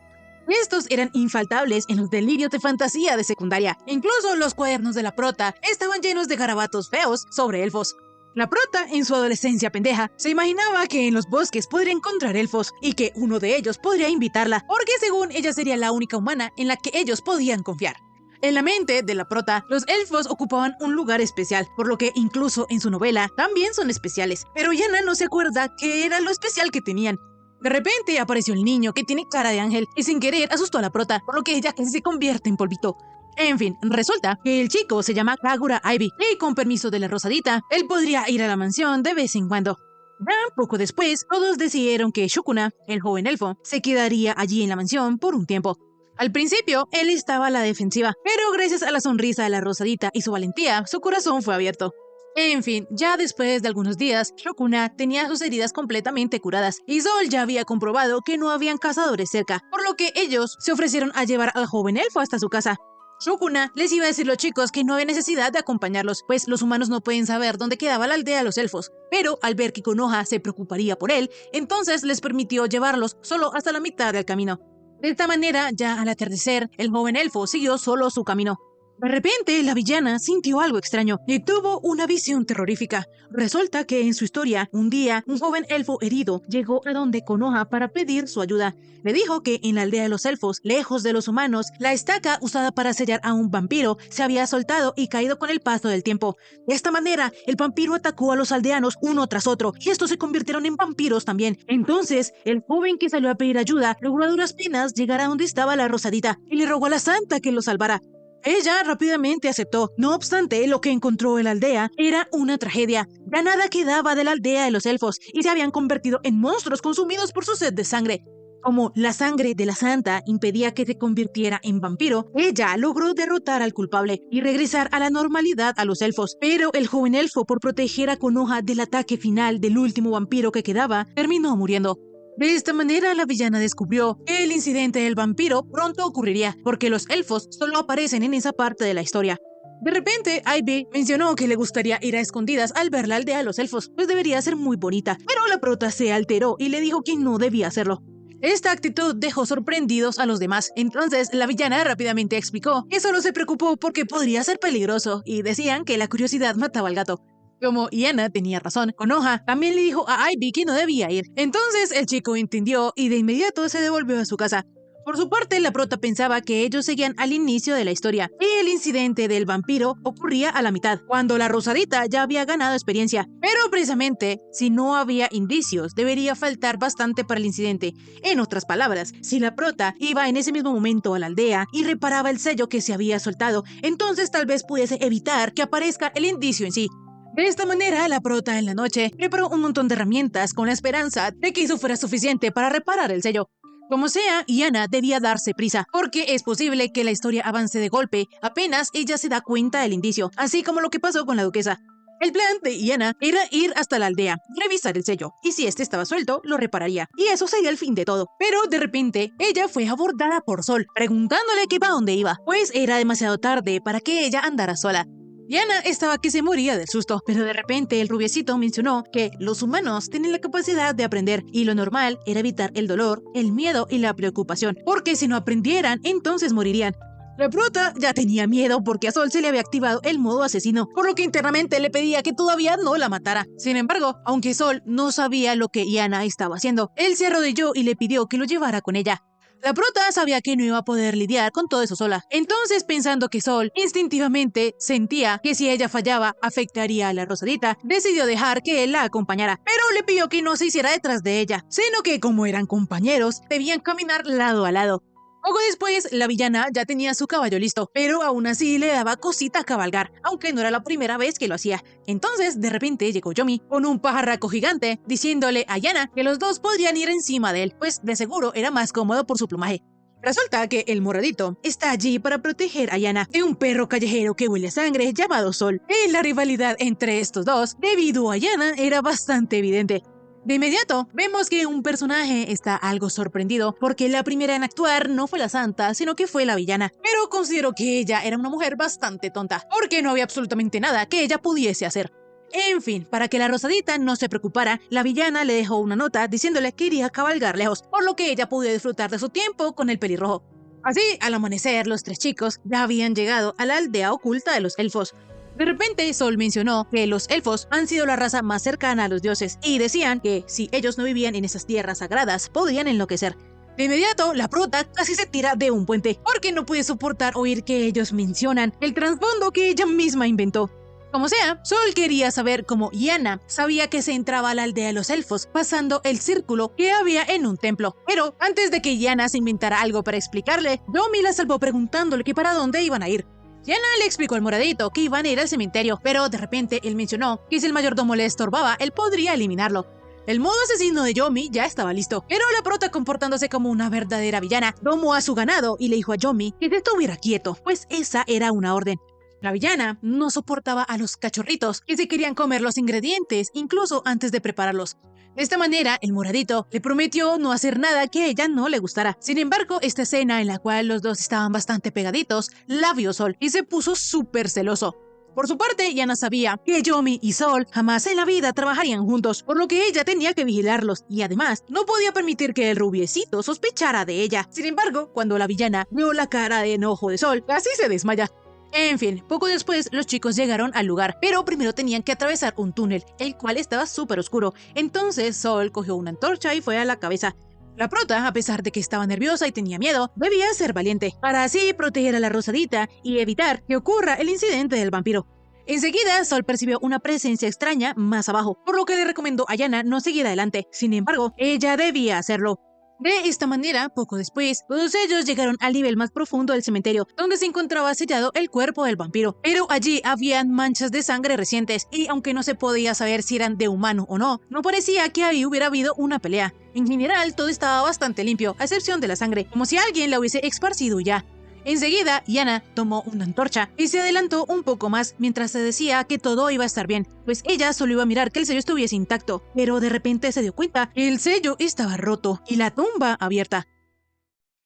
Estos eran infaltables en los delirios de fantasía de secundaria. Incluso los cuadernos de la prota estaban llenos de garabatos feos sobre elfos. La prota, en su adolescencia pendeja, se imaginaba que en los bosques podría encontrar elfos y que uno de ellos podría invitarla, porque según ella sería la única humana en la que ellos podían confiar. En la mente de la prota, los elfos ocupaban un lugar especial, por lo que incluso en su novela también son especiales, pero Yana no se acuerda qué era lo especial que tenían. De repente apareció el niño que tiene cara de ángel y sin querer asustó a la prota, por lo que ella casi se convierte en polvito. En fin, resulta que el chico se llama Kagura Ivy y con permiso de la rosadita, él podría ir a la mansión de vez en cuando. Ya poco después, todos decidieron que Sukuna, el joven elfo, se quedaría allí en la mansión por un tiempo. Al principio, él estaba a la defensiva, pero gracias a la sonrisa de la rosadita y su valentía, su corazón fue abierto. En fin, ya después de algunos días, Sukuna tenía sus heridas completamente curadas y Sol ya había comprobado que no habían cazadores cerca, por lo que ellos se ofrecieron a llevar al joven elfo hasta su casa. Sukuna les iba a decir a los chicos que no había necesidad de acompañarlos, pues los humanos no pueden saber dónde quedaba la aldea de los elfos, pero al ver que Konoha se preocuparía por él, entonces les permitió llevarlos solo hasta la mitad del camino. De esta manera, ya al atardecer, el joven elfo siguió solo su camino. De repente, la villana sintió algo extraño y tuvo una visión terrorífica. Resulta que en su historia, un día, un joven elfo herido llegó a donde Konoha para pedir su ayuda. Le dijo que en la aldea de los elfos, lejos de los humanos, la estaca usada para sellar a un vampiro se había soltado y caído con el paso del tiempo. De esta manera, el vampiro atacó a los aldeanos uno tras otro y estos se convirtieron en vampiros también. Entonces, el joven que salió a pedir ayuda logró a duras penas llegar a donde estaba la Rosadita y le rogó a la santa que lo salvara. Ella rápidamente aceptó. No obstante, lo que encontró en la aldea era una tragedia. Ya nada quedaba de la aldea de los elfos y se habían convertido en monstruos consumidos por su sed de sangre. Como la sangre de la santa impedía que se convirtiera en vampiro, ella logró derrotar al culpable y regresar a la normalidad a los elfos. Pero el joven elfo, por proteger a Konoha del ataque final del último vampiro que quedaba, terminó muriendo. De esta manera, la villana descubrió que el incidente del vampiro pronto ocurriría, porque los elfos solo aparecen en esa parte de la historia. De repente, Ivy mencionó que le gustaría ir a escondidas al ver la aldea de los elfos, pues debería ser muy bonita, pero la prota se alteró y le dijo que no debía hacerlo. Esta actitud dejó sorprendidos a los demás, entonces la villana rápidamente explicó que solo se preocupó porque podría ser peligroso y decían que la curiosidad mataba al gato. Como Iana tenía razón, Konoha también le dijo a Ivy que no debía ir. Entonces el chico entendió y de inmediato se devolvió a su casa. Por su parte, la prota pensaba que ellos seguían al inicio de la historia y el incidente del vampiro ocurría a la mitad, cuando la Rosadita ya había ganado experiencia. Pero precisamente, si no había indicios, debería faltar bastante para el incidente. En otras palabras, si la prota iba en ese mismo momento a la aldea y reparaba el sello que se había soltado, entonces tal vez pudiese evitar que aparezca el indicio en sí. De esta manera, la prota en la noche preparó un montón de herramientas con la esperanza de que eso fuera suficiente para reparar el sello. Como sea, Iana debía darse prisa, porque es posible que la historia avance de golpe apenas ella se da cuenta del indicio, así como lo que pasó con la duquesa. El plan de Iana era ir hasta la aldea, revisar el sello, y si este estaba suelto, lo repararía, y eso sería el fin de todo. Pero de repente, ella fue abordada por Sol, preguntándole que para dónde iba, pues era demasiado tarde para que ella andara sola. Diana estaba que se moría del susto, pero de repente el rubiecito mencionó que los humanos tienen la capacidad de aprender y lo normal era evitar el dolor, el miedo y la preocupación, porque si no aprendieran, entonces morirían. La prota ya tenía miedo porque a Sol se le había activado el modo asesino, por lo que internamente le pedía que todavía no la matara. Sin embargo, aunque Sol no sabía lo que Iana estaba haciendo, él se arrodilló y le pidió que lo llevara con ella. La prota sabía que no iba a poder lidiar con todo eso sola. Entonces, pensando que Sol instintivamente sentía que si ella fallaba afectaría a la Rosadita, decidió dejar que él la acompañara, pero le pidió que no se hiciera detrás de ella, sino que como eran compañeros, debían caminar lado a lado. Poco después, la villana ya tenía su caballo listo, pero aún así le daba cosita cabalgar, aunque no era la primera vez que lo hacía. Entonces, de repente llegó Yomi con un pajarraco gigante, diciéndole a Yana que los dos podrían ir encima de él, pues de seguro era más cómodo por su plumaje. Resulta que el moradito está allí para proteger a Yana de un perro callejero que huele a sangre llamado Sol. Y la rivalidad entre estos dos, debido a Yana, era bastante evidente. De inmediato, vemos que un personaje está algo sorprendido porque la primera en actuar no fue la santa, sino que fue la villana. Pero considero que ella era una mujer bastante tonta, porque no había absolutamente nada que ella pudiese hacer. En fin, para que la Rosadita no se preocupara, la villana le dejó una nota diciéndole que iría a cabalgar lejos, por lo que ella pudo disfrutar de su tiempo con el pelirrojo. Así, al amanecer, los tres chicos ya habían llegado a la aldea oculta de los elfos. De repente, Sol mencionó que los elfos han sido la raza más cercana a los dioses y decían que si ellos no vivían en esas tierras sagradas, podrían enloquecer. De inmediato, la prota casi se tira de un puente porque no puede soportar oír que ellos mencionan el trasfondo que ella misma inventó. Como sea, Sol quería saber cómo Iana sabía que se entraba a la aldea de los elfos pasando el círculo que había en un templo. Pero antes de que Iana se inventara algo para explicarle, Yomi la salvó preguntándole que para dónde iban a ir. Yana le explicó al moradito que iban a ir al cementerio, pero de repente él mencionó que si el mayordomo le estorbaba, él podría eliminarlo. El modo asesino de Yomi ya estaba listo, pero la prota, comportándose como una verdadera villana, domó a su ganado y le dijo a Yomi que se estuviera quieto, pues esa era una orden. La villana no soportaba a los cachorritos que se querían comer los ingredientes, incluso antes de prepararlos. De esta manera, el moradito le prometió no hacer nada que a ella no le gustara. Sin embargo, esta escena en la cual los dos estaban bastante pegaditos, la vio Sol y se puso súper celoso. Por su parte, Yana sabía que Yomi y Sol jamás en la vida trabajarían juntos, por lo que ella tenía que vigilarlos y además no podía permitir que el rubiecito sospechara de ella. Sin embargo, cuando la villana vio la cara de enojo de Sol, casi se desmaya. En fin, poco después los chicos llegaron al lugar, pero primero tenían que atravesar un túnel, el cual estaba súper oscuro. Entonces Sol cogió una antorcha y fue a la cabeza. La prota, a pesar de que estaba nerviosa y tenía miedo, debía ser valiente, para así proteger a la Rosadita y evitar que ocurra el incidente del vampiro. Enseguida, Sol percibió una presencia extraña más abajo, por lo que le recomendó a Yana no seguir adelante. Sin embargo, ella debía hacerlo. De esta manera, poco después, todos ellos llegaron al nivel más profundo del cementerio, donde se encontraba sellado el cuerpo del vampiro. Pero allí habían manchas de sangre recientes, y aunque no se podía saber si eran de humano o no, no parecía que ahí hubiera habido una pelea. En general, todo estaba bastante limpio, a excepción de la sangre, como si alguien la hubiese esparcido ya. Enseguida, Yana tomó una antorcha y se adelantó un poco más mientras se decía que todo iba a estar bien, pues ella solo iba a mirar que el sello estuviese intacto, pero de repente se dio cuenta que el sello estaba roto y la tumba abierta.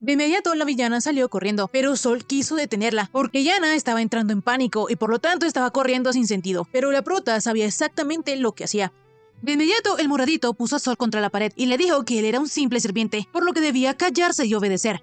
De inmediato la villana salió corriendo, pero Sol quiso detenerla, porque Yana estaba entrando en pánico y por lo tanto estaba corriendo sin sentido, pero la prota sabía exactamente lo que hacía. De inmediato el moradito puso a Sol contra la pared y le dijo que él era un simple sirviente, por lo que debía callarse y obedecer.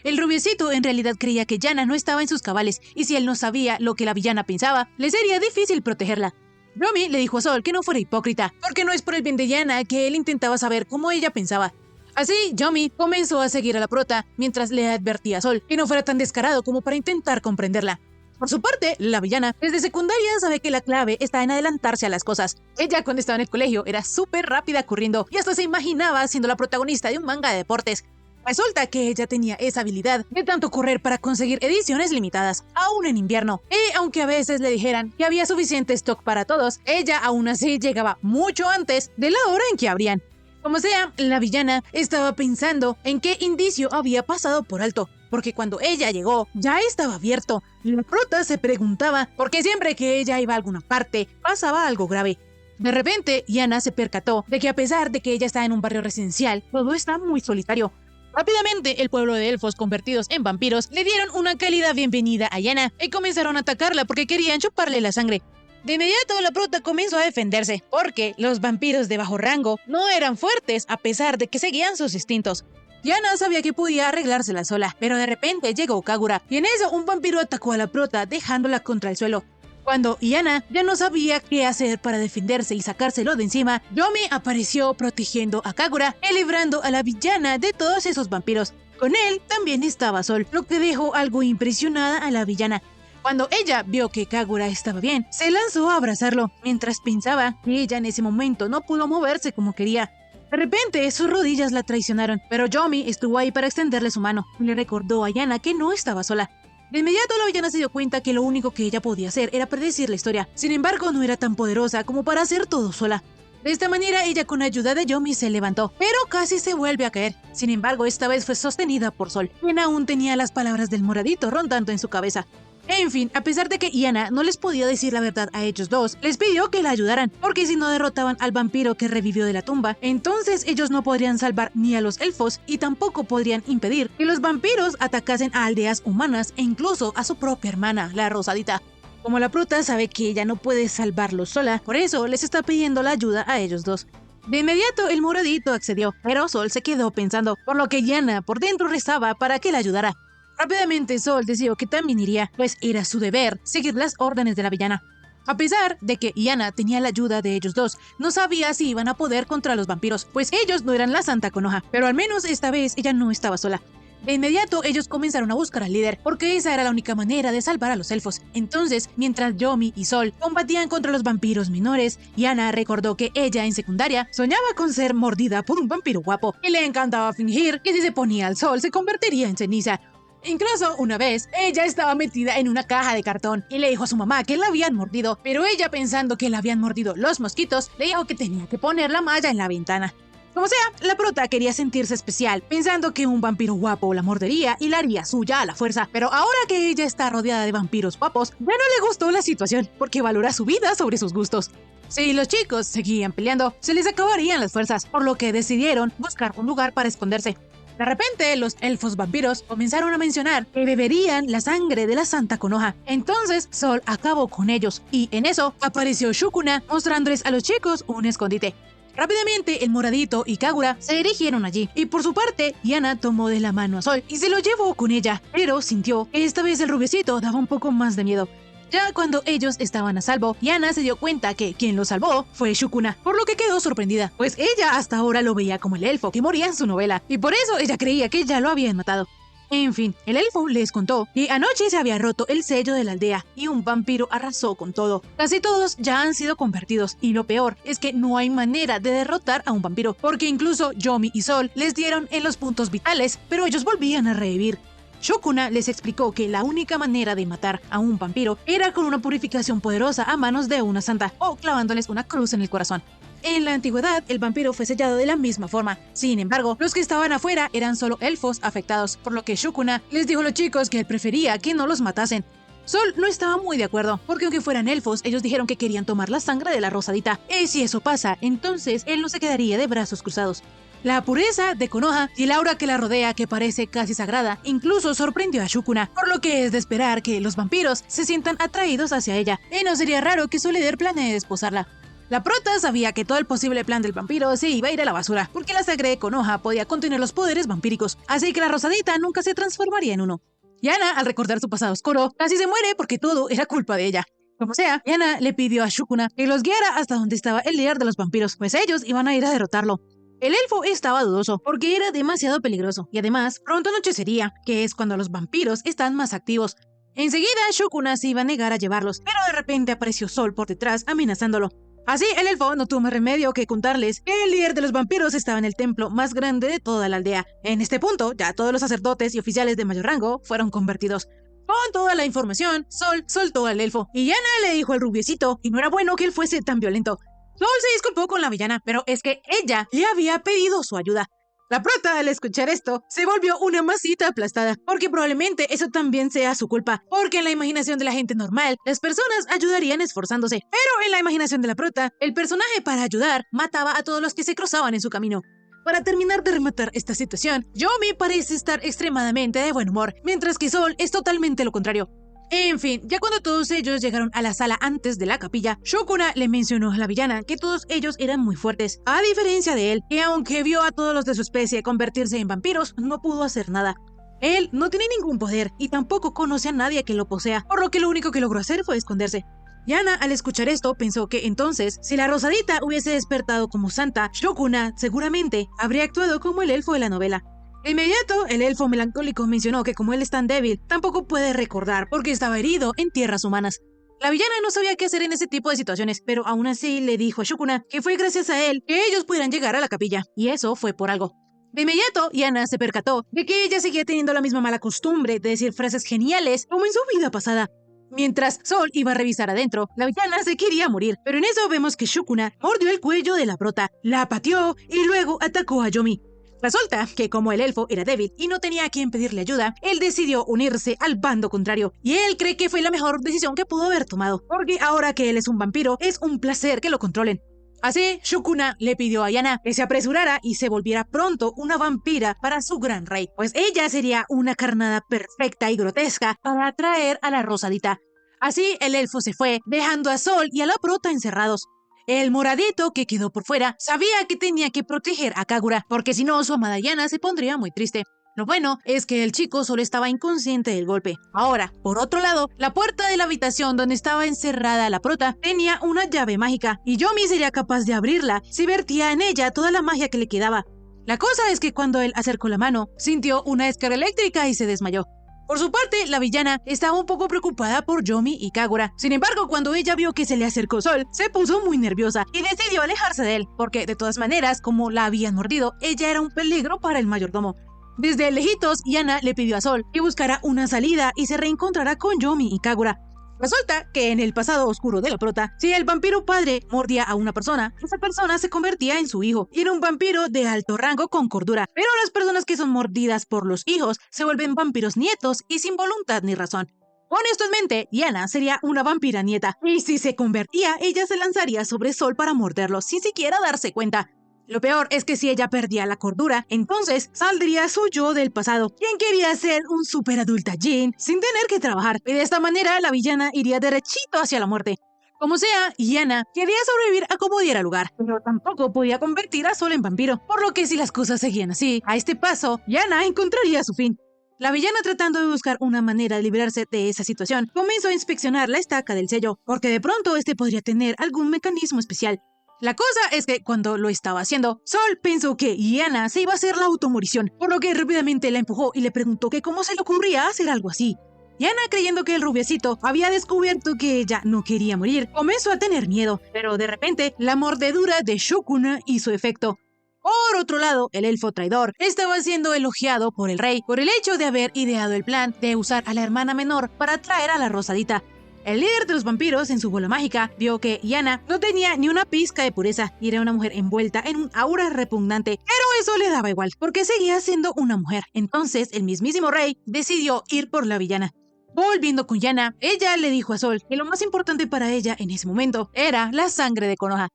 El rubiecito en realidad creía que Yana no estaba en sus cabales, y si él no sabía lo que la villana pensaba, le sería difícil protegerla. Yomi le dijo a Sol que no fuera hipócrita, porque no es por el bien de Yana que él intentaba saber cómo ella pensaba. Así, Yomi comenzó a seguir a la prota, mientras le advertía a Sol que no fuera tan descarado como para intentar comprenderla. Por su parte, la villana, desde secundaria, sabe que la clave está en adelantarse a las cosas. Ella, cuando estaba en el colegio, era súper rápida corriendo, y hasta se imaginaba siendo la protagonista de un manga de deportes. Resulta que ella tenía esa habilidad de tanto correr para conseguir ediciones limitadas, aún en invierno. Y aunque a veces le dijeran que había suficiente stock para todos, ella aún así llegaba mucho antes de la hora en que abrían. Como sea, la villana estaba pensando en qué indicio había pasado por alto, porque cuando ella llegó, ya estaba abierto. La prota se preguntaba por qué siempre que ella iba a alguna parte, pasaba algo grave. De repente, Yana se percató de que a pesar de que ella está en un barrio residencial, todo está muy solitario. Rápidamente, el pueblo de elfos convertidos en vampiros le dieron una cálida bienvenida a Yana y comenzaron a atacarla porque querían chuparle la sangre. De inmediato, la prota comenzó a defenderse, porque los vampiros de bajo rango no eran fuertes a pesar de que seguían sus instintos. Yana sabía que podía arreglársela sola, pero de repente llegó Kagura, y en eso un vampiro atacó a la prota dejándola contra el suelo. Cuando Yana ya no sabía qué hacer para defenderse y sacárselo de encima, Yomi apareció protegiendo a Kagura y librando a la villana de todos esos vampiros. Con él también estaba Sol, lo que dejó algo impresionada a la villana. Cuando ella vio que Kagura estaba bien, se lanzó a abrazarlo, mientras pensaba que ella en ese momento no pudo moverse como quería. De repente, sus rodillas la traicionaron, pero Yomi estuvo ahí para extenderle su mano y le recordó a Yana que no estaba sola. De inmediato la villana se dio cuenta que lo único que ella podía hacer era predecir la historia. Sin embargo, no era tan poderosa como para hacer todo sola. De esta manera, ella con ayuda de Yomi se levantó, pero casi se vuelve a caer. Sin embargo, esta vez fue sostenida por Sol, quien aún tenía las palabras del moradito rondando en su cabeza. En fin, a pesar de que Yana no les podía decir la verdad a ellos dos, les pidió que la ayudaran, porque si no derrotaban al vampiro que revivió de la tumba, entonces ellos no podrían salvar ni a los elfos y tampoco podrían impedir que los vampiros atacasen a aldeas humanas e incluso a su propia hermana, la Rosadita. Como la prota sabe que ella no puede salvarlos sola, por eso les está pidiendo la ayuda a ellos dos. De inmediato el moradito accedió, pero Sol se quedó pensando, por lo que Yana por dentro rezaba para que la ayudara. Rápidamente Sol decidió que también iría, pues era su deber seguir las órdenes de la villana. A pesar de que Yana tenía la ayuda de ellos dos, no sabía si iban a poder contra los vampiros, pues ellos no eran la Santa Konoha, pero al menos esta vez ella no estaba sola. De inmediato ellos comenzaron a buscar al líder, porque esa era la única manera de salvar a los elfos. Entonces, mientras Yomi y Sol combatían contra los vampiros menores, Yana recordó que ella en secundaria soñaba con ser mordida por un vampiro guapo, y le encantaba fingir que si se ponía al sol se convertiría en ceniza. Incluso una vez, ella estaba metida en una caja de cartón y le dijo a su mamá que la habían mordido, pero ella, pensando que la habían mordido los mosquitos, le dijo que tenía que poner la malla en la ventana. Como sea, la prota quería sentirse especial, pensando que un vampiro guapo la mordería y la haría suya a la fuerza, pero ahora que ella está rodeada de vampiros guapos, ya no le gustó la situación, porque valora su vida sobre sus gustos. Si los chicos seguían peleando, se les acabarían las fuerzas, por lo que decidieron buscar un lugar para esconderse. De repente, los elfos vampiros comenzaron a mencionar que beberían la sangre de la Santa Konoha. Entonces, Sol acabó con ellos, y en eso apareció Sukuna mostrándoles a los chicos un escondite. Rápidamente, el Moradito y Kagura se dirigieron allí, y por su parte, Yana tomó de la mano a Sol y se lo llevó con ella, pero sintió que esta vez el rubiecito daba un poco más de miedo. Ya cuando ellos estaban a salvo, Yana se dio cuenta que quien lo salvó fue Sukuna, por lo que quedó sorprendida, pues ella hasta ahora lo veía como el elfo que moría en su novela, y por eso ella creía que ya lo habían matado. En fin, el elfo les contó que anoche se había roto el sello de la aldea y un vampiro arrasó con todo. Casi todos ya han sido convertidos y lo peor es que no hay manera de derrotar a un vampiro, porque incluso Yomi y Sol les dieron en los puntos vitales, pero ellos volvían a revivir. Sukuna les explicó que la única manera de matar a un vampiro era con una purificación poderosa a manos de una santa o clavándoles una cruz en el corazón. En la antigüedad, el vampiro fue sellado de la misma forma. Sin embargo, los que estaban afuera eran solo elfos afectados, por lo que Sukuna les dijo a los chicos que él prefería que no los matasen. Sol no estaba muy de acuerdo, porque aunque fueran elfos, ellos dijeron que querían tomar la sangre de la Rosadita. Y si eso pasa, entonces él no se quedaría de brazos cruzados. La pureza de Konoha y el aura que la rodea, que parece casi sagrada, incluso sorprendió a Sukuna, por lo que es de esperar que los vampiros se sientan atraídos hacia ella, y no sería raro que su líder planee desposarla. La prota sabía que todo el posible plan del vampiro se iba a ir a la basura, porque la sangre de Konoha podía contener los poderes vampíricos, así que la Rosadita nunca se transformaría en uno. Yana, al recordar su pasado oscuro, casi se muere porque todo era culpa de ella. Como sea, Yana le pidió a Sukuna que los guiara hasta donde estaba el líder de los vampiros, pues ellos iban a ir a derrotarlo. El elfo estaba dudoso, porque era demasiado peligroso, y además, pronto anochecería, que es cuando los vampiros están más activos. Enseguida, Sukuna se iba a negar a llevarlos, pero de repente apareció Sol por detrás, amenazándolo. Así, el elfo no tuvo más remedio que contarles que el líder de los vampiros estaba en el templo más grande de toda la aldea. En este punto, ya todos los sacerdotes y oficiales de mayor rango fueron convertidos. Con toda la información, Sol soltó al elfo, y Yana le dijo al rubiecito que no era bueno que él fuese tan violento. Sol se disculpó con la villana, pero es que ella le había pedido su ayuda. La prota, al escuchar esto, se volvió una masita aplastada, porque probablemente eso también sea su culpa, porque en la imaginación de la gente normal, las personas ayudarían esforzándose, pero en la imaginación de la prota, el personaje para ayudar mataba a todos los que se cruzaban en su camino. Para terminar de rematar esta situación, Yomi parece estar extremadamente de buen humor, mientras que Sol es totalmente lo contrario. En fin, ya cuando todos ellos llegaron a la sala antes de la capilla, Sukuna le mencionó a la villana que todos ellos eran muy fuertes, a diferencia de él, que aunque vio a todos los de su especie convertirse en vampiros, no pudo hacer nada. Él no tiene ningún poder y tampoco conoce a nadie que lo posea, por lo que lo único que logró hacer fue esconderse. Yana, al escuchar esto, pensó que entonces, si la Rosadita hubiese despertado como santa, Sukuna seguramente habría actuado como el elfo de la novela. De inmediato, el elfo melancólico mencionó que como él es tan débil, tampoco puede recordar porque estaba herido en tierras humanas. La villana no sabía qué hacer en ese tipo de situaciones, pero aún así le dijo a Sukuna que fue gracias a él que ellos pudieran llegar a la capilla, y eso fue por algo. De inmediato, Yana se percató de que ella seguía teniendo la misma mala costumbre de decir frases geniales como en su vida pasada. Mientras Sol iba a revisar adentro, la villana se quería morir, pero en eso vemos que Sukuna mordió el cuello de la prota, la pateó y luego atacó a Yomi. Resulta que como el elfo era débil y no tenía a quien pedirle ayuda, él decidió unirse al bando contrario, y él cree que fue la mejor decisión que pudo haber tomado, porque ahora que él es un vampiro, es un placer que lo controlen. Así, Sukuna le pidió a Yana que se apresurara y se volviera pronto una vampira para su gran rey, pues ella sería una carnada perfecta y grotesca para atraer a la Rosadita. Así, el elfo se fue, dejando a Sol y a la prota encerrados. El Moradito, que quedó por fuera, sabía que tenía que proteger a Kagura, porque si no, su amada Yana se pondría muy triste. Lo bueno es que el chico solo estaba inconsciente del golpe. Ahora, por otro lado, la puerta de la habitación donde estaba encerrada la prota tenía una llave mágica, y Yomi sería capaz de abrirla si vertía en ella toda la magia que le quedaba. La cosa es que cuando él acercó la mano, sintió una descarga eléctrica y se desmayó. Por su parte, la villana estaba un poco preocupada por Yomi y Kagura. Sin embargo, cuando ella vio que se le acercó Sol, se puso muy nerviosa y decidió alejarse de él, porque de todas maneras, como la habían mordido, ella era un peligro para el mayordomo. Desde lejitos, Yana le pidió a Sol que buscara una salida y se reencontrara con Yomi y Kagura. Resulta que en el pasado oscuro de la prota, si el vampiro padre mordía a una persona, esa persona se convertía en su hijo y era un vampiro de alto rango con cordura. Pero las personas que son mordidas por los hijos se vuelven vampiros nietos y sin voluntad ni razón. Con esto en mente, Yana sería una vampira nieta, y si se convertía, ella se lanzaría sobre Sol para morderlo sin siquiera darse cuenta. Lo peor es que si ella perdía la cordura, entonces saldría su yo del pasado, quien quería ser un superadulta Jin sin tener que trabajar, y de esta manera la villana iría derechito hacia la muerte. Como sea, Yana quería sobrevivir a como diera lugar, pero tampoco podía convertir a Sol en vampiro, por lo que si las cosas seguían así, a este paso, Yana encontraría su fin. La villana, tratando de buscar una manera de librarse de esa situación, comenzó a inspeccionar la estaca del sello, porque de pronto este podría tener algún mecanismo especial. La cosa es que cuando lo estaba haciendo, Sol pensó que Yana se iba a hacer la automorición, por lo que rápidamente la empujó y le preguntó que cómo se le ocurría hacer algo así. Yana, creyendo que el rubiecito había descubierto que ella no quería morir, comenzó a tener miedo, pero de repente la mordedura de Shokuna hizo efecto. Por otro lado, el elfo traidor estaba siendo elogiado por el rey por el hecho de haber ideado el plan de usar a la hermana menor para atraer a la Rosadita. El líder de los vampiros, en su bola mágica, vio que Yana no tenía ni una pizca de pureza y era una mujer envuelta en un aura repugnante, pero eso le daba igual, porque seguía siendo una mujer. Entonces, el mismísimo rey decidió ir por la villana. Volviendo con Yana, ella le dijo a Sol que lo más importante para ella en ese momento era la sangre de Konoha.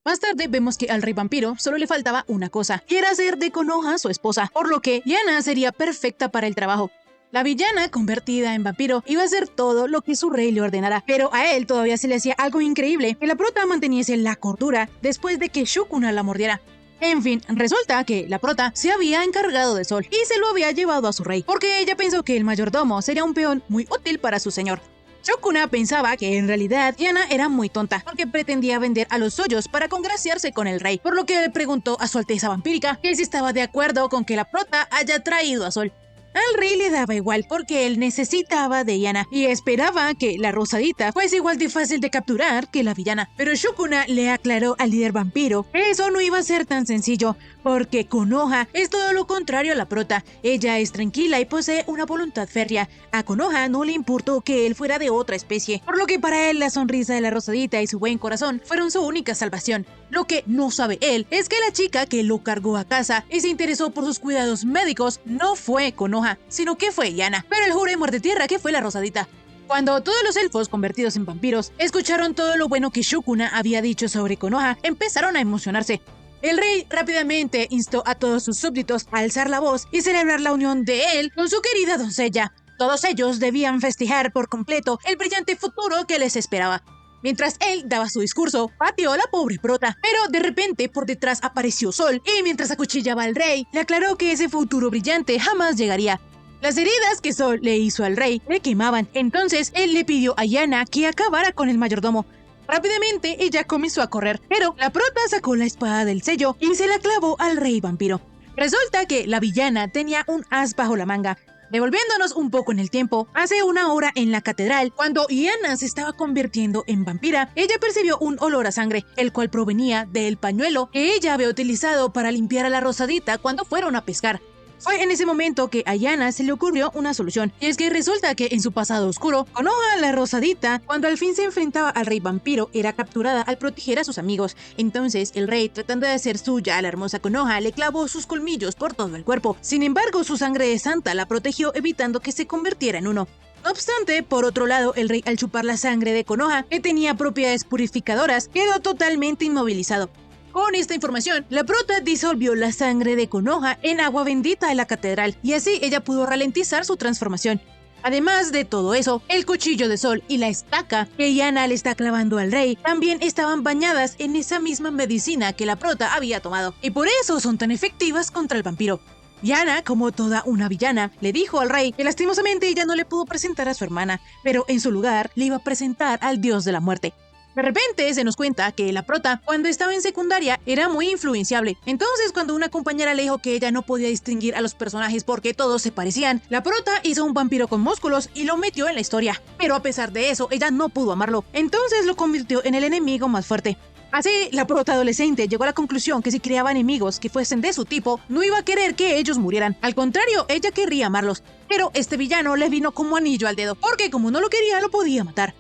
Más tarde vemos que al rey vampiro solo le faltaba una cosa, y era hacer de Konoha su esposa, por lo que Yana sería perfecta para el trabajo. La villana, convertida en vampiro, iba a hacer todo lo que su rey le ordenara, pero a él todavía se le hacía algo increíble, que la prota manteniese la cordura después de que Shukuna la mordiera. En fin, resulta que la prota se había encargado de Sol y se lo había llevado a su rey, porque ella pensó que el mayordomo sería un peón muy útil para su señor. Shokuna pensaba que en realidad Yana era muy tonta, porque pretendía vender a los suyos para congraciarse con el rey, por lo que le preguntó a su alteza vampírica que si estaba de acuerdo con que la prota haya traído a Sol. Al rey le daba igual porque él necesitaba de Yana y esperaba que la Rosadita fuese igual de fácil de capturar que la villana. Pero Shukuna le aclaró al líder vampiro que eso no iba a ser tan sencillo porque Konoha es todo lo contrario a la prota. Ella es tranquila y posee una voluntad férrea. A Konoha no le importó que él fuera de otra especie, por lo que para él la sonrisa de la Rosadita y su buen corazón fueron su única salvación. Lo que no sabe él es que la chica que lo cargó a casa y se interesó por sus cuidados médicos no fue Konoha, sino que fue Yana. Pero él jura y muerde tierra que fue la Rosadita. Cuando todos los elfos convertidos en vampiros escucharon todo lo bueno que Shukuna había dicho sobre Konoha, empezaron a emocionarse. El rey rápidamente instó a todos sus súbditos a alzar la voz y celebrar la unión de él con su querida doncella. Todos ellos debían festejar por completo el brillante futuro que les esperaba. Mientras él daba su discurso, pateó a la pobre prota, pero de repente por detrás apareció Sol y mientras acuchillaba al rey, le aclaró que ese futuro brillante jamás llegaría. Las heridas que Sol le hizo al rey le quemaban, entonces él le pidió a Yana que acabara con el mayordomo. Rápidamente ella comenzó a correr, pero la prota sacó la espada del sello y se la clavó al rey vampiro. Resulta que la villana tenía un as bajo la manga. Devolviéndonos un poco en el tiempo, hace una hora en la catedral, cuando Yana se estaba convirtiendo en vampira, ella percibió un olor a sangre, el cual provenía del pañuelo que ella había utilizado para limpiar a la Rosadita cuando fueron a pescar. Fue en ese momento que a Yana se le ocurrió una solución, y es que resulta que en su pasado oscuro, Konoha la Rosadita, cuando al fin se enfrentaba al rey vampiro, era capturada al proteger a sus amigos. Entonces el rey, tratando de hacer suya a la hermosa Konoha, le clavó sus colmillos por todo el cuerpo. Sin embargo, su sangre de santa la protegió, evitando que se convirtiera en uno. No obstante, por otro lado, el rey, al chupar la sangre de Konoha, que tenía propiedades purificadoras, quedó totalmente inmovilizado. Con esta información, la prota disolvió la sangre de Konoha en agua bendita de la catedral, y así ella pudo ralentizar su transformación. Además de todo eso, el cuchillo de Sol y la estaca que Yana le está clavando al rey también estaban bañadas en esa misma medicina que la prota había tomado, y por eso son tan efectivas contra el vampiro. Yana, como toda una villana, le dijo al rey que lastimosamente ella no le pudo presentar a su hermana, pero en su lugar le iba a presentar al dios de la muerte. De repente se nos cuenta que la prota, cuando estaba en secundaria, era muy influenciable. Entonces, cuando una compañera le dijo que ella no podía distinguir a los personajes porque todos se parecían, la prota hizo un vampiro con músculos y lo metió en la historia. Pero a pesar de eso, ella no pudo amarlo. Entonces lo convirtió en el enemigo más fuerte. Así, la prota adolescente llegó a la conclusión que si creaba enemigos que fuesen de su tipo, no iba a querer que ellos murieran. Al contrario, ella querría amarlos. Pero este villano le vino como anillo al dedo, porque como no lo quería, lo podía matar.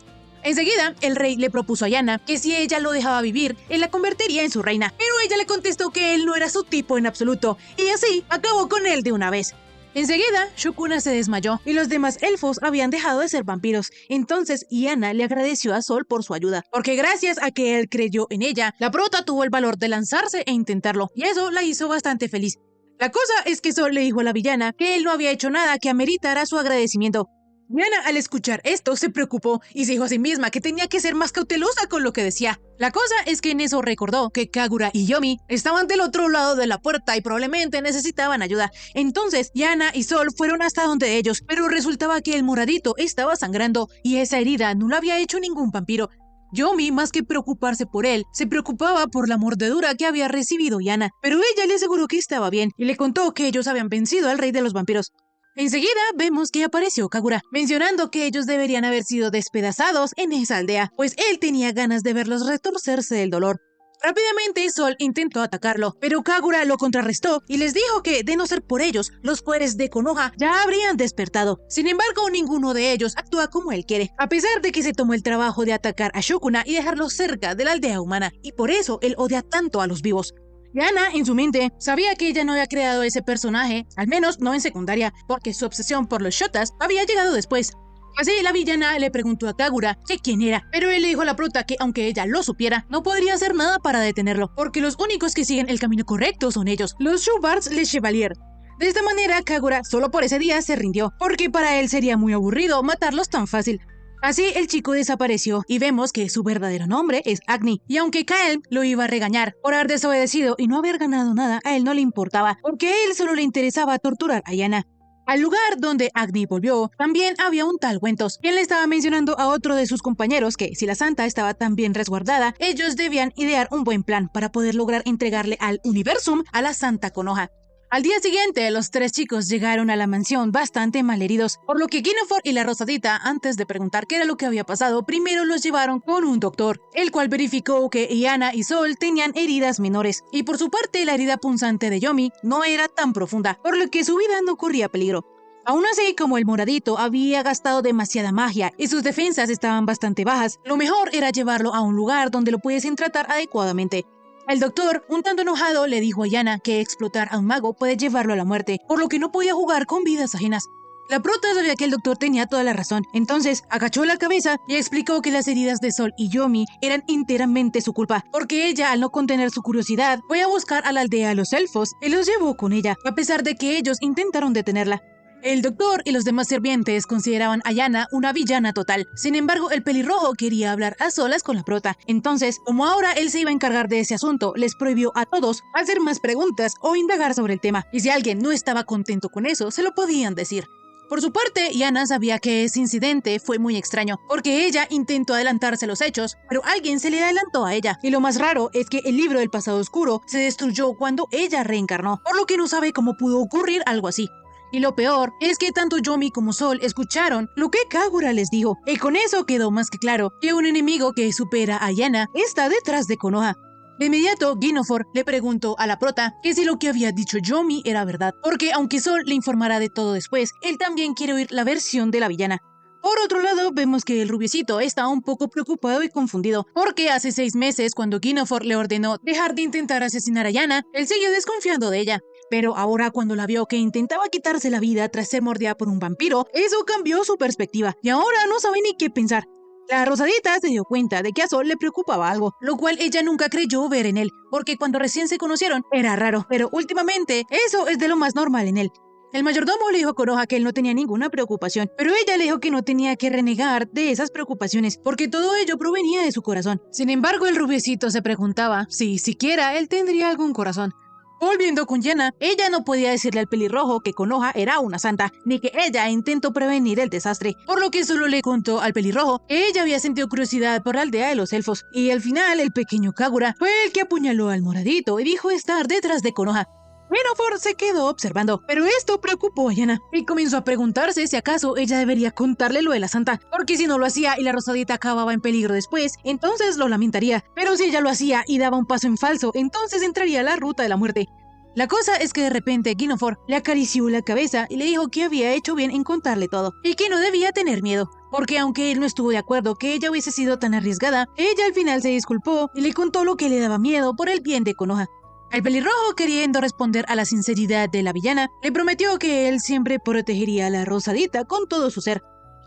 Enseguida, el rey le propuso a Yana que si ella lo dejaba vivir, él la convertiría en su reina, pero ella le contestó que él no era su tipo en absoluto, y así acabó con él de una vez. Enseguida, Shukuna se desmayó y los demás elfos habían dejado de ser vampiros. Entonces, Yana le agradeció a Sol por su ayuda, porque gracias a que él creyó en ella, la prota tuvo el valor de lanzarse e intentarlo, y eso la hizo bastante feliz. La cosa es que Sol le dijo a la villana que él no había hecho nada que ameritara su agradecimiento. Yana, al escuchar esto, se preocupó y se dijo a sí misma que tenía que ser más cautelosa con lo que decía. La cosa es que en eso recordó que Kagura y Yomi estaban del otro lado de la puerta y probablemente necesitaban ayuda. Entonces, Yana y Sol fueron hasta donde ellos, pero resultaba que el moradito estaba sangrando y esa herida no la había hecho ningún vampiro. Yomi, más que preocuparse por él, se preocupaba por la mordedura que había recibido Yana, pero ella le aseguró que estaba bien y le contó que ellos habían vencido al rey de los vampiros. Enseguida vemos que apareció Kagura, mencionando que ellos deberían haber sido despedazados en esa aldea, pues él tenía ganas de verlos retorcerse del dolor. Rápidamente Sol intentó atacarlo, pero Kagura lo contrarrestó y les dijo que, de no ser por ellos, los poderes de Konoha ya habrían despertado. Sin embargo, ninguno de ellos actúa como él quiere, a pesar de que se tomó el trabajo de atacar a Shukuna y dejarlo cerca de la aldea humana, y por eso él odia tanto a los vivos. Yana, en su mente, sabía que ella no había creado ese personaje, al menos no en secundaria, porque su obsesión por los shotas había llegado después. Así, la villana le preguntó a Kagura que quién era, pero él le dijo a la prota que aunque ella lo supiera, no podría hacer nada para detenerlo, porque los únicos que siguen el camino correcto son ellos, los Shubards Les Chevalier. De esta manera, Kagura solo por ese día se rindió, porque para él sería muy aburrido matarlos tan fácil. Así el chico desapareció y vemos que su verdadero nombre es Agni, y aunque Kael'm lo iba a regañar por haber desobedecido y no haber ganado nada, a él no le importaba, porque a él solo le interesaba torturar a Yana. Al lugar donde Agni volvió, también había un tal Wentos, quien le estaba mencionando a otro de sus compañeros que, si la santa estaba tan bien resguardada, ellos debían idear un buen plan para poder lograr entregarle al Universum a la santa Konoha. Al día siguiente, los tres chicos llegaron a la mansión bastante malheridos, por lo que Guinevere y la Rosadita, antes de preguntar qué era lo que había pasado, primero los llevaron con un doctor, el cual verificó que Yana y Sol tenían heridas menores, y por su parte la herida punzante de Yomi no era tan profunda, por lo que su vida no corría peligro. Aún así, como el moradito había gastado demasiada magia y sus defensas estaban bastante bajas, lo mejor era llevarlo a un lugar donde lo pudiesen tratar adecuadamente. El doctor, un tanto enojado, le dijo a Yana que explotar a un mago puede llevarlo a la muerte, por lo que no podía jugar con vidas ajenas. La prota sabía que el doctor tenía toda la razón, entonces agachó la cabeza y explicó que las heridas de Sol y Yomi eran enteramente su culpa, porque ella, al no contener su curiosidad, fue a buscar a la aldea de los elfos y los llevó con ella, a pesar de que ellos intentaron detenerla. El doctor y los demás sirvientes consideraban a Yana una villana total. Sin embargo, el pelirrojo quería hablar a solas con la prota. Entonces, como ahora él se iba a encargar de ese asunto, les prohibió a todos hacer más preguntas o indagar sobre el tema. Y si alguien no estaba contento con eso, se lo podían decir. Por su parte, Yana sabía que ese incidente fue muy extraño, porque ella intentó adelantarse a los hechos, pero alguien se le adelantó a ella. Y lo más raro es que el libro del pasado oscuro se destruyó cuando ella reencarnó, por lo que no sabe cómo pudo ocurrir algo así. Y lo peor es que tanto Yomi como Sol escucharon lo que Kagura les dijo, y con eso quedó más que claro que un enemigo que supera a Yana está detrás de Konoha. De inmediato, Guinevere le preguntó a la prota que si lo que había dicho Yomi era verdad, porque aunque Sol le informará de todo después, él también quiere oír la versión de la villana. Por otro lado, vemos que el rubiecito está un poco preocupado y confundido, porque hace 6 meses, cuando Guinevere le ordenó dejar de intentar asesinar a Yana, él siguió desconfiando de ella. Pero ahora, cuando la vio que intentaba quitarse la vida tras ser mordida por un vampiro, eso cambió su perspectiva, y ahora no sabe ni qué pensar. La Rosadita se dio cuenta de que a Sol le preocupaba algo, lo cual ella nunca creyó ver en él, porque cuando recién se conocieron era raro, pero últimamente eso es de lo más normal en él. El mayordomo le dijo a Konoha que él no tenía ninguna preocupación, pero ella le dijo que no tenía que renegar de esas preocupaciones, porque todo ello provenía de su corazón. Sin embargo, el rubiecito se preguntaba si siquiera él tendría algún corazón. Volviendo con Yana, ella no podía decirle al pelirrojo que Konoha era una santa, ni que ella intentó prevenir el desastre, por lo que solo le contó al pelirrojo que ella había sentido curiosidad por la aldea de los elfos, y al final el pequeño Kagura fue el que apuñaló al moradito y dijo estar detrás de Konoha. Guinevere se quedó observando, pero esto preocupó a Yana, y comenzó a preguntarse si acaso ella debería contarle lo de la santa, porque si no lo hacía y la Rosadita acababa en peligro después, entonces lo lamentaría, pero si ella lo hacía y daba un paso en falso, entonces entraría a la ruta de la muerte. La cosa es que de repente Guinevere le acarició la cabeza y le dijo que había hecho bien en contarle todo, y que no debía tener miedo, porque aunque él no estuvo de acuerdo que ella hubiese sido tan arriesgada, ella al final se disculpó y le contó lo que le daba miedo por el bien de Konoha. El pelirrojo, queriendo responder a la sinceridad de la villana, le prometió que él siempre protegería a la Rosadita con todo su ser.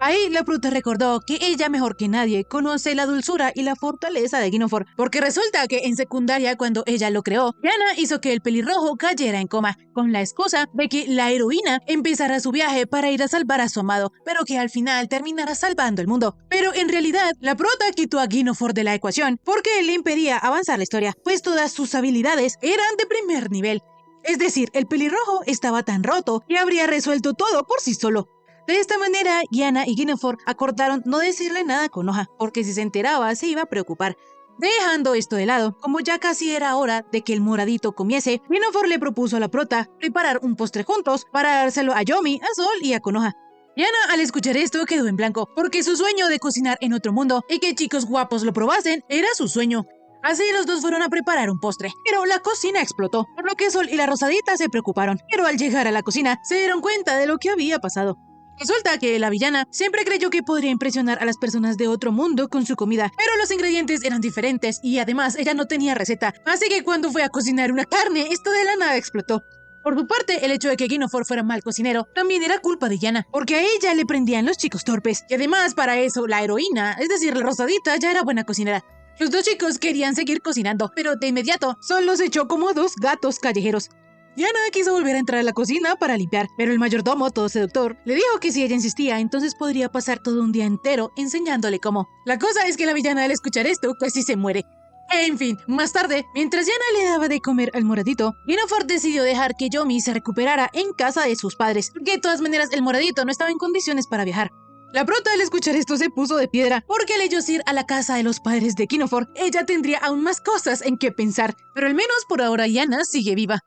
Ahí la prota recordó que ella mejor que nadie conoce la dulzura y la fortaleza de Guinevere, porque resulta que en secundaria cuando ella lo creó, Diana hizo que el pelirrojo cayera en coma, con la excusa de que la heroína empezara su viaje para ir a salvar a su amado, pero que al final terminara salvando el mundo. Pero en realidad, la prota quitó a Guinevere de la ecuación porque le impedía avanzar la historia, pues todas sus habilidades eran de primer nivel. Es decir, el pelirrojo estaba tan roto que habría resuelto todo por sí solo. De esta manera, Diana y Guinevere acordaron no decirle nada a Konoha, porque si se enteraba se iba a preocupar. Dejando esto de lado, como ya casi era hora de que el moradito comiese, Guinevere le propuso a la prota preparar un postre juntos para dárselo a Yomi, a Sol y a Konoha. Diana al escuchar esto quedó en blanco, porque su sueño de cocinar en otro mundo y que chicos guapos lo probasen era su sueño. Así los dos fueron a preparar un postre, pero la cocina explotó, por lo que Sol y la Rosadita se preocuparon, pero al llegar a la cocina se dieron cuenta de lo que había pasado. Resulta que la villana siempre creyó que podría impresionar a las personas de otro mundo con su comida, pero los ingredientes eran diferentes y además ella no tenía receta, así que cuando fue a cocinar una carne, esto de la nada explotó. Por su parte, el hecho de que Guinevere fuera mal cocinero también era culpa de Diana, porque a ella le prendían los chicos torpes, y además para eso la heroína, es decir, la Rosadita, ya era buena cocinera. Los dos chicos querían seguir cocinando, pero de inmediato Sol los echó como dos gatos callejeros. Diana quiso volver a entrar a la cocina para limpiar, pero el mayordomo, todo seductor, le dijo que si ella insistía, entonces podría pasar todo un día entero enseñándole cómo. La cosa es que la villana al escuchar esto casi se muere. En fin, más tarde, mientras Diana le daba de comer al moradito, Guinevere decidió dejar que Yomi se recuperara en casa de sus padres, porque de todas maneras el moradito no estaba en condiciones para viajar. La prota al escuchar esto se puso de piedra, porque al ellos ir a la casa de los padres de Guinevere, ella tendría aún más cosas en que pensar, pero al menos por ahora Diana sigue viva.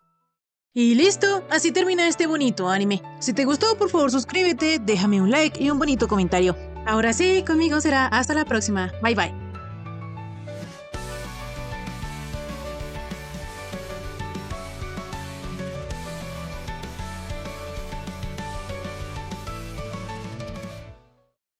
Y listo, así termina este bonito anime. Si te gustó, por favor suscríbete, déjame un like y un bonito comentario. Ahora sí, conmigo será hasta la próxima. Bye bye.